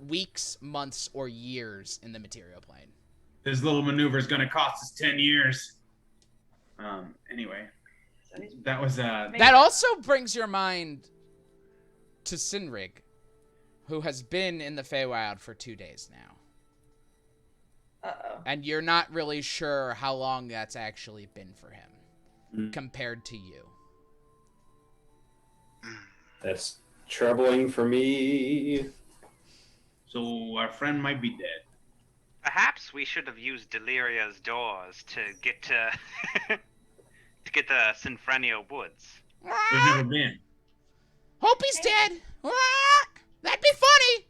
weeks, months, or years in the material plane. This little maneuver is going to cost us 10 years. Anyway, that was That also brings your mind to Sinrig, who has been in the Feywild for 2 days now. Uh-oh. And you're not really sure how long that's actually been for him, compared to you. That's troubling for me. So our friend might be dead. Perhaps we should have used Deliria's doors to get to to get to Sinfrenio Woods. We've never been. Hope he's dead. That'd be funny.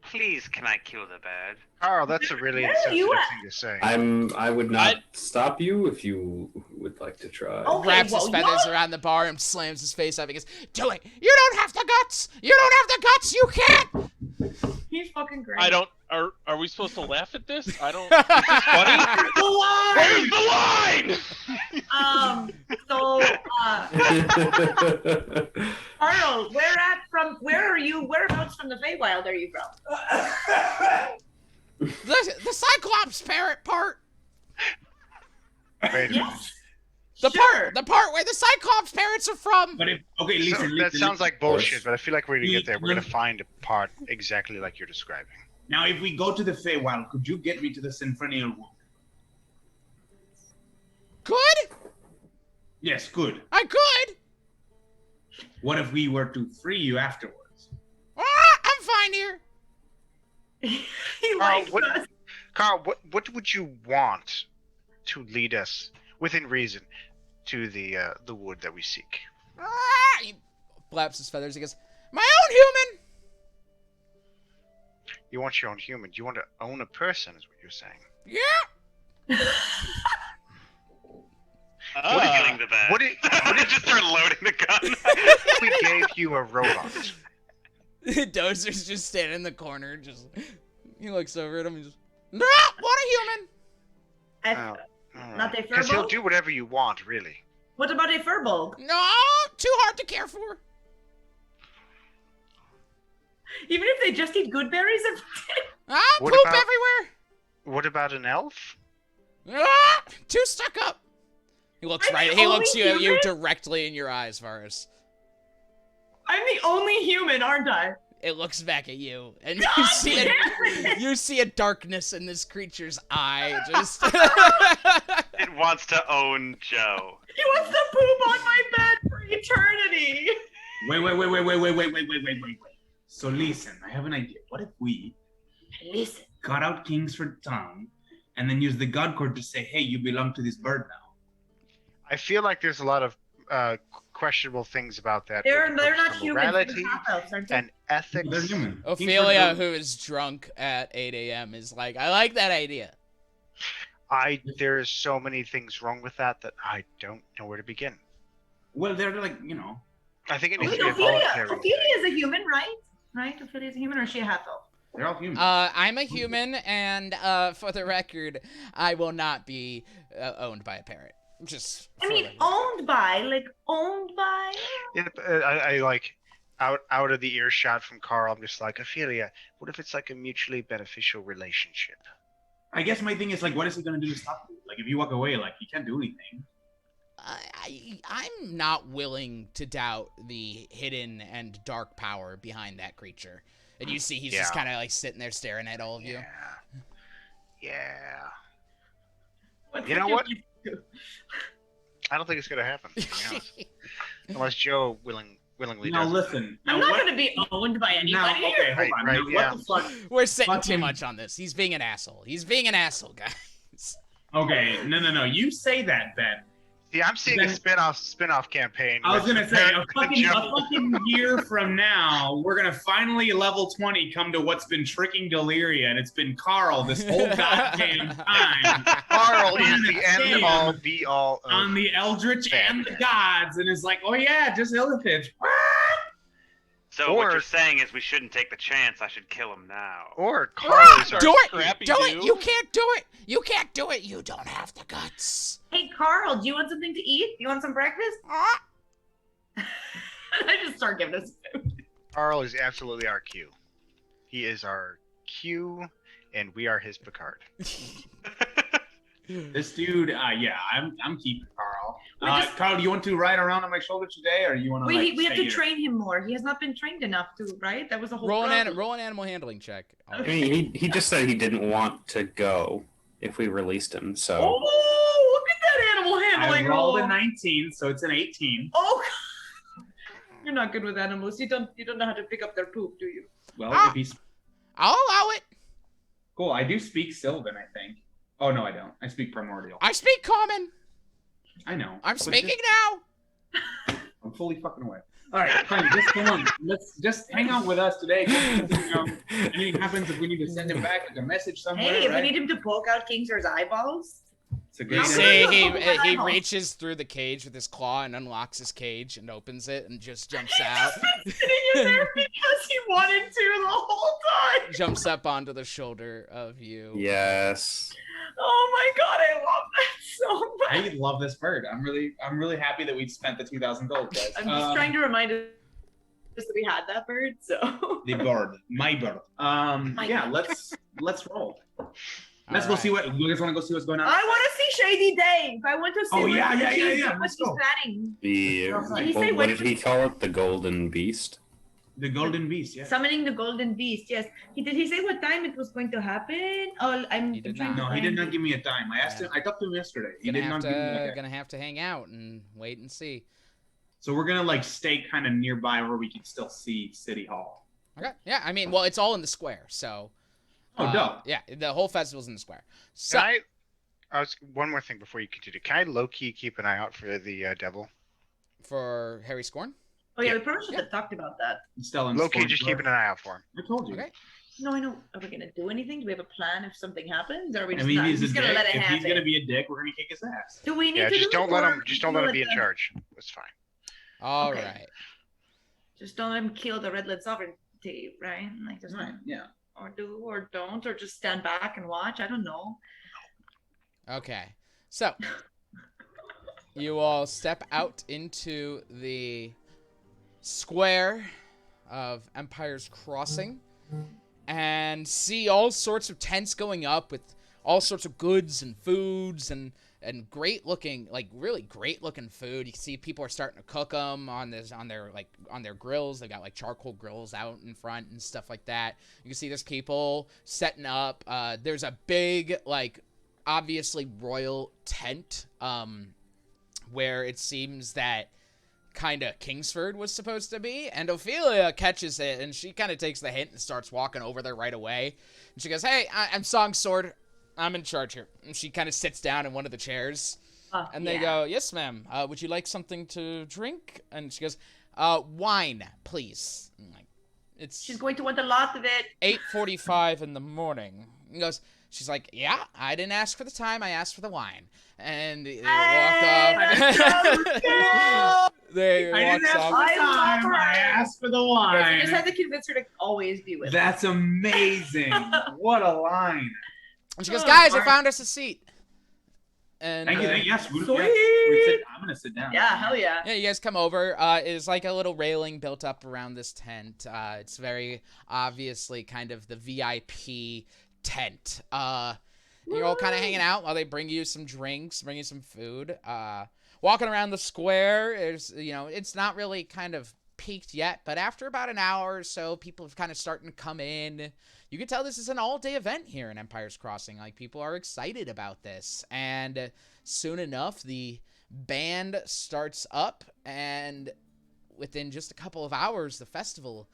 Please, can I kill the bird? Carl, that's a really Where are you insensitive at? thing to say. I would not stop you if you would like to try. Okay, Wraps his feathers around the bar and slams his face up and goes, "Do it! You don't have the guts! You don't have the guts! You can't!" He's fucking great. I don't. Are we supposed to laugh at this? I don't. Is this funny? Where's the line? So, Arnold, where are you? Whereabouts from the Feywild are you from? The Cyclops parrot part. Wait a minute. Yes. The Sure. part where the Cyclops parrots are from. But So, listen. that sounds like bullshit, but I feel like we're gonna We- get there. We're gonna find a part exactly like you're describing. Now, if we go to the Feywild, could you get me to the Sinfrenial Wood? Good? Yes, good. I could. What if we were to free you afterwards? I'm fine here. He Carl, likes what- us. Carl, what would you want to lead us within reason to the wood that we seek? He flaps his feathers. He goes, "My own human." You want your own human. You want to own a person, is what you're saying. Yeah. Killing the bird. What if Just start loading the gun. we gave you a robot? Dozer's just standing in the corner. He looks over at him and just, "No, what a human." Not a Because he'll furbolg? do whatever you want, really. What about a furbolg? No, too hard to care for. Even if they just eat good berries every day? What Poop about- everywhere. What about an elf? Too stuck up. He looks I'm right. the He only looks you human? directly in your eyes, Varus. I'm the only human, aren't I? It looks back at you, and God you see damn a, it! you see a darkness in this creature's eye. Just It wants to own Joe. He wants to poop on my bed for eternity. Wait. So listen, I have an idea. What if we Listen. got out Kingsford Town and then use the God Court to say, hey, you belong to this bird now? I feel like there's a lot of questionable things about that. They're when it comes not to human. morality Half-elves, aren't they? and ethics. They're human. Ophelia, who is drunk at 8 a.m., is like, "I like that idea." There's so many things wrong with that I don't know where to begin. Well, they're like, I think it Wait, needs to be a voluntary Ophelia thing. is a human, right? Right? Ophelia is a human, or is she a half-elf? they're all human. I'm a human, and for the record, I will not be owned by a parrot. Just. I mean, for the- owned by? Yeah, I like out of the earshot from Carl. I'm just like, Ophelia, what if it's like a mutually beneficial relationship? I guess my thing is like, what is he gonna do to stop you? Like, if you walk away, like, he can't do anything. I'm not willing to doubt the hidden and dark power behind that creature. And you see he's just Yeah. kind of like sitting there staring at all of you. Yeah. What You would know what? like to do? I don't think it's gonna happen, to be honest. Unless Joe willingly Now does. listen. I'm now not what- going to be owned by anybody. Now, okay, hold Right, on. right, now, yeah. what the fuck? We're sitting too Fucking- much on this. He's being an asshole. He's being an asshole, guys. Okay, no. You say that, Ben. See, I'm seeing a spin-off campaign. I was with gonna say a Joe. fucking year from now, we're gonna finally level 20 come to what's been tricking Deliria, and it's been Carl this whole goddamn time. Carl is the end all be all on the Eldritch and the gods, and it's like, oh yeah, just Illithid. So what you're saying is we shouldn't take the chance. I should kill him now. Or Carl is do it! Do it! You can't do it! You can't do it! You don't have the guts. Hey, Carl, do you want something to eat? You want some breakfast? I just start giving us food. Carl is absolutely our Q. He is our Q, and we are his Picard. This dude, yeah, I'm keeping Carl. Just, Carl, do you want to ride around on my shoulder today, or you want to? We have to train him more. He has not been trained enough to, right? That was the whole. Roll an animal handling check. I mean, he just said he didn't want to go if we released him. So. Oh, look at that animal handling I rolled roll. a 19, so it's an 18. Oh, you're not good with animals. You don't know how to pick up their poop, do you? Well, if he's I'll allow it. cool, I do speak Sylvan, I think. Oh no, I don't. I speak Primordial. I speak common. I know. I'm speaking now. I'm fully fucking away. All right, fine. Just come on. Let's just hang out with us today. Anything happens, if we need to send him back, like a message somewhere. Hey, if right? we need him to poke out Kingser's eyeballs. It's a good You idea. see, he reaches through the cage with his claw and unlocks his cage and opens it and just jumps out. He's been sitting in there because he wanted to the whole time. Jumps up onto the shoulder of you. Yes. Oh my god, I love that so much. I love this bird. I'm really happy that we spent the 2,000 gold, guys. I'm just trying to remind us that we had that bird, so. The bird, my bird. Yeah, let's roll. Let's go see what you guys want to go see what's going on. I want to see Shady Dave. I want to see what yeah. what he's planning. What did he call it? The Golden Beast? The Golden Beast, yeah. Summoning the Golden Beast, yes. Did he say what time it was going to happen? Oh, He did not. No, he did not give me a time. I asked him. I talked to him yesterday. He did not give me a time. Gonna have to hang out and wait and see. So we're gonna like stay kind of nearby where we can still see City Hall. Okay. Yeah. I mean, well, it's all in the square, so. Oh, dope. Yeah, the whole festival's in the square. So. One more thing before you continue. Can I low-key keep an eye out for the devil? For Harry Scorn? Oh yeah, we probably should have talked about that. Low-key, just keeping an eye out for him. I told you. Okay. No, I know. Are we gonna do anything? Do we have a plan if something happens? Or are we I just mean, not? he's Just gonna let it if happen. he's gonna be a dick, we're gonna kick his ass. Do we need Yeah, to just do don't it, let or him. Just don't let him be in charge. That's fine. All Okay. right. Just don't let him kill the Red Lid Sovereignty, right? Like just Right. Yeah. or do or don't, or just stand back and watch. I don't know. Okay. So. You all step out into the square of Empire's Crossing and see all sorts of tents going up with all sorts of goods and foods and great looking, like really great looking food. You can see people are starting to cook them on their grills. They've got like charcoal grills out in front and stuff like that. You can see there's people setting up. There's a big, like, obviously royal tent where it seems that kind of Kingsford was supposed to be, and Ophelia catches it, and she kind of takes the hint and starts walking over there right away. And she goes, "Hey, I'm Songsword. I'm in charge here." And she kind of sits down in one of the chairs, and they go, "Yes, ma'am. Would you like something to drink?" And she goes, "Wine, please." I'm like, She's going to want a lot of it. 8:45 in the morning. And goes, she's like, "Yeah, I didn't ask for the time. I asked for the wine." And they walk off. They walk off. I asked for the wine. Yes, you just had to convince her to always be with That's amazing. What a line. And she goes, "Guys, I found us a seat." And Thank you. Yes, I'm gonna sit down. Yeah, hell yeah. Yeah, you guys come over. It's like a little railing built up around this tent. It's very obviously kind of the VIP tent. You're all kind of hanging out while they bring you some drinks, bring you some food. Walking around the square, it's not really kind of peaked yet, but after about an hour or so, people are kind of starting to come in. You can tell this is an all-day event here in Empire's Crossing. Like, people are excited about this. And soon enough, the band starts up, and within just a couple of hours, the festival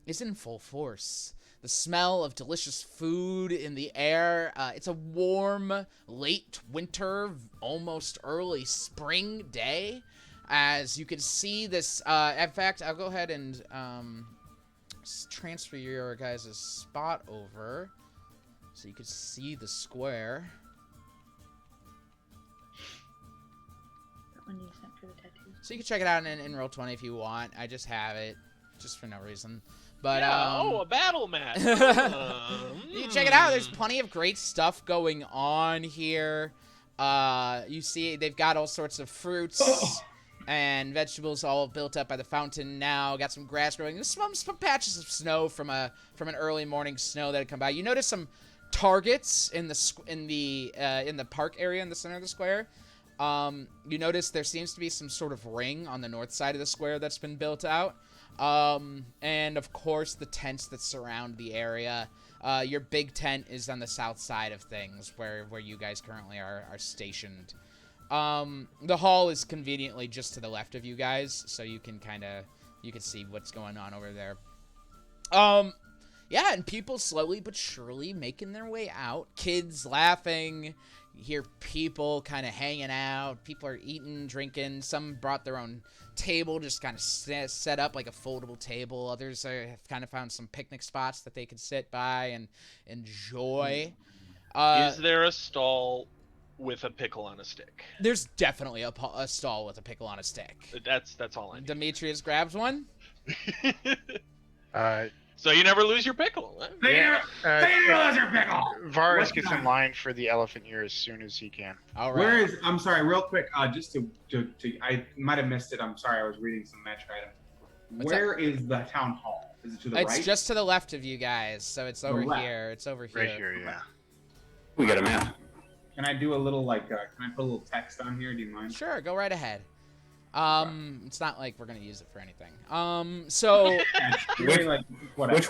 is in full force. the smell of delicious food in the air. It's a warm, late winter, almost early spring day. As you can see this, in fact, I'll go ahead and transfer your guys' spot over so you can see the square. That one you sent for the tattoo. So you can check it out in Roll20 if you want. I just have it, just for no reason. But Yeah, a battle match. You can check it out. There's plenty of great stuff going on here. You see, they've got all sorts of fruits and vegetables all built up by the fountain now. Got some grass growing. There's some patches of snow from an early morning snow that had come by. You notice some targets in the park area in the center of the square. You notice there seems to be some sort of ring on the north side of the square that's been built out. And of course the tents that surround the area. Your big tent is on the south side of things where you guys currently are stationed. The hall is conveniently just to the left of you guys, so you can see what's going on over there. Yeah, and people slowly but surely making their way out. Kids laughing. You hear people kind of hanging out. People are eating, drinking. Some brought their own table, just kind of set up like a foldable table. Others have kind of found some picnic spots that they could sit by and enjoy. Is there a stall with a pickle on a stick? There's definitely a stall with a pickle on a stick. That's all I need. Demetrius grabs one. So you never lose your pickle. Huh? lose your pickle. Varus gets in line for the elephant ear as soon as he can. All right. I'm sorry, real quick, just to I might have missed it. I'm sorry, I was reading some magic item. Where is the town hall? Is it to the right? It's just to the left of you guys, so it's over left. here. It's over here. Right here, yeah. We got a map. Can I do a little can I put a little text on here? Do you mind? Sure, go right ahead. It's not like we're gonna use it for anything. So Which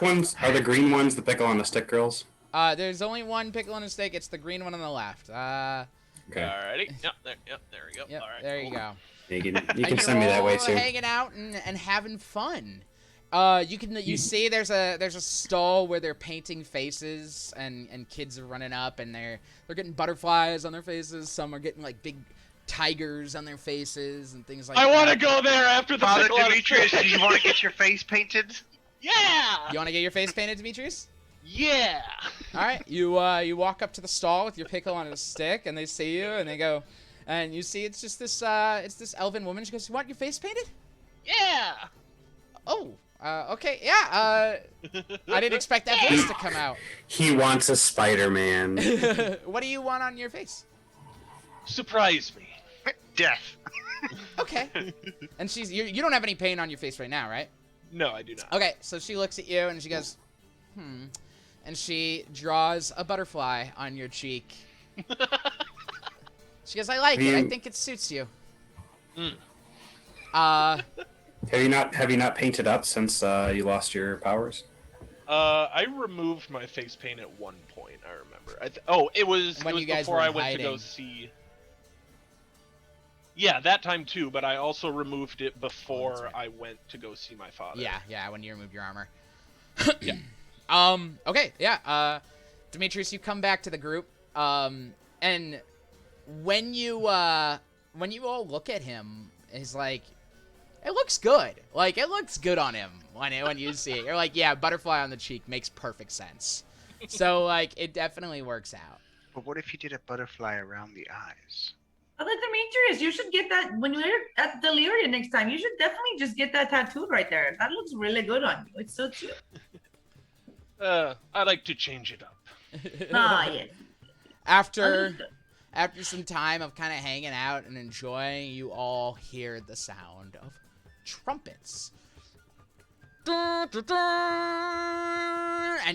ones are the green ones? The pickle on the stick girls. there's only one pickle on a stick. It's the green one on the left. Okay. Alrighty. Yep, there we go. Yep, All right, there cool. you go. You can And send me you're that way all too. hanging out and having fun. You see there's a stall where they're painting faces and kids are running up and they're getting butterflies on their faces. Some are getting like big tigers on their faces and things like that. I want to go there after the Father pickle on a Demetrius, stick. do you want to get your face painted? Yeah. You want to get your face painted, Demetrius? Yeah. All right, you walk up to the stall with your pickle on a stick, and they see you, and they go, and you see it's just this elven woman. She goes, "You want your face painted?" Yeah. Oh, okay, yeah. I didn't expect that voice to come out. He wants a Spider-Man. What do you want on your face? Surprise me. Death. Okay. And you don't have any paint on your face right now, right? No, I do not. Okay, so she looks at you and she goes, and she draws a butterfly on your cheek. She goes, "I like it. I think it suits you." Have you not painted up since you lost your powers? I removed my face paint at one point. I remember. It was When you guys before were I went to hiding. go see. Yeah, that time too. But I also removed it before I went to go see my father. Yeah, when you removed your armor. Yeah. Okay, yeah. Demetrius, you come back to the group. And when you all look at him, he's like, it looks good. Like, it looks good on him when you see it. You're like, yeah, butterfly on the cheek makes perfect sense. So, like, it definitely works out. But what if you did a butterfly around the eyes? Other Demetrius, you should get that when you're at Delirium next time. You should definitely just get that tattooed right there. That looks really good on you. It suits you. I like to change it up. Yes. After some time of kind of hanging out and enjoying, you all hear the sound of trumpets. And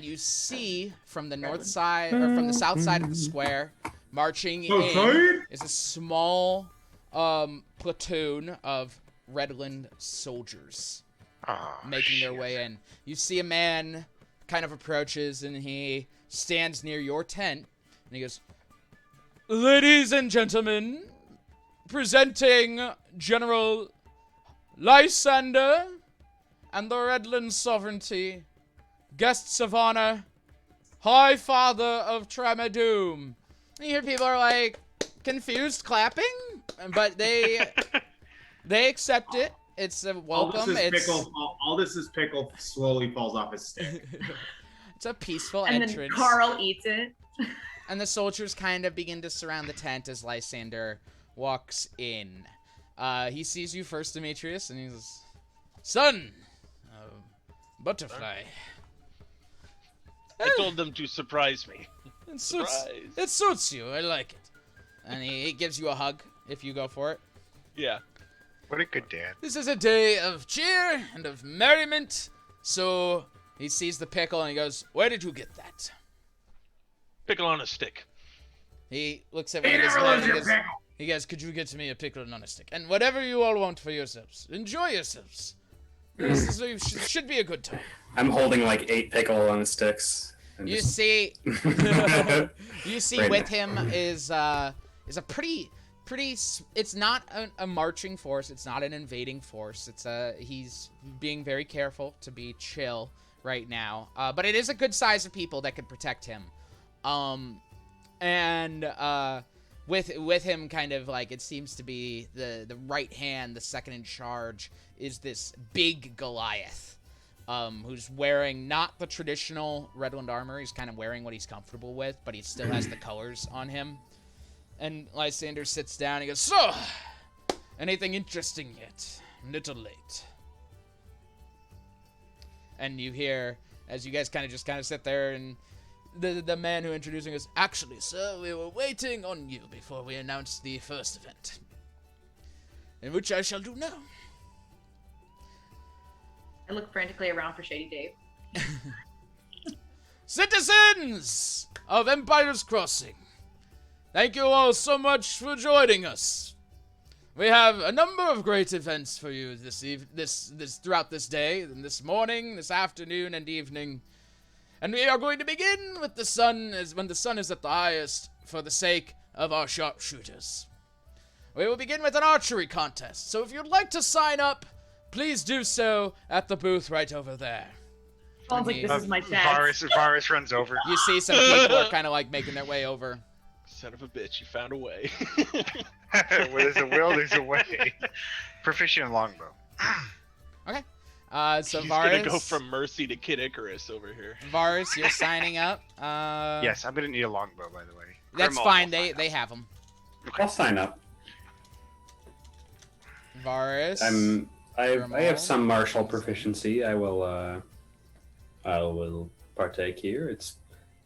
you see from the north side, or from the south side of the square, marching in is a small platoon of Redland soldiers making their way in. You see a man kind of approaches and he stands near your tent and he goes, "Ladies and gentlemen, presenting General Lysander and the Redland sovereignty, guests of honor, High Father of Tremadoom. And you hear people are like confused clapping, but they accept it. It's a welcome. All this is pickle slowly falls off his stick. It's a peaceful and entrance. then Carl eats it. And the soldiers kind of begin to surround the tent as Lysander walks in. He sees you first, Demetrius, and he says, "Son, butterfly." I told them to surprise me. It suits you. I like it. And he gives you a hug if you go for it. Yeah. What a good dad. This is a day of cheer and of merriment. So he sees the pickle and he goes, "Where did you get that?" Pickle on a stick. He looks at one of his legs. He goes, "Could you get me a pickle on a stick? And whatever you all want for yourselves. Enjoy yourselves. This should be a good time." I'm holding like 8 pickle on the sticks. You just- see, Right. with him is a pretty. It's not a marching force. It's not an invading force. He's being very careful to be chill right now. But it is a good size of people that could protect him. With him kind of like, it seems to be the right hand, the second in charge, is this big Goliath, who's wearing not the traditional Redland armor. He's kind of wearing what he's comfortable with, but he still has the colors on him. And Lysander sits down. He goes, "So, anything interesting yet? Little late." And you hear, as you guys kind of sit there, and the man who introduced him goes, "Actually, sir, we were waiting on you before we announced the first event, in which I shall do now." I look frantically around for Shady Dave. "Citizens of Empire's Crossing, thank you all so much for joining us. We have a number of great events for you this throughout this day, and this morning, this afternoon, and evening. And we are going to begin with when the sun is at the highest, for the sake of our sharpshooters. We will begin with an archery contest, so if you'd like to sign up, please do so at the booth right over there." Sounds like this is my chance. Varus runs over. You see some people are kind of like making their way over. Son of a bitch, you found a way. Where there's a will, there's a way. Proficient in longbow. Okay. So He's Varus, gonna go from Mercy to Kid Icarus over here. Varus, you're signing up. Yes, I'm gonna need a longbow, by the way. That's Grimald fine. will They have them. I'll sign up. Varus. I have some martial proficiency. I will partake here. It's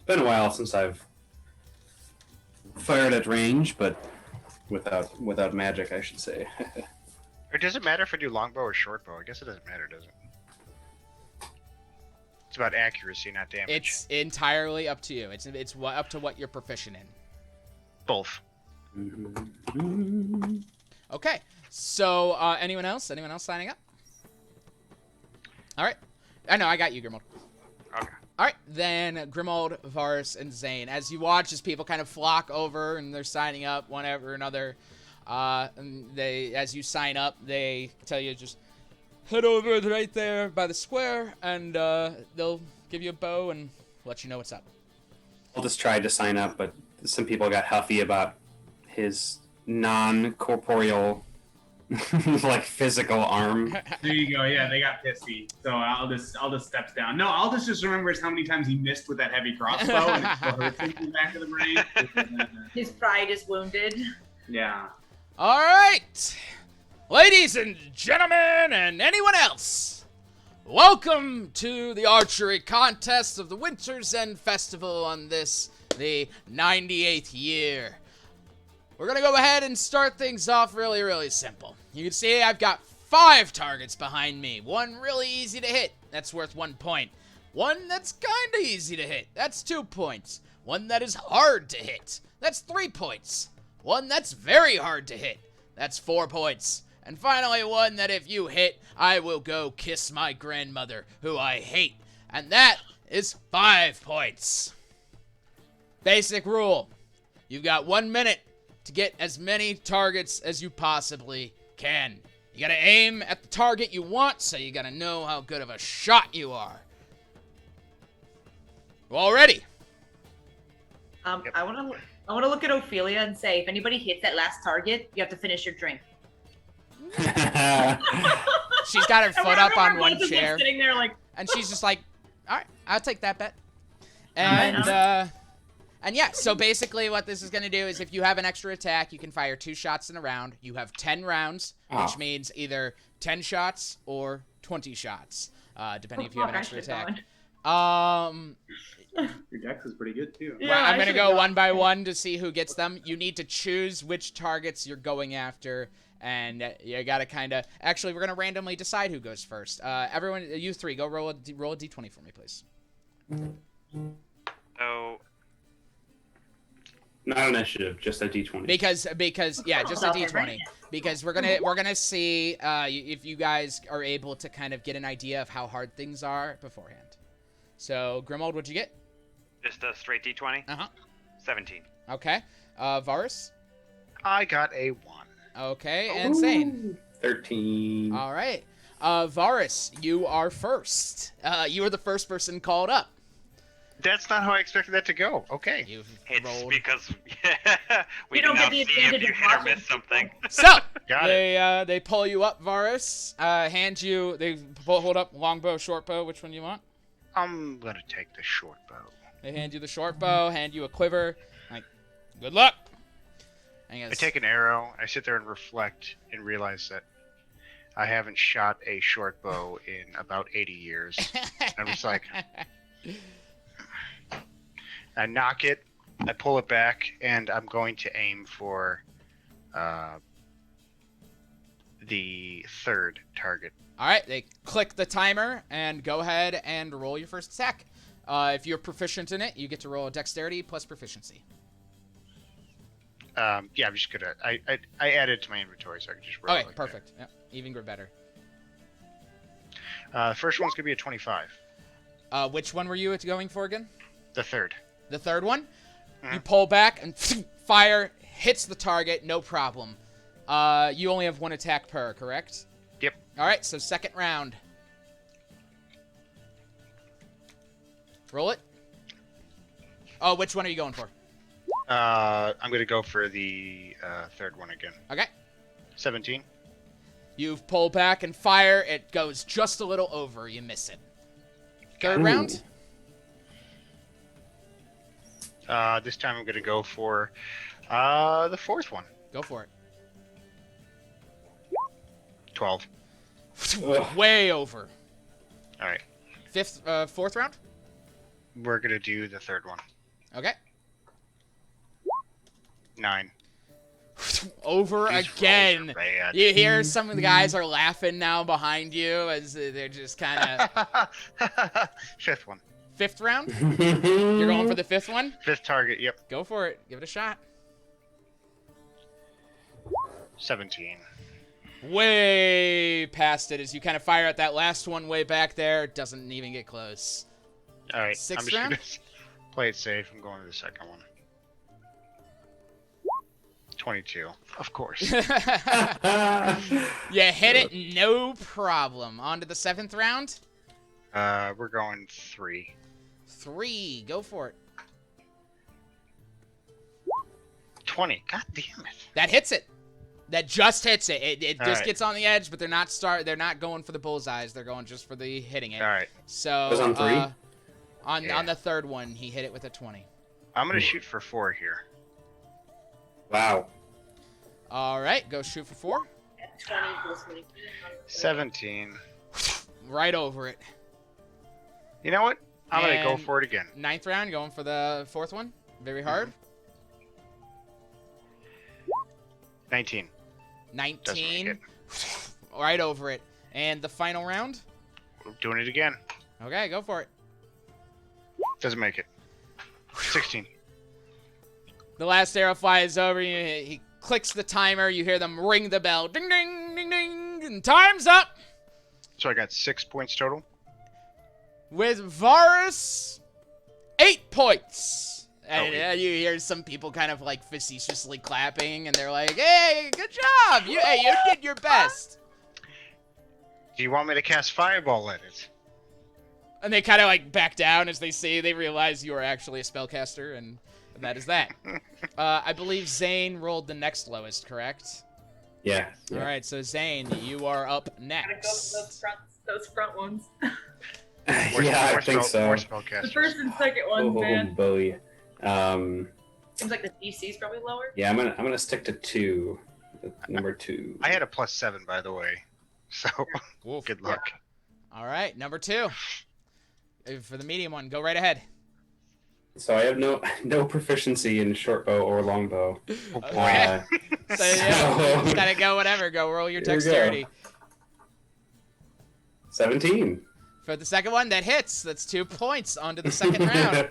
been a while since I've fired at range, but without magic, I should say. Or does it matter if I do longbow or shortbow? I guess it doesn't matter, does it? It's about accuracy, not damage. It's entirely up to you. It's up to what you're proficient in. Both. Okay. So anyone else? Anyone else signing up? All right. I know. I got you, Grimald. Okay. All right, then Grimald, Varus, and Zane. As you watch, as people kind of flock over and they're signing up one after another, and as you sign up, they tell you just head over right there by the square, and they'll give you a bow and let you know what's up. I'll just try to sign up, but some people got huffy about his non-corporeal, like physical arm. There you go. Yeah, they got pissy. So I'll just steps down. No, Aldous just remembers how many times he missed with that heavy crossbow and it still hurts him in the back of the brain. His pride is wounded. Yeah. All right, ladies and gentlemen, and anyone else, welcome to the archery contest of the Winter's End Festival on this, the 98th year. We're going to go ahead and start things off really, really simple. You can see I've got 5 targets behind me. One really easy to hit. That's worth 1 point. One that's kind of easy to hit. That's 2 points. One that is hard to hit. That's 3 points. One that's very hard to hit. That's 4 points. And finally, one that if you hit, I will go kiss my grandmother, who I hate. And that is 5 points. Basic rule. You've got 1 minute to get as many targets as you possibly can. You gotta aim at the target you want, so you gotta know how good of a shot you are. All ready? Yep. I want to look at Ophelia and say, if anybody hits that last target, you have to finish your drink. She's got her foot up on one Both of them chair, sitting there like, and she's just like, "All right, I'll take that bet." And yeah, so basically what this is going to do is if you have an extra attack, you can fire 2 shots in a round. You have 10 rounds, which means either 10 shots or 20 shots, depending if you have an extra attack. Your dex is pretty good too. Yeah, I'm I going to should've go gone one by first. one to see who gets them. You need to choose which targets you're going after, and you got to kind of... Actually, we're going to randomly decide who goes first. Everyone, you 3, go roll a d20 for me, please. So Not initiative, just a d20. Because yeah, just a Oh, okay, d20. right. Because we're gonna see if you guys are able to kind of get an idea of how hard things are beforehand. So Grimold, what'd you get? just a straight D20. 17. Okay. Varus. I got a 1. Okay, and Zane. 13. All right. Varus, you are first. You were the first person called up. That's not how I expected that to go. Okay. You've It's rolled. because we You don't can now get the see advantage if you of hit or watching miss something. So Got it. they pull you up, Varus. Hand you. Hold up longbow, short bow. Which one do you want? I'm gonna take the short bow. They hand you the short bow, hand you a quiver. Like, good luck. And he I goes, take an arrow. I sit there and reflect and realize that I haven't shot a short bow in about 80 years. I'm just like, I knock it, I pull it back, and I'm going to aim for the third target. All right, they click the timer and go ahead and roll your first attack. If you're proficient in it, you get to roll a dexterity plus proficiency. Yeah, I'm just gonna. I added it to my inventory, so I can just roll. Okay, it like perfect. Yep, even better. That. The first one's gonna be a 25. Which one were you going for again? The third. The third one? Mhm. You pull back and fire, hits the target, no problem. You only have 1 attack per, correct? Yep. All right, so second round. Roll it. Oh, which one are you going for? I'm gonna go for the third one again. Okay. 17. You pull back and fire. It goes just a little over. You miss it. Third round? This time I'm gonna go for the fourth one. Go for it. 12. Way over. All right. Fourth round? We're gonna do the third one. Okay. 9. Over These again. rolls are bad. You hear some of the guys are laughing now behind you as they're just kind of... Fifth one. Fifth round? You're going for the fifth one? Fifth target. Yep. Go for it. Give it a shot. 17. Way past it as you kind of fire at that last one way back there. Doesn't even get close. All right. Sixth I'm just round? gonna play it safe. I'm going to the second one. 22. Of course. You hit it, no problem. On to the seventh round. We're going 3. 3. Go for it. 20. God damn it. That hits it. That just hits it. It All just right. gets on the edge, but they're not going for the bullseyes. They're going just for the hitting it. All right. So Was on 3? Yeah. on the third one, he hit it with a 20. I'm gonna shoot for 4 here. Wow. All right, go shoot for 4. 20 plus 20. 17. Right over it. You know what? I'm gonna go And- for it again. Ninth round, going for the fourth one. Very hard. 19. Doesn't make 19. it. Right over it. And the final round. We're doing it again. Okay, go for it. Doesn't make it. 16. The last arrow flies over. He clicks the timer. You hear them ring the bell. Ding, ding, ding, ding. And time's up. So I got 6 points total. With Varus, 8 points. And Oh, you hear some people kind of like facetiously clapping, and they're like, "Hey, good job! You did your best." Do you want me to cast Fireball at it? And they kind of like back down as they realize you are actually a spellcaster, and that is that. I believe Zane rolled the next lowest, correct? Yeah. All right, so Zane, you are up Gotta go next. for those front ones. Yeah, I think so. More The spellcasters. first and second ones, Oh, man. boy. Seems like the DC's probably lower. Yeah, I'm gonna stick to 2. Number 2. I had a +7, by the way. So Oof. good luck. All right, number 2. For the medium one, go right ahead. So I have no proficiency in short bow or long bow. Oh boy. Okay. So yeah, you just gotta go whatever. Go roll your Here we go. dexterity. 17. For the second one, that hits. That's 2 points onto the second round.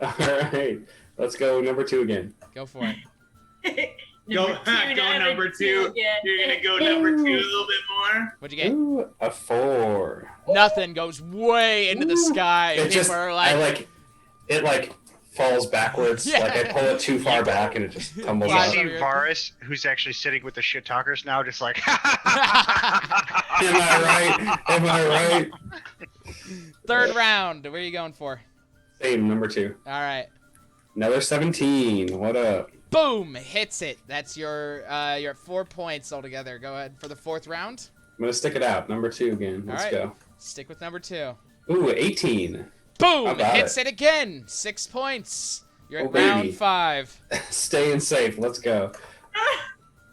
All right, let's go number 2 again. Go for it. Go number 2. again. You're gonna go number 2 a little bit more. What'd you get? Ooh, a 4. Nothing goes way into the sky. It just, People are like, it falls backwards. Yeah. Like I pull it too far back and it just tumbles You Flies out. see over your- Varus, who's actually sitting with the shit talkers now, just like. Am I right? Am I right? third round. Where are you going for? Same, number 2. All right. Another 17. What up? Boom! Hits it. That's you're at 4 points altogether. Go ahead for the fourth round. I'm gonna stick it out. Number 2 again. Let's All right. go. Stick with number 2. Ooh, 18. Boom! How about Hits it again. 6 points. You're at Oh, baby. round 5. Staying safe. Let's go.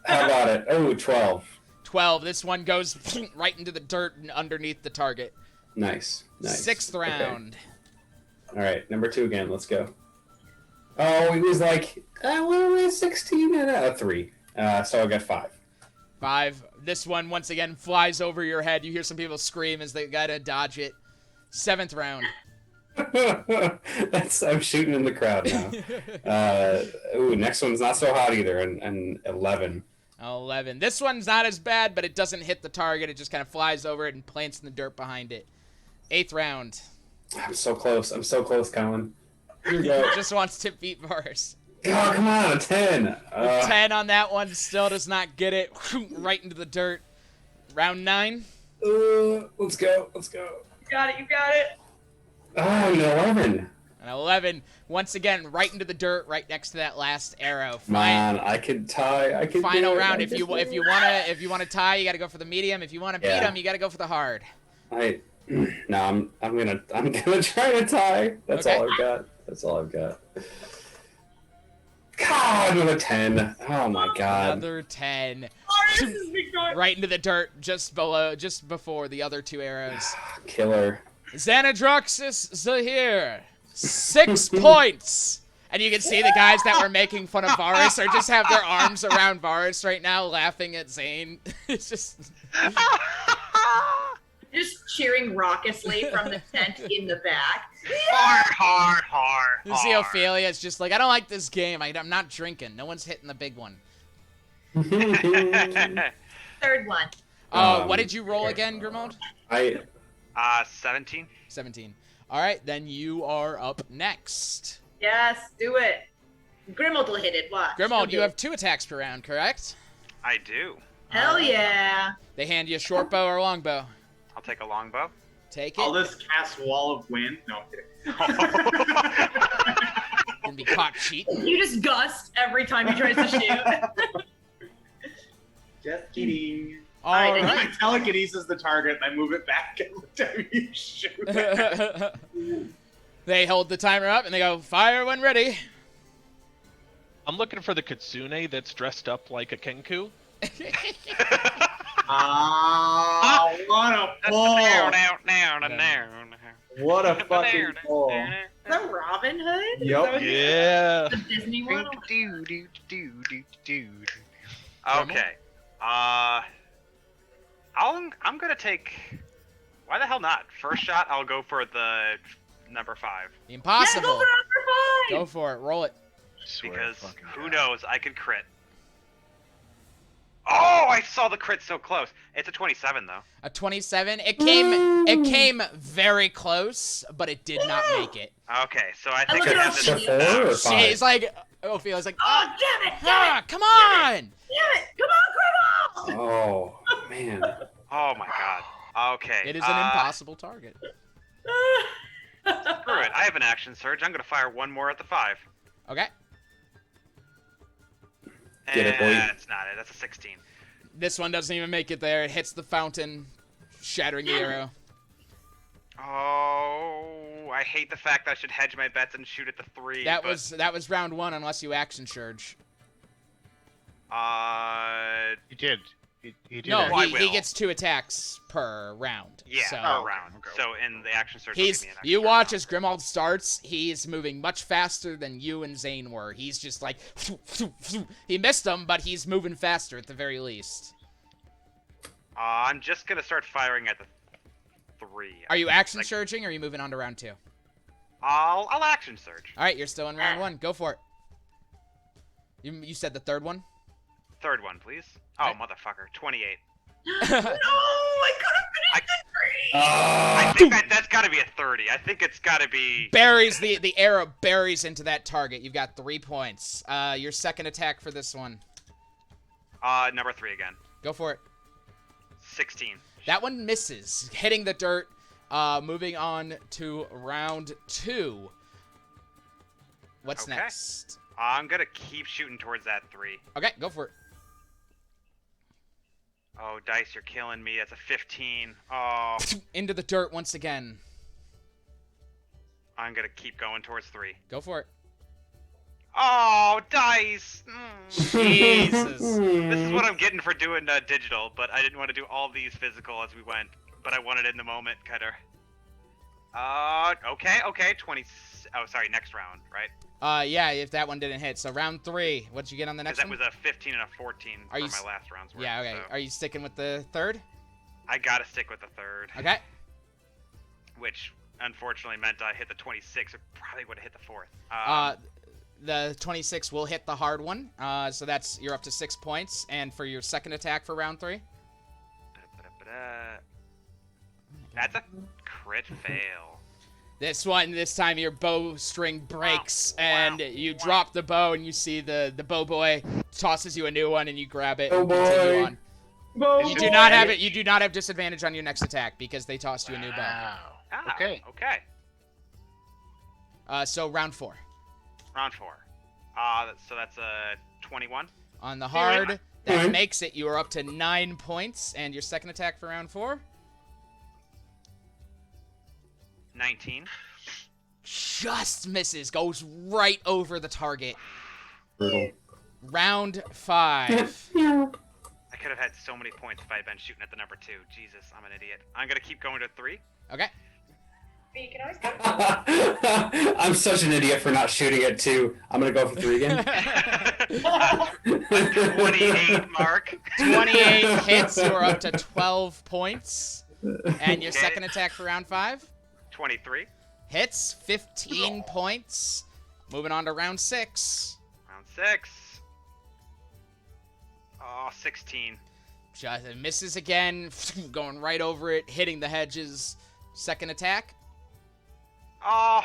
How about it? Oh, 12. 12. This one goes right into the dirt and underneath the target. Nice. Nice. Sixth Okay. round. All right, number 2 again. Let's go. Oh, he was like, what am I, 16 and a 3. So I got 5. 5. This one, once again, flies over your head. You hear some people scream as they gotta dodge it. 7th round. I'm shooting in the crowd now. Ooh, next one's not so hot either, and 11. 11. This one's not as bad, but it doesn't hit the target. It just kind of flies over it and plants in the dirt behind it. 8th round. I'm so close. I'm so close, Colin. Here we go. Just wants to beat Varus. Oh, come on, a 10. 10 on that one. Still does not get it. Right into the dirt. Round 9. Let's go. Let's go. You got it. You got it. Oh, an 11. And 11. Once again, right into the dirt, right next to that last arrow. Man, I could tie. I could. Final do it. round. I If could you do it. if you wanna tie, you gotta go for the medium. If you wanna beat Yeah. him, you gotta go for the hard. No, I'm gonna try to tie. That's Okay. all I've got. That's all I've got. God, another 10. Oh my God. Another 10. Varus is victorious. Right into the dirt, just before the other 2 arrows. Killer. Xanadroxus Zahir, 6 points. And you can see the guys that were making fun of Varus are just have their arms around Varus right now, laughing at Zane. It's just cheering raucously from the tent in the back. Hard. you see Ophelia. It's just like, I don't like this game. I'm not drinking. No one's hitting the big one. Third one. What did you roll again, Grimald? 17. 17. All right, then you are up next. Yes, do it. Grimold will hit it. Watch. Grimald, He'll you do have it. 2 attacks per round, correct? I do. Hell yeah. They hand you a short bow or a long bow. I'll take a longbow. Take I'll it. just cast Wall of Wind. No, I'm kidding. And be caught cheating. You just gust every time he tries to shoot. Just kidding. All All right, I right. telekinesis the target and I move it back every time you shoot. They hold the timer up and they go, fire when ready. I'm looking for the kitsune that's dressed up like a kenku. Ah, what a pull! What a fucking pull! The Robin Hood? Is Yup. that what you- Yeah. The Disney one? Okay. I'm gonna take. Why the hell not? First shot, I'll go for the number 5 Yeah, Impossible. go for number 5! Go for it. Roll it. because who knows? I could crit. Oh, I saw the crit so close. It's a 27 though. A 27. It came very close, but it did not make it. Okay, so I I think look I at have us. this. It's a 4 or 5? She's like, Ophelia's like, Oh, damn it! Damn ah, it! come on. Damn it! Come on, Grimold! Oh man. Oh my god. Okay. It is an impossible target. I have an action surge. I'm gonna fire one more at the 5. Okay. Get it, boy. That's not it. That's a 16. This one doesn't even make it there. It hits the fountain, shattering the arrow. Oh, I hate the fact that I should hedge my bets and shoot at the 3. That was round 1, unless you action surge. You did. He did. No, Well, I he will. gets 2 attacks per round. Yeah, so. per round. Okay. So in the action surge, will He's give me an extra you watch round. as Grimald starts. He's moving much faster than you and Zane were. He's just like he missed him, but he's moving faster at the very least. I'm just gonna start firing at the 3. Are you action Like- surging, or are you moving on to round 2? I'll action surge. All right, you're still in round 1. Go for it. You said the third one. Third one, please. Oh, Right. motherfucker. 28. No, I could have finished the 3. I think that's got to be a 30. I think it's got to be. Buries the arrow buries into that target. You've got 3 points. Your second attack for this one. Number 3 again. Go for it. 16. That one misses, hitting the dirt. Moving on to round 2. What's Okay. next? I'm gonna keep shooting towards that 3. Okay, go for it. Oh, dice, you're killing me. That's a 15. Oh, Into the dirt once again. I'm gonna keep going towards 3. Go for it. Oh, dice. Jesus. This is what I'm getting for doing digital, but I didn't want to do all these physical as we went. But I wanted it in the moment, kinda. Okay. 20. Oh, sorry. Next round, right? Yeah, if that one didn't hit. So round 3. What'd you get on the Because next that one? was a 15 and a 14 Are for you my s- last round's work. Yeah, okay. So Are you sticking with the third? I gotta stick with the 3rd, Okay. which unfortunately meant I hit the 26. It probably would have hit the 4th. The 26 will hit the hard one. So you're up to 6 points. And for your second attack for round 3? That's a crit fail. This time your bowstring breaks and you drop the bow and you see the bow boy tosses you a new one and you grab it and continue on. You do not have it. You do not have disadvantage on your next attack because they tossed you a new bow. Wow. Ah, Okay. Okay. So round 4. Round 4. So that's a 21. On the hard, that Alright. makes it. You are up to 9 points. And your second attack for round 4? 19. Just misses. Goes right over the target. Brutal. Round 5. I could have had so many points if I had been shooting at the number 2. Jesus, I'm an idiot. I'm gonna keep going to 3. Okay. You can always I'm such an idiot for not shooting at 2. I'm gonna go for 3 again. 28 mark. 28 hits. You are up to 12 points. And your Okay. second attack for round 5? 23. Hits. 15 points. Moving on to round 6. Round 6. Oh, 16. Just misses again. Going right over it. Hitting the hedges. Second attack. Oh,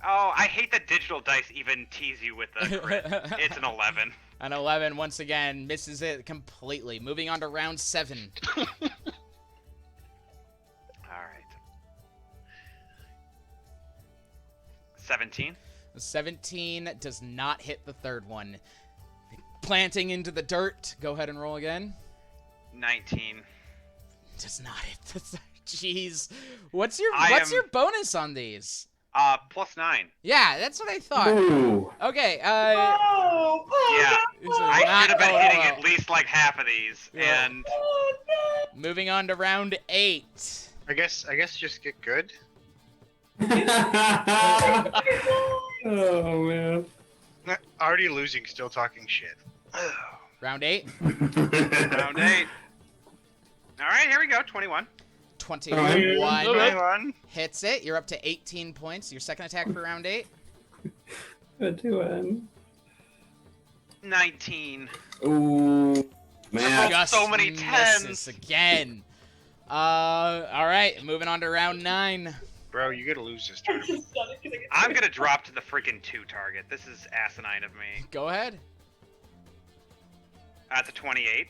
I hate that digital dice even tease you with the crit. It's an 11. An 11 once again misses it completely. Moving on to round 7. All right. 17. 17 does not hit the third one. Planting into the dirt. Go ahead and roll again. 19. Does not hit the third. Jeez. What's your I your bonus on these? Plus 9. Yeah, that's what I thought. Ooh. Okay, Oh, Yeah. these are I not should have been going hitting well. at least like half of these. Yeah. And Moving on to round 8. I guess just get good. Oh man. Already losing, still talking shit. Round 8. round 8. All right, here we go. 21. 21 21. hits it. You're up to 18 points. Your second attack for round 8. 19. Ooh. Man. Just so many misses 10s. again. All right, moving on to round 9. Bro, you gotta lose this tournament. I'm gonna drop to the freaking 2 target. This is asinine of me. Go ahead. That's a 28.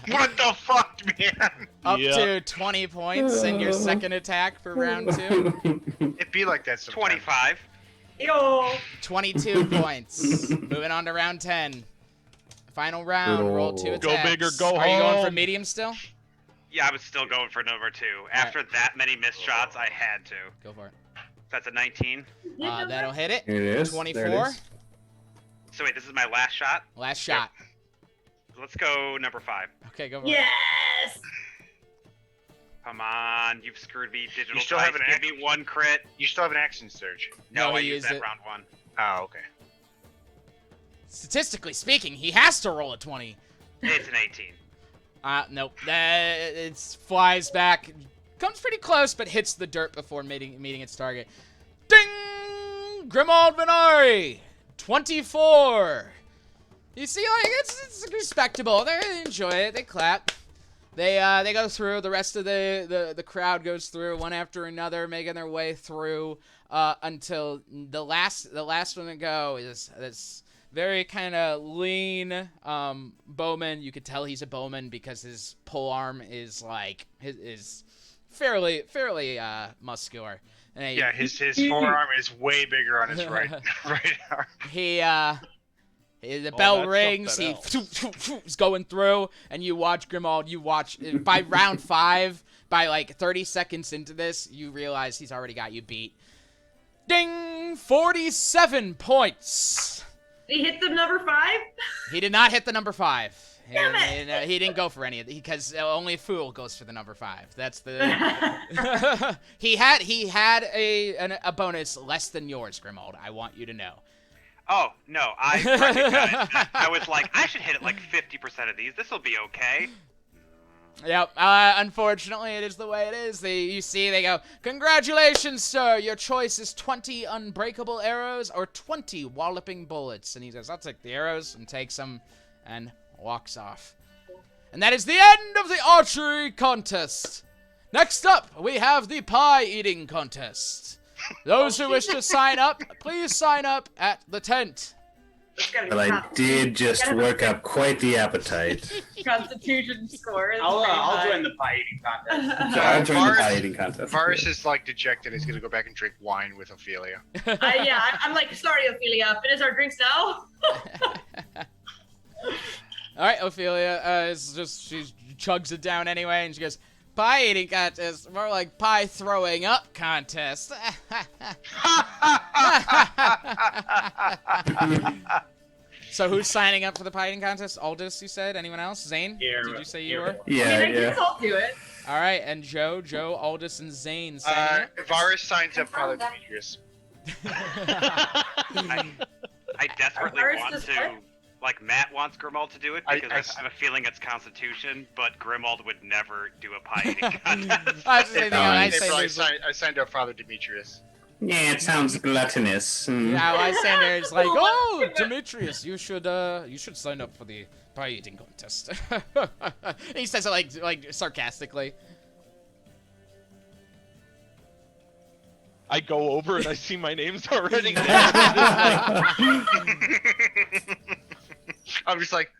What the fuck, man? Up Yeah. to 20 points in your second attack for round 2. It be like that sometimes. 25. Yo. 22 points. Moving on to round 10. Final round. Good Roll 2 old- attacks. Go big or go Are you going for home. medium still? Yeah, I was still going for number 2. After that many missed shots, I had to. Go for it. That's a 19. That'll hit it. It is. 24. There it is. So wait, this is my last shot. Last shot. Let's go number 5. Okay, go for it. Yes. Come on, you've screwed me. Digital You still dice, have an give me 1 crit. You still have an action surge. No, I he used used that it. round 1. Oh, okay. Statistically speaking, he has to roll a 20. It's an 18. Nope. It flies back. Comes pretty close, but hits the dirt before meeting its target. Ding! Grimald Venari! 24! You see, like, it's respectable. They enjoy it. They clap. They go through. The rest of the crowd goes through one after another, making their way through until the last one to go is this very kind of lean bowman. You could tell he's a bowman because his pole arm is like is fairly muscular. And Yeah, his forearm is way bigger on his right arm. The bell that rings. He something is going through, and you watch Grimald. You watch by round 5, by like 30 seconds into this, you realize he's already got you beat. Ding! 47 points. Did he hit the number 5? He did not hit the number 5. Damn it. He didn't go for any of it because only a fool goes for the number 5. That's the. he had a bonus less than yours, Grimald. I want you to know. Oh, no, I recognized that. I was like, I should hit it like 50% of these. This will be okay. Yep. Unfortunately, it is the way it is. They go, "Congratulations, sir. Your choice is 20 unbreakable arrows or 20 walloping bullets." And he says, "I'll take the arrows," and takes them and walks off. And that is the end of the archery contest. Next up, we have the pie eating contest. Those who wish to sign up, please sign up at the tent. But I did just work up quite the appetite. Constitution score. Is I'll very join the pie eating contest. So I'll join the Varus- pie eating contest. Varus is like dejected. He's gonna go back and drink wine with Ophelia. I'm like, sorry, Ophelia. Finish our drinks now. All right, Ophelia she chugs it down anyway, and she goes, "Pie eating contest, more like pie throwing up contest." So who's signing up for the pie eating contest? Aldous, you said? Anyone else? Zane? Yeah, Did you say you yeah. were? Yeah, I guess I'll do it. All right, and Joe, Aldous, and Zane signing up? Varus signs up Father Demetrius. I desperately Varus want does to. what? Like, Matt wants Grimald to do it I- because I have a feeling it's Constitution, but Grimald would never do a pie eating contest. I was thinking, I say April, there's I signed up Father Demetrius. Yeah, it sounds gluttonous. Yeah, I say there's like, "Oh, Demetrius, you should sign up for the pie eating contest." He says it like sarcastically. I go over and I see my name's already there. I'm just like,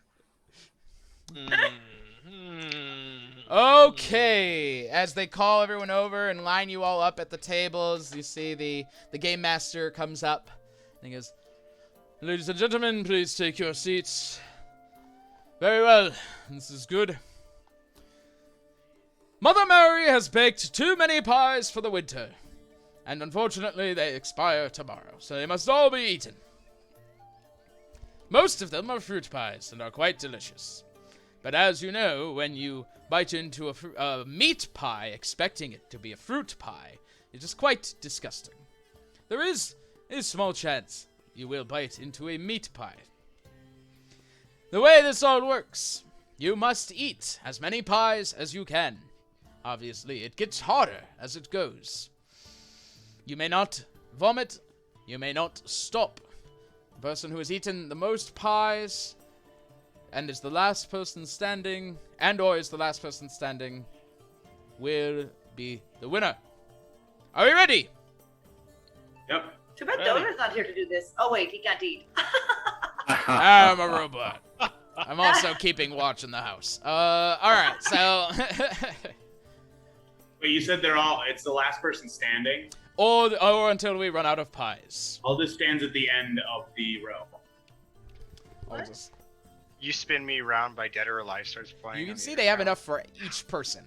Okay, as they call everyone over and line you all up at the tables, you see the game master comes up and he goes, "Ladies and gentlemen, please take your seats." "Very well, this is good. Mother Mary has baked too many pies for the winter, and unfortunately they expire tomorrow, so they must all be eaten. Most of them are fruit pies and are quite delicious. But as you know, when you bite into a meat pie expecting it to be a fruit pie, it is quite disgusting. There is a small chance you will bite into a meat pie. The way this all works, you must eat as many pies as you can. Obviously, it gets harder as it goes. You may not vomit, you may not stop. The person who has eaten the most pies and is the last person standing, will be the winner. Are we ready? Yep. Too bad Donor's not here to do this. Oh wait, he can't eat. I'm a robot. I'm also keeping watch in the house. All right, so... Wait, you said it's the last person standing? or until we run out of pies. Aldous stands at the end of the row. Aldous. You spin me around by Dead or Alive starts playing. You can on the see they have account. enough for each person.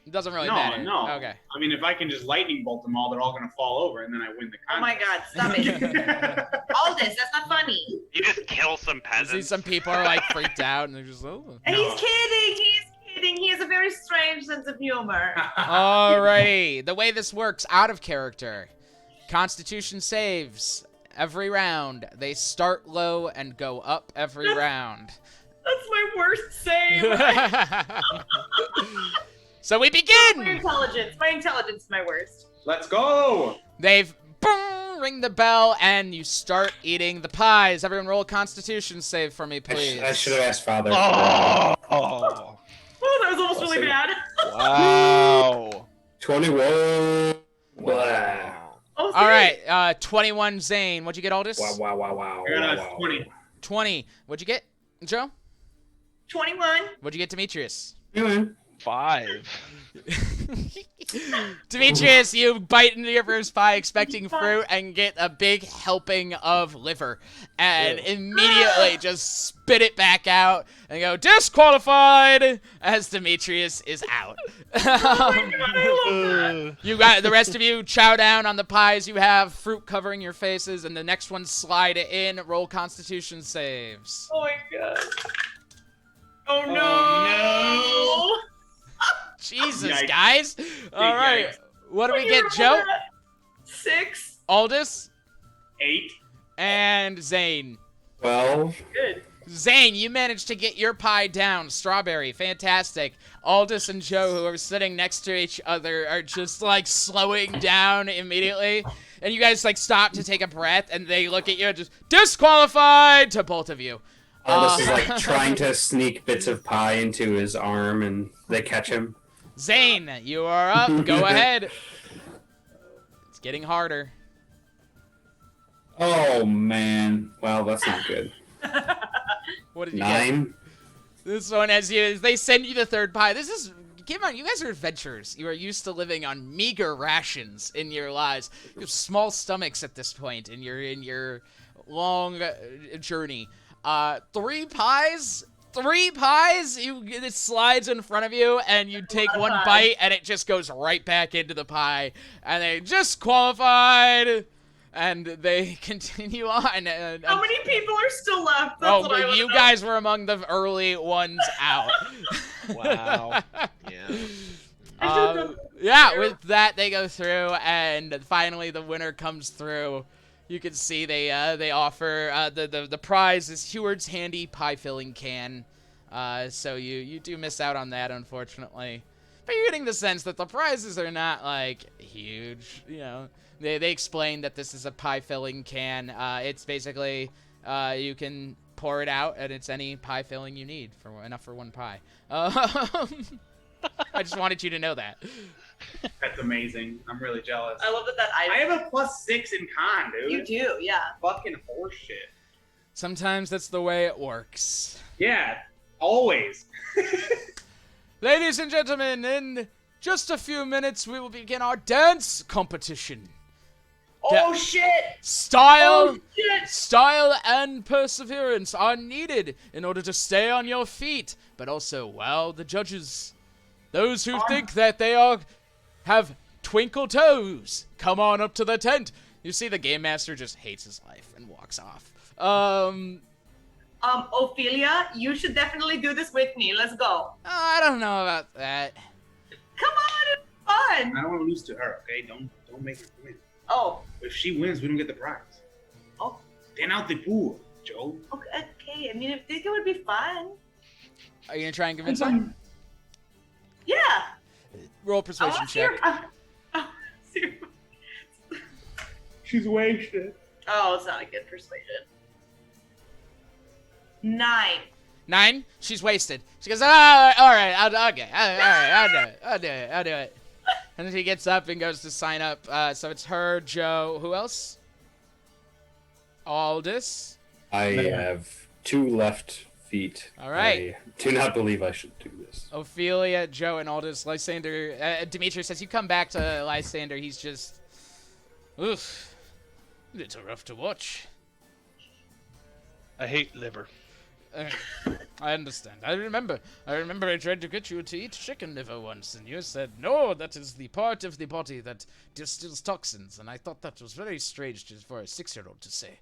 It doesn't really No, matter. no. Okay. I mean, if I can just lightning bolt them all, they're all going to fall over, and then I win the Oh my contest. God! Stop it, Aldous. That's not funny. You just kill some You peasants. see some people are like freaked out and they're just, oh. And No. he's kidding. He's kidding. He has a very strange sense of humor. Alrighty. The way this works, out of character. Constitution saves every round. They start low and go up every round. That's my worst save. So we My begin! intelligence. My intelligence is my worst. Let's go! They've ring the bell and you start eating the pies. Everyone roll a Constitution save for me, please. I should have asked Father. Oh. Oh, that was almost really bad. Wow. 21. Wow. Oh, All right, 21 Zane. What'd you get, Aldous? Wow. I got a 20. 20. What'd you get, Joe? 21. What'd you get, Demetrius? 5. Demetrius, you bite into your first pie expecting fruit and get a big helping of liver. And immediately just spit it back out and go, disqualified, as Demetrius is out. You got the rest of you chow down on the pies. You have fruit covering your faces, and the next one slide in. Roll Constitution saves. Oh my God. Oh no. Jesus, Yikes. guys. All right. yikes. What do we You get, rolled Joe? a 6. Aldous 8. and Zane. 12. Good. Zane, you managed to get your pie down. Strawberry, fantastic. Aldous and Joe, who are sitting next to each other, are just like slowing down immediately. And you guys like stop to take a breath, and they look at you and just disqualified to both of you. Aldous is like trying to sneak bits of pie into his arm, and they catch him. Zane, you are up. Go ahead. It's getting harder. Oh man. Well, that's not good. What did you get? 9. This one, as they send you the third pie. This is, come on, you guys are adventurers. You are used to living on meager rations in your lives. You have small stomachs at this point in your long journey. 3 pies. 3 pies. It slides in front of you, and you take one bite, and it just goes right back into the pie, and they just qualified. And they continue on. How many people are still left? That's what I Oh, wanna you know. guys were among the early ones out. Wow. Yeah. Yeah, with that they go through, and finally the winner comes through. You can see they offer the prize is Heward's handy pie filling can. So you do miss out on that, unfortunately. But you're getting the sense that the prizes are not like huge. You know, they explain that this is a pie filling can. It's basically you can pour it out, and it's any pie filling you need for enough for one pie. I just wanted you to know that. That's amazing. I'm really jealous. I love that I item. have a +6 in con, dude. You do, yeah. Fucking horseshit. Sometimes that's the way it works. Yeah, always. Ladies and gentlemen, in just a few minutes, we will begin our dance competition. Oh shit! Style, Oh shit! style and perseverance are needed in order to stay on your feet, but also, well, the judges, those who think that they have twinkle toes, come on up to the tent. You see the game master just hates his life and walks off. Ophelia, you should definitely do this with me. Let's go. I don't know about that. Come on, it's fun. I don't want to lose to her, okay? Don't make her win. Oh, If she wins, we don't get the prize. Oh. Stand out the pool, Joe. okay. I mean, I think it would be fun. Are you gonna try and convince her? Yeah. Roll a I persuasion want to see her. check. See her- She's wasted. Oh, it's not a good persuasion. 9. 9. She's wasted. She goes, all right, okay, all right, I'll do it. And then she gets up and goes to sign up. So it's her, Joe. Who else? Aldous. I have 2 left feet. All right. I do not believe I should do this. Ophelia, Joe, and Aldous. Lysander, Demetrius, as you come back to Lysander, he's just, oof, a little rough to watch. I hate liver. I understand. I remember I tried to get you to eat chicken liver once, and you said, no, that is the part of the body that distills toxins, and I thought that was very strange for a 6-year-old to say.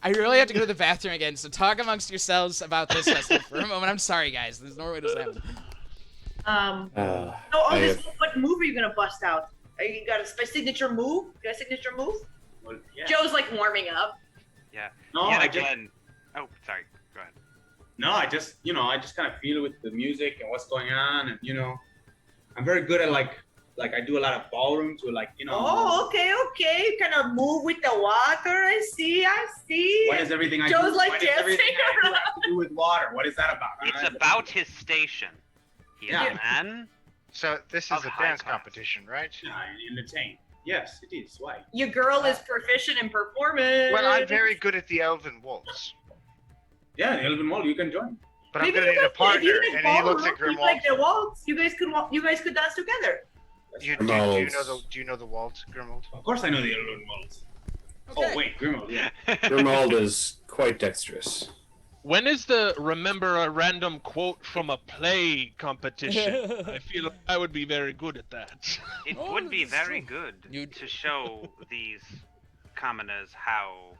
I really have to go to the bathroom again, so talk amongst yourselves about this festival for a moment. I'm sorry, guys. There's no way to say it. What move are you gonna bust out? You got a signature move? You got a signature move? Well, yeah. Joe's like warming up. Yeah. No, Yet I again. Oh, sorry. Go ahead. No, I just kind of feel with the music and what's going on, and I'm very good at like I do a lot of ballroom to Oh, okay. Kind of move with the water. I see. What is everything I Joe's do? like What does dancing everything I do have to do with water? What is that about? It's about his station. He is a man. So this is Of a high dance class. competition, right? In the tank. Yes, it is. Why? Your girl is proficient in performance. Well, I'm very good at the Elven Waltz, Yeah, the Elven Wall. You can join. but I'm Maybe gonna you need a guys- if partner. you guys And he looks at ballroom, you Grimwald. like the waltz. You guys could dance together. Do you know the waltz, Grimwald? Of course, I know the Elven Walls. Okay. Oh wait, Grimwald. Yeah. Grimald is quite dexterous. When is the remember a random quote from a play competition? I feel like I would be very good at that. It Oh, would be this is very true. good to show these commoners how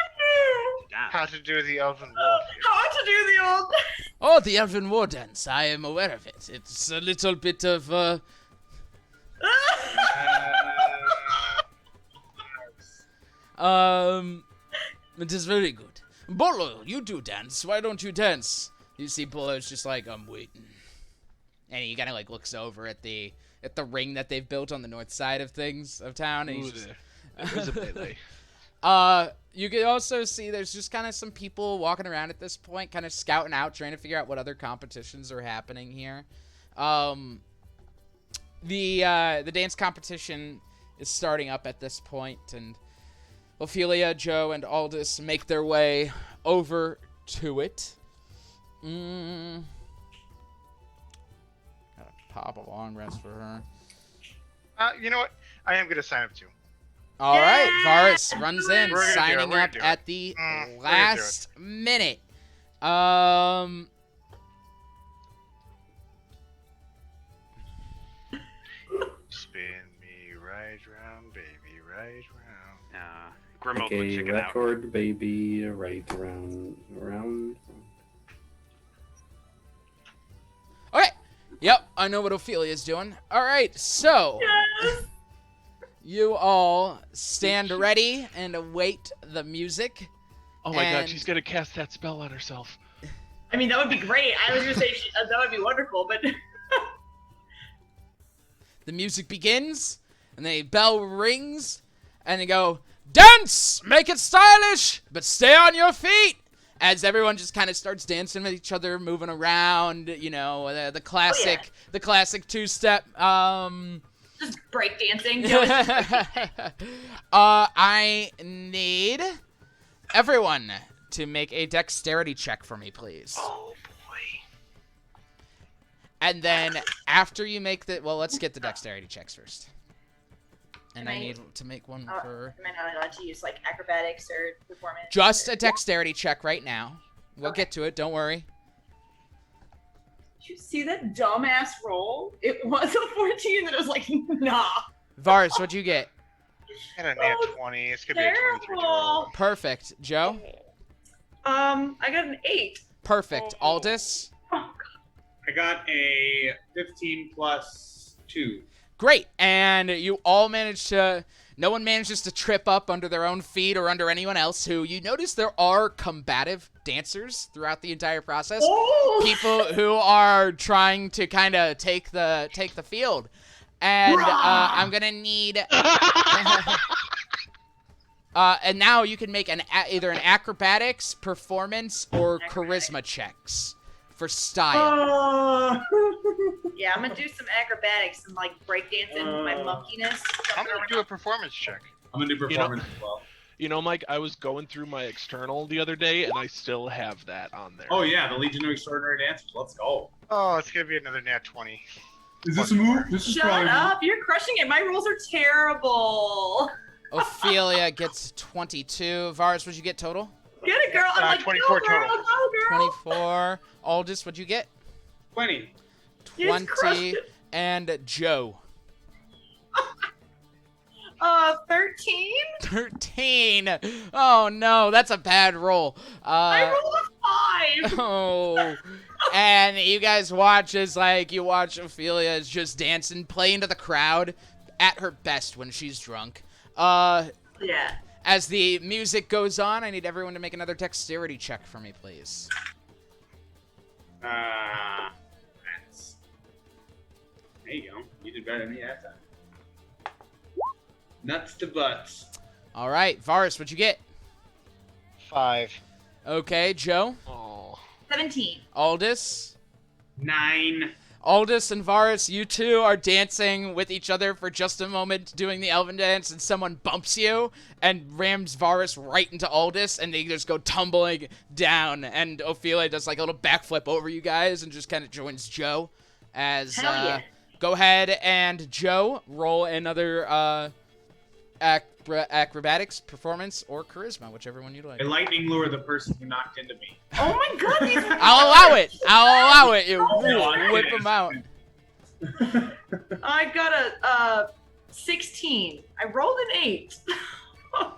to dance. How to do the Elven Waltz? How to do the old. Oh, the Elven War Dance. I am aware of it. It's a little bit of, it is very good. Bolo, you do dance. Why don't you dance? You see Bolo's just like, I'm waiting. And he kind of like looks over at the ring that they've built on the north side of town. And he's just, There's a melee. you can also see there's just kind of some people walking around at this point, kind of scouting out, trying to figure out what other competitions are happening here. The dance competition is starting up at this point, and Ophelia, Joe, and Aldous make their way over to it. Gotta pop a long rest for her. You know what? I am gonna sign up too. All right, Varus runs in, We're gonna do it, signing we're gonna up do it. at the We're gonna do last minute. Spin me right round, baby, right round. Grimald Like would a chicken out. record baby right around. Okay. Yep, I know what Ophelia's doing. All right, so you all stand ready and await the music. Oh my god, And- she's gonna cast that spell on herself. I mean, that would be great. I was gonna say that would be wonderful, but The music begins, and the bell rings, and they go, dance! Make it stylish, but stay on your feet! As everyone just kind of starts dancing with each other, moving around, the classic, the classic two-step, just break dancing. I need everyone to make a dexterity check for me, please. Oh boy. And then after you make let's get the dexterity checks first. And Can I I- need to make one for Am I not allowed to use like acrobatics or performance? just a dexterity check right now. We'll get to it, don't worry. Did you see that dumbass roll? It was a 14, and it was like, nah. Varus, what'd you get? I got a nat Oh, 20. It's gonna be a 23 total. Terrible. Perfect. Joe? I got an 8. Perfect. Aldous? Oh, I got a 15 plus 2. Great. And you all managed to... No one manages to trip up under their own feet or under anyone else who... You notice there are combative dancers throughout the entire process. Oh! People who are trying to kind of take the field. And I'm going to need... and now you can make either an acrobatics, performance, or charisma checks for style. Yeah, I'm gonna do some acrobatics and like breakdancing with my monkiness. I'm gonna do a performance check. I'm gonna do performance as well. You know, Mike, I was going through my external the other day, and I still have that on there. Oh yeah, the Legion of Extraordinary Dancers. Let's go. Oh, it's gonna be another nat 20. Is this a move? This is Shut probably up! You're crushing it. My rolls are terrible. Ophelia gets 22. Varus, what'd you get total? Get it, girl. I'm like, 24 go, girl, total. go, girl. 24. Aldous, what'd you get? 20. You just crushed 20. it. And Joe. 13. 13. Oh no, that's a bad roll. I rolled a 5. Oh. And you guys watch as you watch Ophelia is just dancing, playing to the crowd at her best when she's drunk. Yeah. As the music goes on, I need everyone to make another dexterity check for me, please. That's... There you go. You did better than me that time. Nuts to butts. All right, Varus, what'd you get? 5. Okay, Joe. Oh. 17. Aldous. 9. Aldous and Varus, you two are dancing with each other for just a moment, doing the elven dance, and someone bumps you and rams Varus right into Aldous, and they just go tumbling down, and Ophelia does like a little backflip over you guys and just kind of joins Joe. As Hell yeah. Go ahead and Joe, roll another acrobatics, performance, or charisma, whichever one you'd like. A lightning lure the person who knocked into me. Oh my god, these are I'll allow it. I'll allow it. You no, whip it them is. out. I got a 16. I rolled an 8.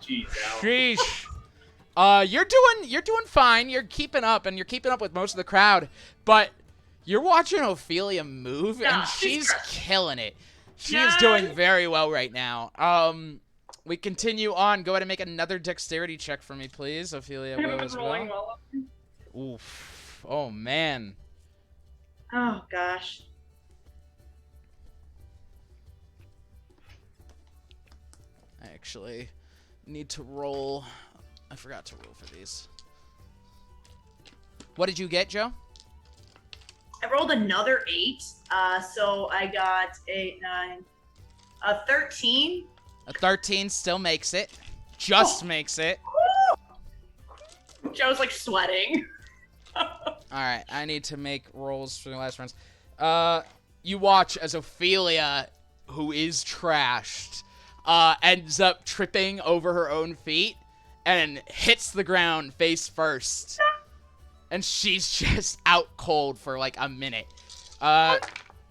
Jeez, Al. Sheesh. You're doing fine. You're keeping up, and you're keeping up with most of the crowd. But you're watching Ophelia move, Yeah, and she's she's killing it. She is Yeah. doing very well right now. We continue on. Go ahead and make another dexterity check for me, please. Ophelia will as rolling well. well. Oof. Oh man. Oh gosh. I actually need to roll. I forgot to roll for these. What did you get, Joe? I rolled another 8. So I got a 9, a 13. A 13 still makes it. Just makes it. Joe's like sweating. Alright, I need to make rolls for the last rounds. You watch as Ophelia, who is trashed, ends up tripping over her own feet and hits the ground face first. And she's just out cold for like a minute.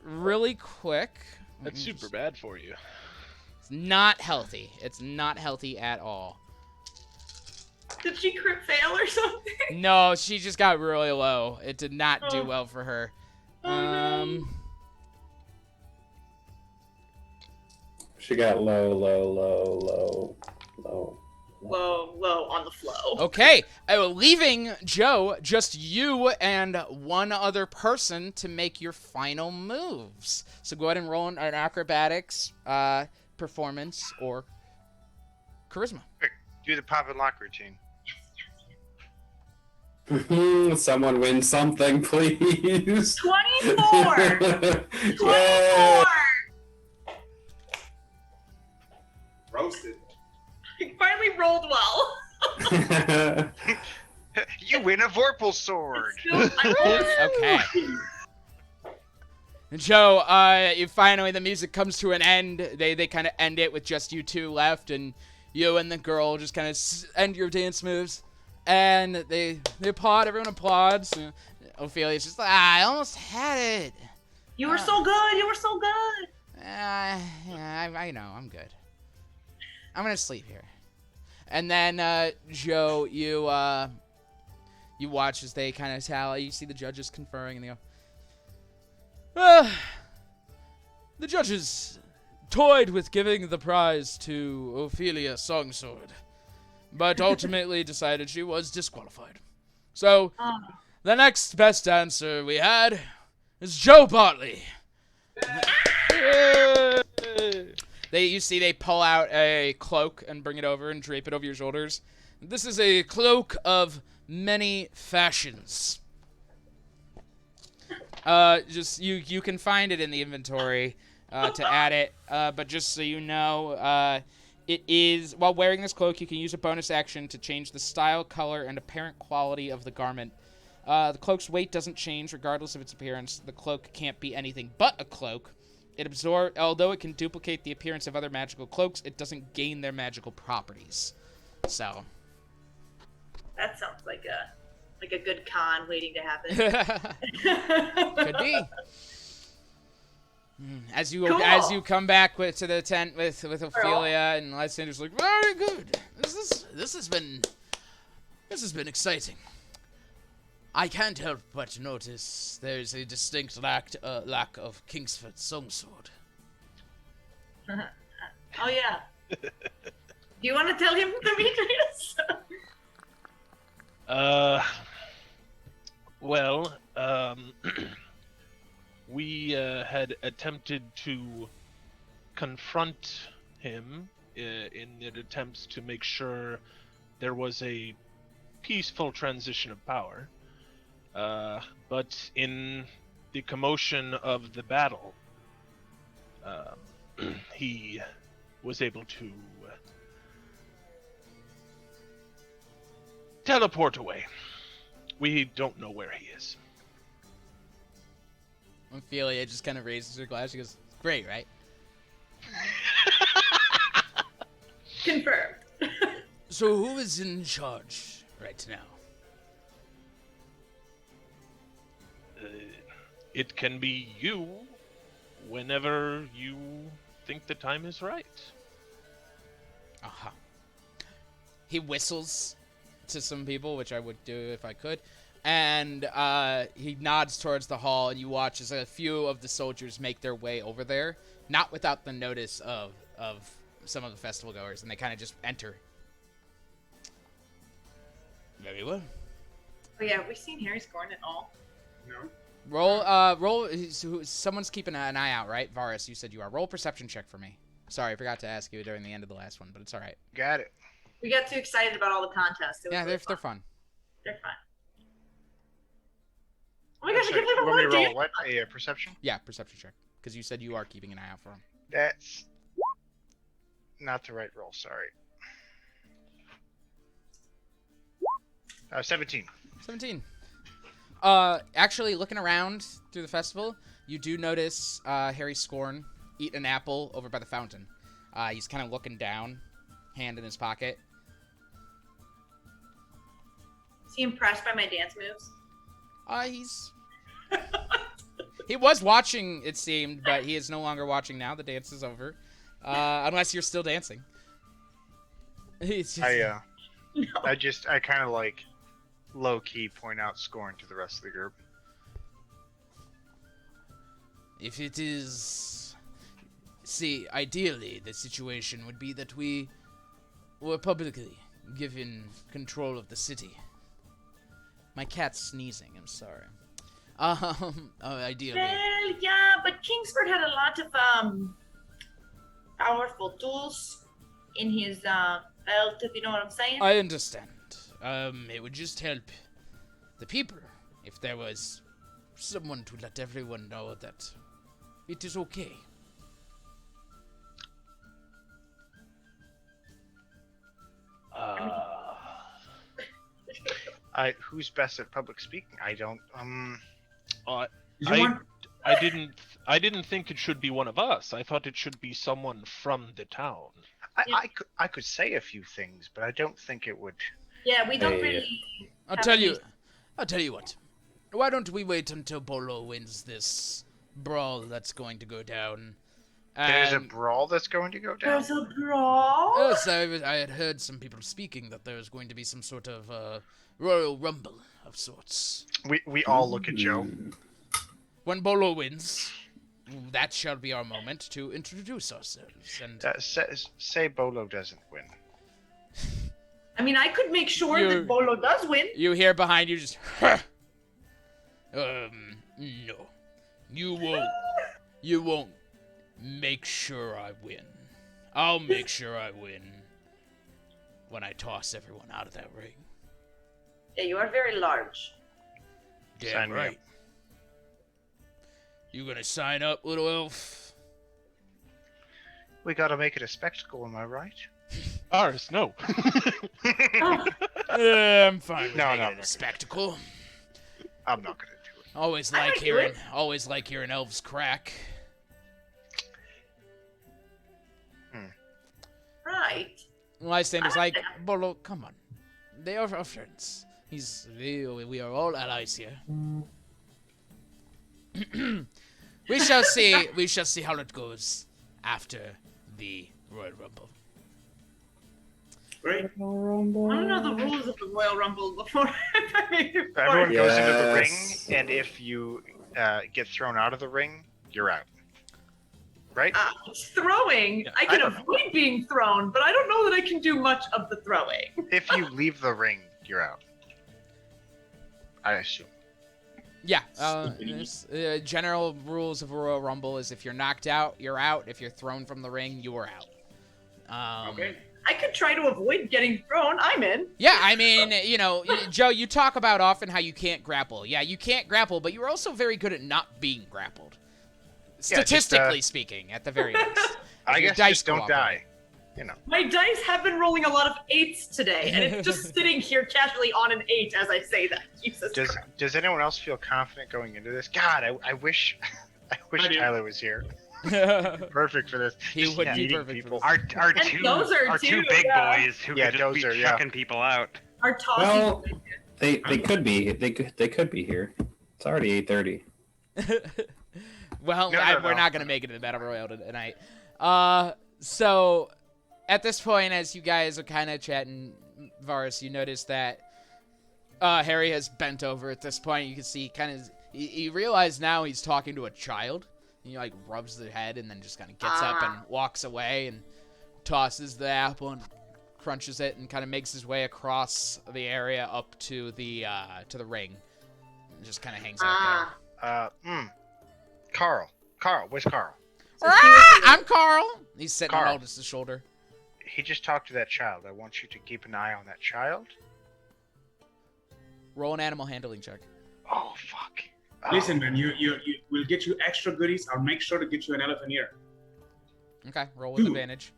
Really quick. That's super bad for you. It's not healthy. It's not healthy at all. Did she crit fail or something? No, she just got really low. It did not do Oh. well for her. Oh, no. She got low. Low on the flow. Okay, leaving Joe, just you and one other person to make your final moves. So go ahead and roll an acrobatics, performance, or charisma. Quick, do the pop and lock routine. Someone win something, please. 24! 24! Yay. Roasted. I finally rolled well. You win a Vorpal sword. I rolled Okay. Joe, you finally, the music comes to an end. They kind of end it with just you two left, and you and the girl just kind of end your dance moves. And they applaud, everyone applauds. Ophelia's just like, I almost had it. You were so good. You were so good. Yeah, I know, I'm good. I'm gonna sleep here. And then, Joe, you watch as they kind of tally. You see the judges conferring, and they go, the judges toyed with giving the prize to Ophelia Songsword, but ultimately decided she was disqualified. So, the next best dancer we had is Joe Bartley. They pull out a cloak and bring it over and drape it over your shoulders. This is a cloak of many fashions. Just you can find it in the inventory to add it, but just so you know, It is, while wearing this cloak, you can use a bonus action to change the style, color, and apparent quality of the garment. The cloak's weight doesn't change regardless of its appearance. The cloak can't be anything but a cloak. Although it can duplicate the appearance of other magical cloaks, it doesn't gain their magical properties. So. That sounds like a good con waiting to happen. Could be. As you come back to the tent with Ophelia, and Lysander's like, very good. This has been exciting. I can't help but notice there's a distinct lack of Kingsford's songsword. Oh yeah. Do you want to tell him, Demetrius? Well, we had attempted to confront him in attempts to make sure there was a peaceful transition of power. But in the commotion of the battle, he was able to teleport away. We don't know where he is. Ophelia just kind of raises her glass. She goes, great, right? Confirmed. So who is in charge right now? It can be you whenever you think the time is right. Uh-huh. He whistles to some people, which I would do if I could. And he nods towards the hall, and you watch as a few of the soldiers make their way over there, not without the notice of some of the festival goers, and they kind of just enter. Very well. Oh yeah, have we seen Harry Scorn at all? No. Roll. Someone's keeping an eye out, right? Varus, you said you are. Roll perception check for me. Sorry, I forgot to ask you during the end of the last one, but it's all right. Got it. We got too excited about all the contests. Yeah, they're fun. They're fun. Oh my gosh, I can't believe I'm Want me to going roll what? A perception? Yeah, perception check, because you said you are keeping an eye out for him. That's not the right roll. Sorry. 17. 17. Actually, looking around through the festival, you do notice Harry Scorn eat an apple over by the fountain. He's kind of looking down, hand in his pocket. Is he impressed by my dance moves? He was watching, it seemed, but he is no longer watching now. The dance is over. Unless you're still dancing. He's just... I kind of like low-key point out Scorn to the rest of the group. If it is... See, ideally, the situation would be that we were publicly given control of the city. My cat's sneezing, I'm sorry. Ideally. Well, yeah, but Kingsford had a lot of powerful tools in his belt, if you know what I'm saying. I understand. It would just help the people if there was someone to let everyone know that it is okay. Who's best at public speaking? I don't. I didn't think it should be one of us. I thought it should be someone from the town. I could say a few things, but I don't think it would. Yeah, we don't really. I'll tell you what. Why don't we wait until Bolo wins this brawl that's going to go down? There's a brawl that's going to go down. There's a brawl. Yes, I had heard some people speaking that there was going to be some sort of royal rumble of sorts. We all look at Joe. When Bolo wins, that shall be our moment to introduce ourselves. And say Bolo doesn't win. I mean, I could make sure that Bolo does win. You hear behind you just, no. You won't. You won't make sure I win. I'll make sure I win when I toss everyone out of that ring. Yeah, you are very large. Damn Sign me right. up. You gonna sign up, little elf? We gotta make it a spectacle, am I right? Ours, no. I'm fine with No, making no, it no. a spectacle. I'm not gonna do it. Always I like might do hearing, it. always like hearing elves crack. Right. Lysander's I like like, Bolo, come on. They are our friends. We are all allies here. We shall see. We shall see how it goes after the Royal Rumble. Great. I want to know the rules of the Royal Rumble before Everyone goes into the ring, Yes. and if you get thrown out of the ring, you're out. Right? Throwing. Yeah, I can I don't know. avoid being thrown, but I don't know that I can do much of the throwing. If you leave the ring, you're out. I assume. Yeah. Stupidity. General rules of Royal Rumble is if you're knocked out, you're out. If you're thrown from the ring, you are out. Okay. I could try to avoid getting thrown. I'm in. Yeah, I mean, Joe, you talk about often how you can't grapple. Yeah, you can't grapple, but you're also very good at not being grappled. Yeah, just, Statistically speaking, at the very least. I Your guess dice just go don't up. die. My dice have been rolling a lot of 8s today, and it's just sitting here casually on an 8 as I say that. Jesus Christ. Does anyone else feel confident going into this? God, I wish I wish I do. Tyler was here. Perfect for this. He Just would be eating perfect for people. this. Our And two Dozer, our two too, big yeah. boys who Yeah, could just be Dozer, yeah. chucking people out. Our tossing. Well, they could be here. It's already 8:30. Well, No, we're no. not going to make it to the Battle Royale tonight. So, at this point, as you guys are kind of chatting, Varus, you notice that Harry has bent over at this point. You can see you realize now he's talking to a child. He, like, rubs their head and then just kind of gets up and walks away and tosses the apple and crunches it and kind of makes his way across the area up to the ring. And just kind of hangs out there. Carl, where's Carl? I'm Carl. He's sitting on Carl. Aldous' shoulder. He just talked to that child. I want you to keep an eye on that child. Roll an animal handling check. Oh fuck. Oh. Listen, man, you will get you extra goodies. I'll make sure to get you an elephant ear. Okay, roll with Dude. advantage.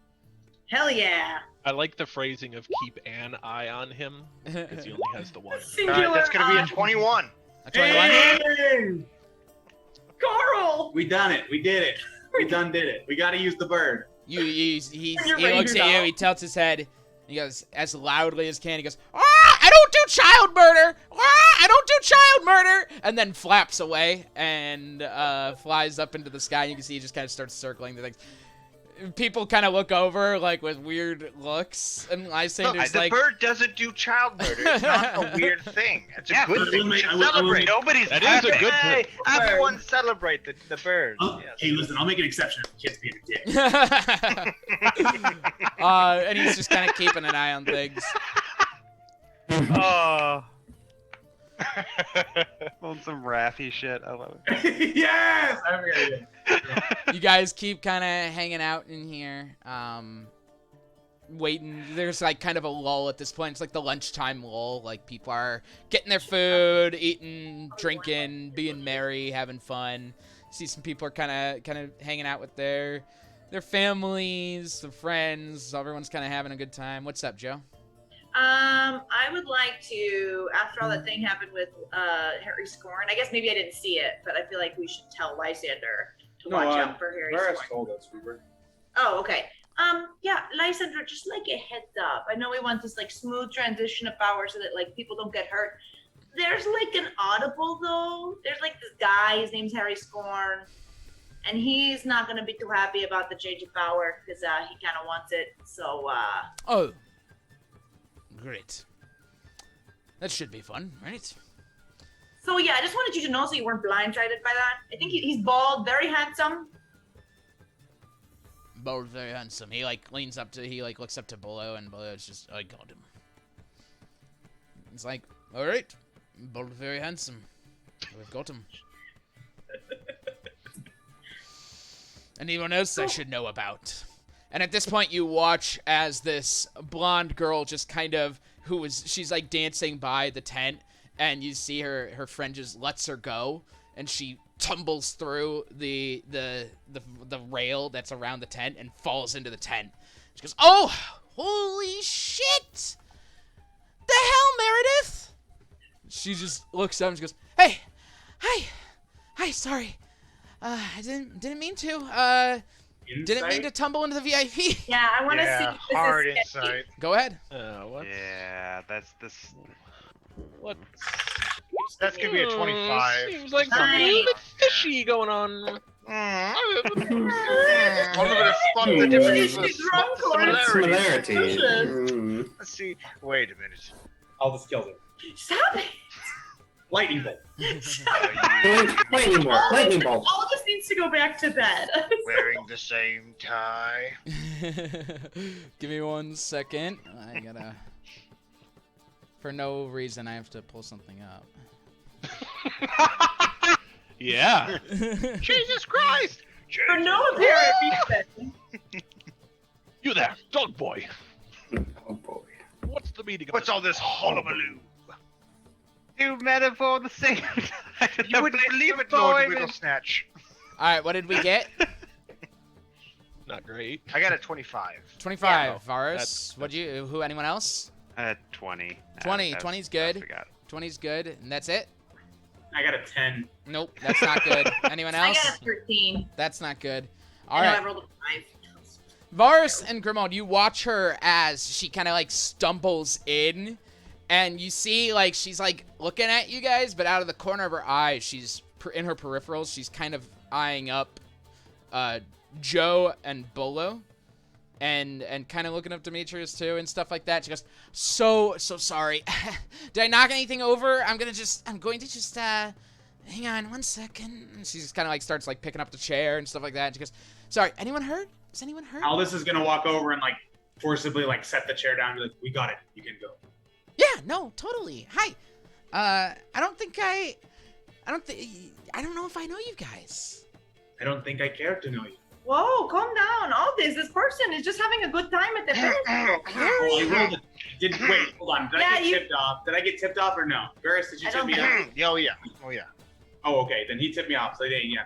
Hell yeah. I like the phrasing of keep an eye on him because he only has the one. Singular. That's gonna be a eye. 21. A 21? Hey! Carl. We done it. We did it. We done did it. We got to use the bird. He You're looks ready at to you, go. he tilts his head, he goes as loudly as can, he goes, I don't do child murder! I don't do child murder! And then flaps away and flies up into the sky, and you can see he just kind of starts circling the things. People kind of look over, like, with weird looks, and Lysander's The like... bird doesn't do child murder. It's not a weird thing. It's a Yeah, good thing. We should I will celebrate. make- Nobody's That is a good Hey, thing. everyone celebrate the bird. Oh, Yes. Hey, listen, I'll make an exception if the kid's being a dick. And he's just kind of keeping an eye on things. Oh. On some Raffy shit. I love it. Yes! I forgot it. You guys keep kind of hanging out in here, waiting. There's like kind of a lull at this point. It's like the lunchtime lull. Like people are getting their food, eating, drinking, being merry, having fun. See some people are kind of hanging out with their families, their friends. Everyone's kind of having a good time. What's up, Joe? I would like to, after all that thing happened with Harry Scorn, I guess maybe I didn't see it, but I feel like we should tell Lysander to watch out for Harry Varus Scorn. told us we were. Oh, okay. Yeah, Lysander, just like a heads up. I know we want this like smooth transition of power so that like people don't get hurt. There's like an audible though. There's like this guy, his name's Harry Scorn, and he's not gonna be too happy about the change of power because he kind of wants it. So Oh, great. That should be fun, right? So yeah, I just wanted you to know so you weren't blindsided by that. I think he's bald, very handsome. Bolo very handsome. He like leans up to, he like looks up to Bolo, and Bolo's just, I got him. He's like, all right, Bolo very handsome. We've got him. Anyone else I should know about? And at this point, you watch as this blonde girl just kind of, she's like dancing by the tent, and you see her friend just lets her go, and she tumbles through the rail that's around the tent and falls into the tent. She goes, "Oh, holy shit! The hell, Meredith? She just looks up and she goes, hey, hi, sorry. I didn't mean to. Didn't mean to tumble into the VIP. Yeah, I want to see if this hard is sketchy. insight. Go ahead. What? Yeah, that's this. What? That's gonna be a 25. Seems like something a Nice. little bit fishy going on. Spot the difference. Is she drunk or is Similarity. Let's see. Wait a minute. All the skills are. Stop it! Lightning bolt. Lightning bolt. Lightning bolt. All of us needs to go back to bed. Wearing the same tie. Give me 1 second. I gotta. For no reason, I have to pull something up. Yeah. Jesus Christ! For no apparent reason. You there, dog boy. Oh boy. What's the meaning of What's this? all this hullabaloo? Two metaphor at the same time. You wouldn't believe it, Lord Wigglesnatch. All right, what did we get? Not great. I got a 25. 25. Yeah. Varus. What'd you? Who? Anyone else? 20. 20. 20's good. I forgot. 20's good, and that's it. I got a 10. Nope, that's not good. Anyone I else? got a 13. That's not good. All I know right. I rolled a 5. Varus and Grimald, you watch her as she kind of like stumbles in, and you see like she's like looking at you guys, but out of the corner of her eye, she's in her peripherals. She's kind of eyeing up Joe and Bolo, and kind of looking up Demetrius too and stuff like that. She goes, so sorry. Did I knock anything over? I'm going to just hang on 1 second. And she just kind of like starts like picking up the chair and stuff like that. And she goes, sorry, anyone hurt? Is anyone hurt? Aldous is gonna walk over and like forcibly like set the chair down and be like, we got it. You can go. Yeah, no, totally. Hi. I don't know if I know you guys. I don't think I care to know you. Whoa, calm down. This person is just having a good time at the festival. Oh, I rolled it. Wait, hold on. Did I Yeah, get tipped off? Did I get tipped off or no? Varys, did you I tip don't me think- off? Oh yeah. Oh yeah. Oh, okay. Then he tipped me off. So yeah.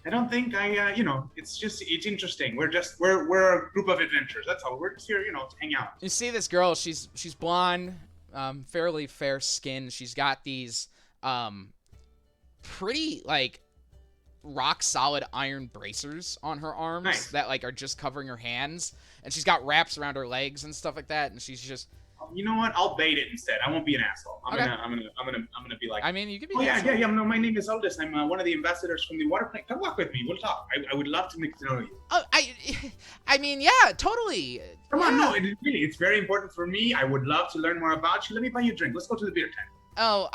I don't think I, it's interesting. We're a group of adventurers. That's all. We're just here, to hang out. You see this girl, she's blonde, fairly fair skin. She's got these pretty like rock solid iron bracers on her arms Nice. that like are just covering her hands, and she's got wraps around her legs and stuff like that, and she's just You know what? I'll bait it instead. I won't be an asshole. I'm Okay. gonna be like, I mean, you could be oh yeah, asshole. yeah. No, my name is Aldous. I'm one of the ambassadors from the water plane. Come walk with me. We'll talk. I would love to get to know you. Oh, I mean, yeah, totally. Come on, Yeah. no, it's very important for me. I would love to learn more about you. Let me buy you a drink. Let's go to the beer tent. Oh,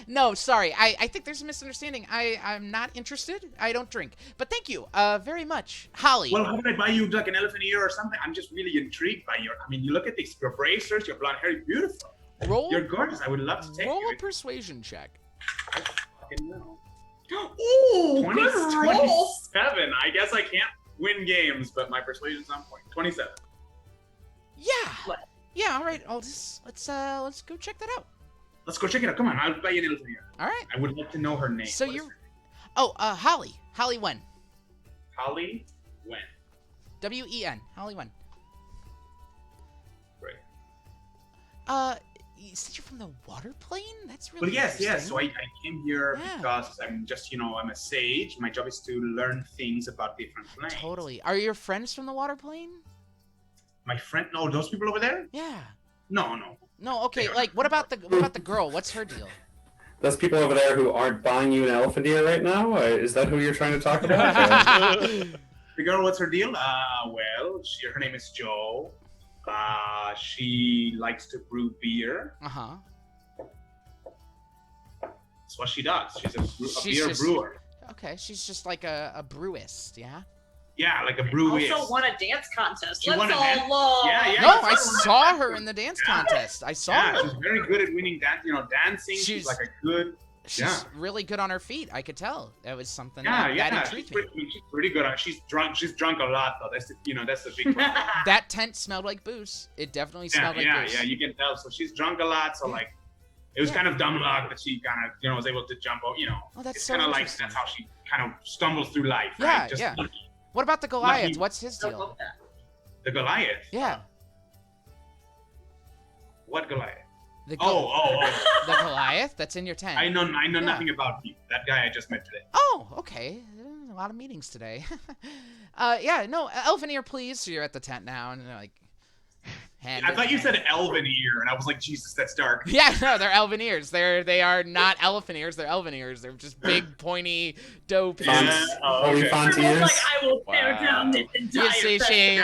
no, sorry. I think there's a misunderstanding. I'm not interested. I don't drink. But thank you, very much. Holly. Well, how would I buy you like an elephant ear or something? I'm just really intrigued by you look at these, your bracers, your blonde hair, you're beautiful. roll You're gorgeous. I would love to take roll you. a persuasion check. I fucking know. Ooh, 20, good roll. 27. I guess I can't win games, but my persuasion's on point. 27. Yeah. What? Yeah, all right. Let's go check that out. Let's go check it out. Come on, I'll buy you an elephant ear. All right. I would like to know her name. So What is you're- her name? Oh, Holly. Holly Wen. Holly Wen. W-E-N. Holly Wen. Great. You said you're from the water plane? That's Well, really yes. interesting. So I came here Yeah. because I'm just, I'm a sage. My job is to learn things about different planes. Totally. Are your friends from the water plane? My friend, no, those people over there? Yeah. No. No, okay. Like, what about the girl? What's her deal? Those people over there who aren't buying you an elephant ear right now? Is that who you're trying to talk about? The girl, what's her deal? Her name is Jo. She likes to brew beer. Uh-huh. That's what she does. She's a She's beer just- brewer. Okay, she's just like a brewist, yeah? Yeah, like a brewist. Also won a dance contest. She Let's won a all dance- love. Yeah. No, I saw her in the dance contest. I saw Yeah, her. she's very good at winning dancing. She's She's- like a good. She's yeah. really good on her feet. I could tell. That was something Yeah, that she's intrigued me. pretty good. She's drunk. She's drunk a lot though. That's the big problem. That tent smelled like booze. It definitely smelled like booze. Yeah. You can tell. So she's drunk a lot. So like, it was Yeah. kind of dumb luck that she kind of was able to jump out. Oh, that's It's so kind of like interesting. that's how she kind of stumbles through life. Yeah, Right? Just yeah. lucky. What about the Goliath? Lucky. What's his I deal? love that. The Goliath. Yeah. What Goliath? The Oh. Goliath that's in your tent. I know nothing about you. That guy I just met today. Oh, okay. A lot of meetings today. Yeah, no, elven ear, please. So you're at the tent now, and they're like, I thought you said elven ear, and I was like, Jesus, that's dark. Yeah, no, they're elven ears. They are not elephant ears. They're elven ears. They're just big, pointy, dope. Yeah. Oh, okay. Like, I will tear down this entire You see,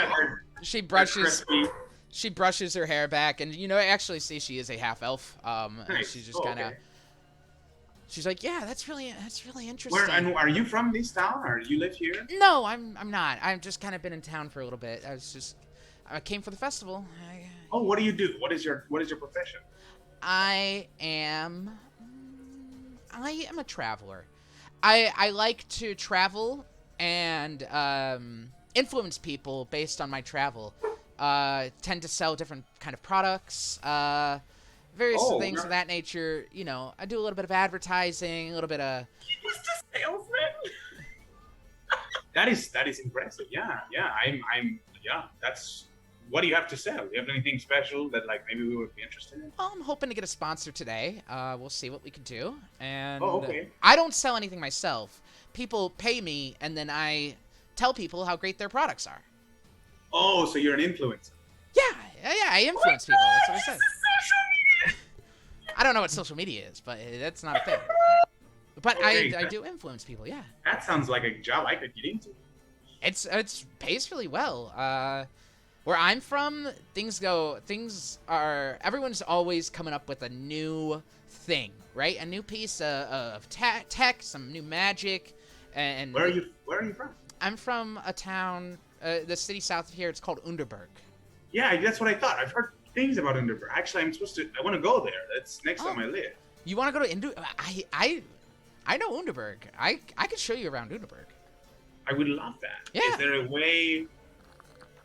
she brushes. Crispy. She brushes her hair back, and actually see she is a half elf. And Nice. she's just kind of. Okay. She's like, yeah, that's really interesting. Where and are you from this town, or do you live here? No, I'm not. I've just kind of been in town for a little bit. I came for the festival. Oh, what do you do? What is your profession? I am a traveler. I like to travel and influence people based on my travel. Tend to sell different kind of products, various things of that nature. I do a little bit of advertising, a little bit of. He's just a salesman. That is impressive. Yeah. That's. What do you have to sell? Do you have anything special that maybe we would be interested in? I'm hoping to get a sponsor today. We'll see what we can do. And okay. I don't sell anything myself. People pay me, and then I tell people how great their products are. Oh, so you're an influencer. Yeah, I influence people. That's what I said. I don't know what social media is, but that's not a thing. But Okay. I do influence people, yeah. That sounds like a job I could get into. It's pays really well. Where I'm from, everyone's always coming up with a new thing, right? A new piece of tech, some new magic, and Where are you from? I'm from a town, the city south of here. It's called Underberg. Yeah, that's what I thought. I've heard things about Underberg. Actually, I want to go there. That's next on my list. You want to go to Underberg? I know Underberg. I could show you around Underberg. I would love that. Yeah. Is there a way?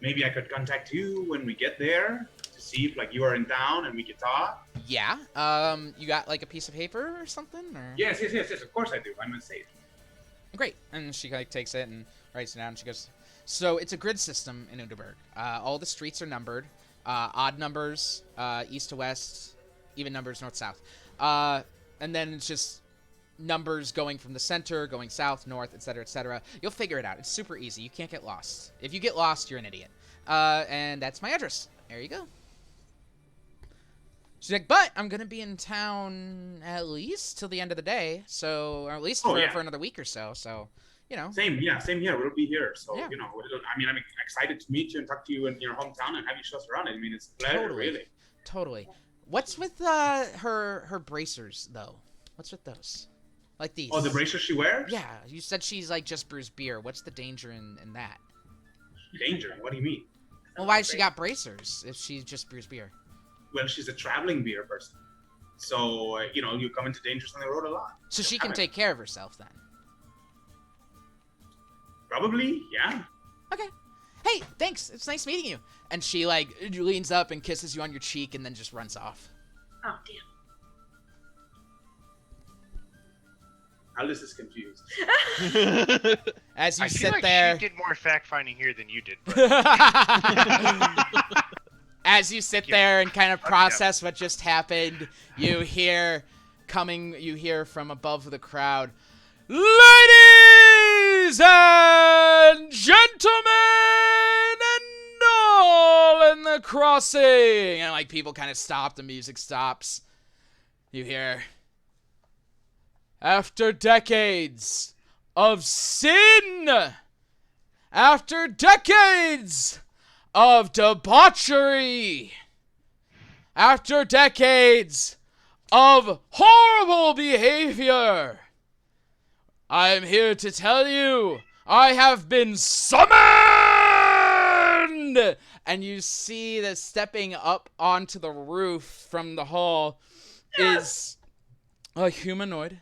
Maybe I could contact you when we get there to see if you are in town and we can talk. Yeah. You got a piece of paper or something? Or? Yes. Of course I do. I'm a sage. Great. And she takes it and writes it down. And she goes, so it's a grid system in Underberg. All the streets are numbered. Odd numbers, east to west, even numbers, north south. And then it's just numbers going from the center, going south, north, etc., etc. You'll figure it out. It's super easy. You can't get lost. If you get lost, you're an idiot. And that's my address. There you go. She's like, but I'm gonna be in town at least till the end of the day, or at least for another week or so. So, Same here. We'll be here. So, Yeah. I'm excited to meet you and talk to you in your hometown and have you show us around. I mean, it's a pleasure, really. Totally. What's with her bracers though? What's with those? Like these. Oh, the bracer she wears? Yeah, you said she's just brews beer. What's the danger in that? Danger? What do you mean? Well, why has she got bracers if she just brews beer? Well, she's a traveling beer person. So, you come into dangers on the road a lot. So she can take care of herself then? Probably, yeah. Okay. Hey, thanks. It's nice meeting you. And she leans up and kisses you on your cheek and then just runs off. Oh, damn. Alice is confused. As you I sit feel like there. she did more fact finding here than you did. As you sit there and kind of process what just happened, you hear from above the crowd, ladies and gentlemen, and all in the crossing. And people kind of stop, the music stops. You hear, after decades of sin, after decades of debauchery, after decades of horrible behavior, I'm here to tell you I have been summoned! And you see that stepping up onto the roof from the hall is a humanoid,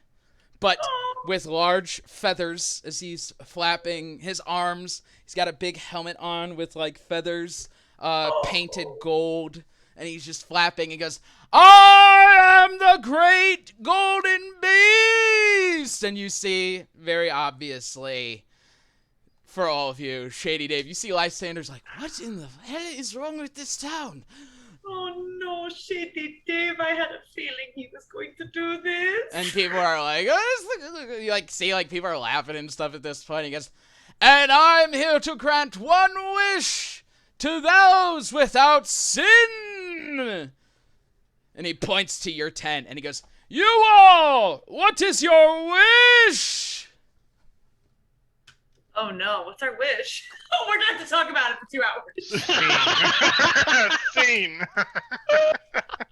but with large feathers as he's flapping his arms. He's got a big helmet on with feathers, painted gold, and he's just flapping. He goes, I am the great golden beast! And you see, very obviously, for all of you, Shady Dave, you see Lysander's what in the hell is wrong with this town? Oh no! Oh, Shady Dave, I had a feeling he was going to do this. And people are like, oh, you like see like people are laughing and stuff at this point. He goes, and I'm here to grant one wish to those without sin. And he points to your tent and he goes, you all, what is your wish? Oh no, what's our wish? Oh, we're gonna have to talk about it for 2 hours. Scene.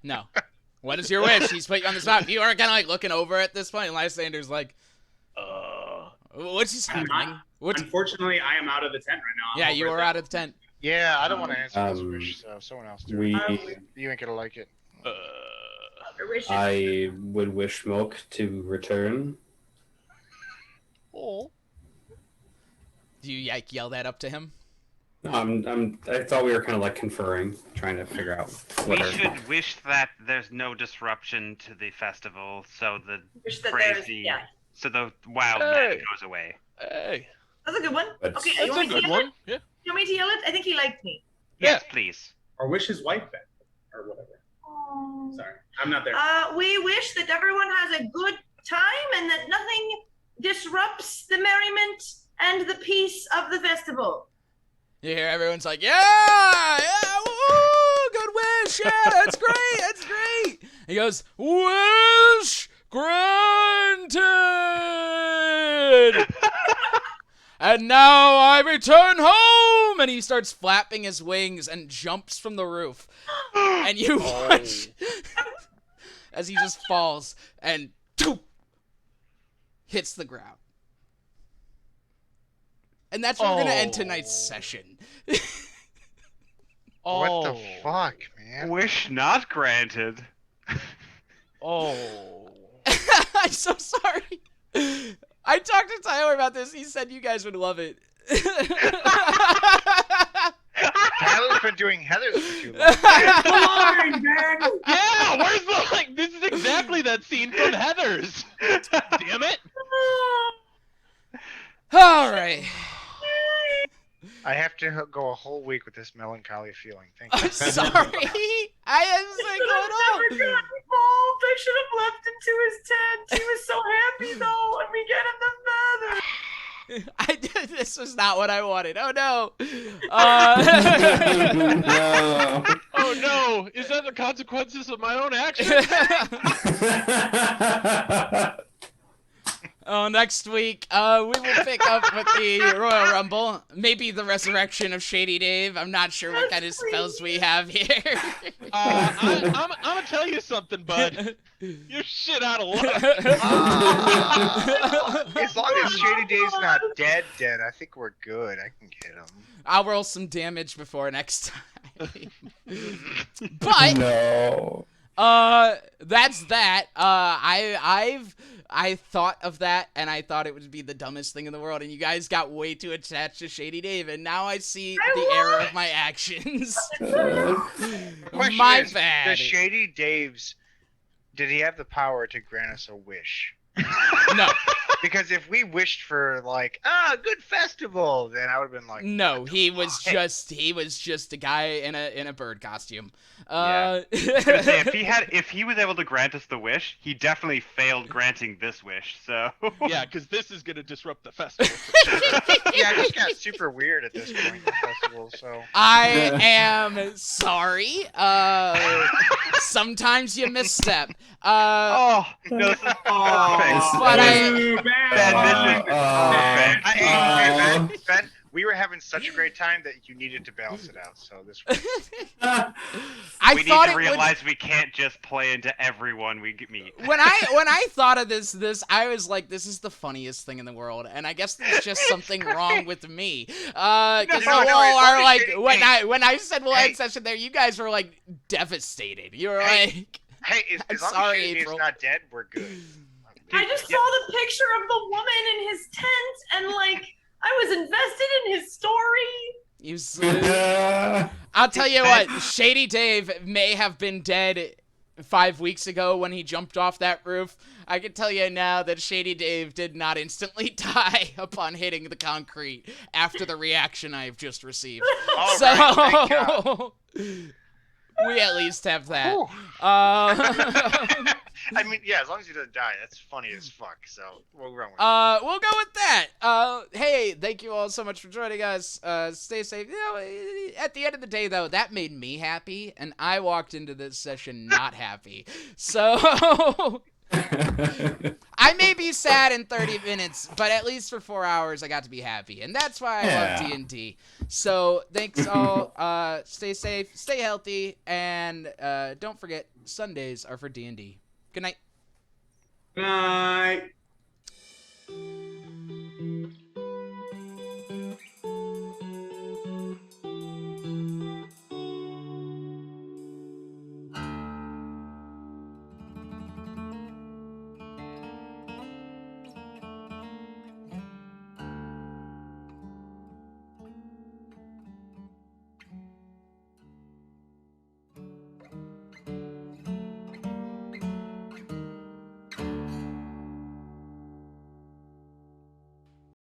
No. What is your wish? He's put you on the spot. You are kind of like looking over at this point, and Lysander's like, what's just happening? Unfortunately, I am out of the tent right now. Yeah, you are out of the tent. Yeah, I don't want to answer this wish, so someone else do it. You ain't gonna like it. I would wish Milk to return. Oh. Do you like yell that up to him? No, I thought we were kind of like conferring, trying to figure out We whether. should wish that there's no disruption to the festival, so the Wish that crazy, so the wild man goes away. Hey. That's a good one. That's- Okay, That's you a want me to good yell it? one. Yeah. You want me to yell it? I think he liked me. Yes, please. Or wish his wife back. Or whatever. Oh. Sorry. I'm not there. We wish that everyone has a good time and that nothing disrupts the merriment and the peace of the festival. You hear everyone's like, yeah, woo, good wish, yeah, that's great, that's great. He goes, wish granted. And now I return home. And he starts flapping his wings and jumps from the roof. And you watch as he just falls and hits the ground. And that's where we're going to end tonight's session. What the fuck, man? Wish not granted. Oh. I'm so sorry. I talked to Tyler about this. He said you guys would love it. Tyler's been doing Heather's for too long. Yeah, where's the like? This is exactly that scene from Heather's. Damn it! All right. I have to go a whole week with this melancholy feeling. Thank you. I'm sorry. I am saying going on. Never got involved. I should have left him to his tent. He was so happy though, and we get him the feather. I did. This was not what I wanted. Oh no. No. Oh no! Is that the consequences of my own actions? Next week, we will pick up with the Royal Rumble. Maybe the resurrection of Shady Dave. I'm not sure what kind of spells we have here. I'm gonna tell you something, bud. You're shit out of luck. As long as Shady Dave's not dead, I think we're good. I can get him. I'll roll some damage before next time. But No. that's that. I thought of that, and I thought it would be the dumbest thing in the world, and you guys got way too attached to Shady Dave, and now I see the error of my actions. Question My is, bad. Does Shady Dave's, did he have the power to grant us a wish? No. Because if we wished for like, good festival, then I would have been like, No, he was just a guy in a bird costume. Yeah. I was gonna say, if he was able to grant us the wish, he definitely failed granting this wish. So Yeah, because this is gonna disrupt the festival. yeah, it just got super weird at this point in the festival. So I am sorry. Sometimes you misstep. oh no, this is perfect. But Ben, we were having such a great time that you needed to balance it out. So this was I we thought need to it would. realize we can't just play into everyone we meet. When I thought of this, I was like, this is the funniest thing in the world, and I guess there's just something wrong with me. Because No, you no, all as long are as like, Shady- when I said we'll Hey. end session there, you guys were like devastated. You were Hey. like, hey, I'm as long sorry, as Shady Dave's April. not dead, we're good. I just saw the picture of the woman in his tent, and like I was invested in his story. you. I'll tell you what, Shady Dave may have been dead 5 weeks ago when he jumped off that roof. I can tell you now that Shady Dave did not instantly die upon hitting the concrete after the reaction I have just received. All right, thank God. we at least have that. Whew. I mean, yeah, as long as he doesn't die, that's funny as fuck. So we'll run with it. We'll go with that. Hey, thank you all so much for joining us. Stay safe. You know, at the end of the day, though, that made me happy, and I walked into this session not happy. So I may be sad in 30 minutes, but at least for 4 hours, I got to be happy, and that's why I love D&D. So thanks all. Stay safe, stay healthy, and don't forget Sundays are for D&D. Good night. Good night.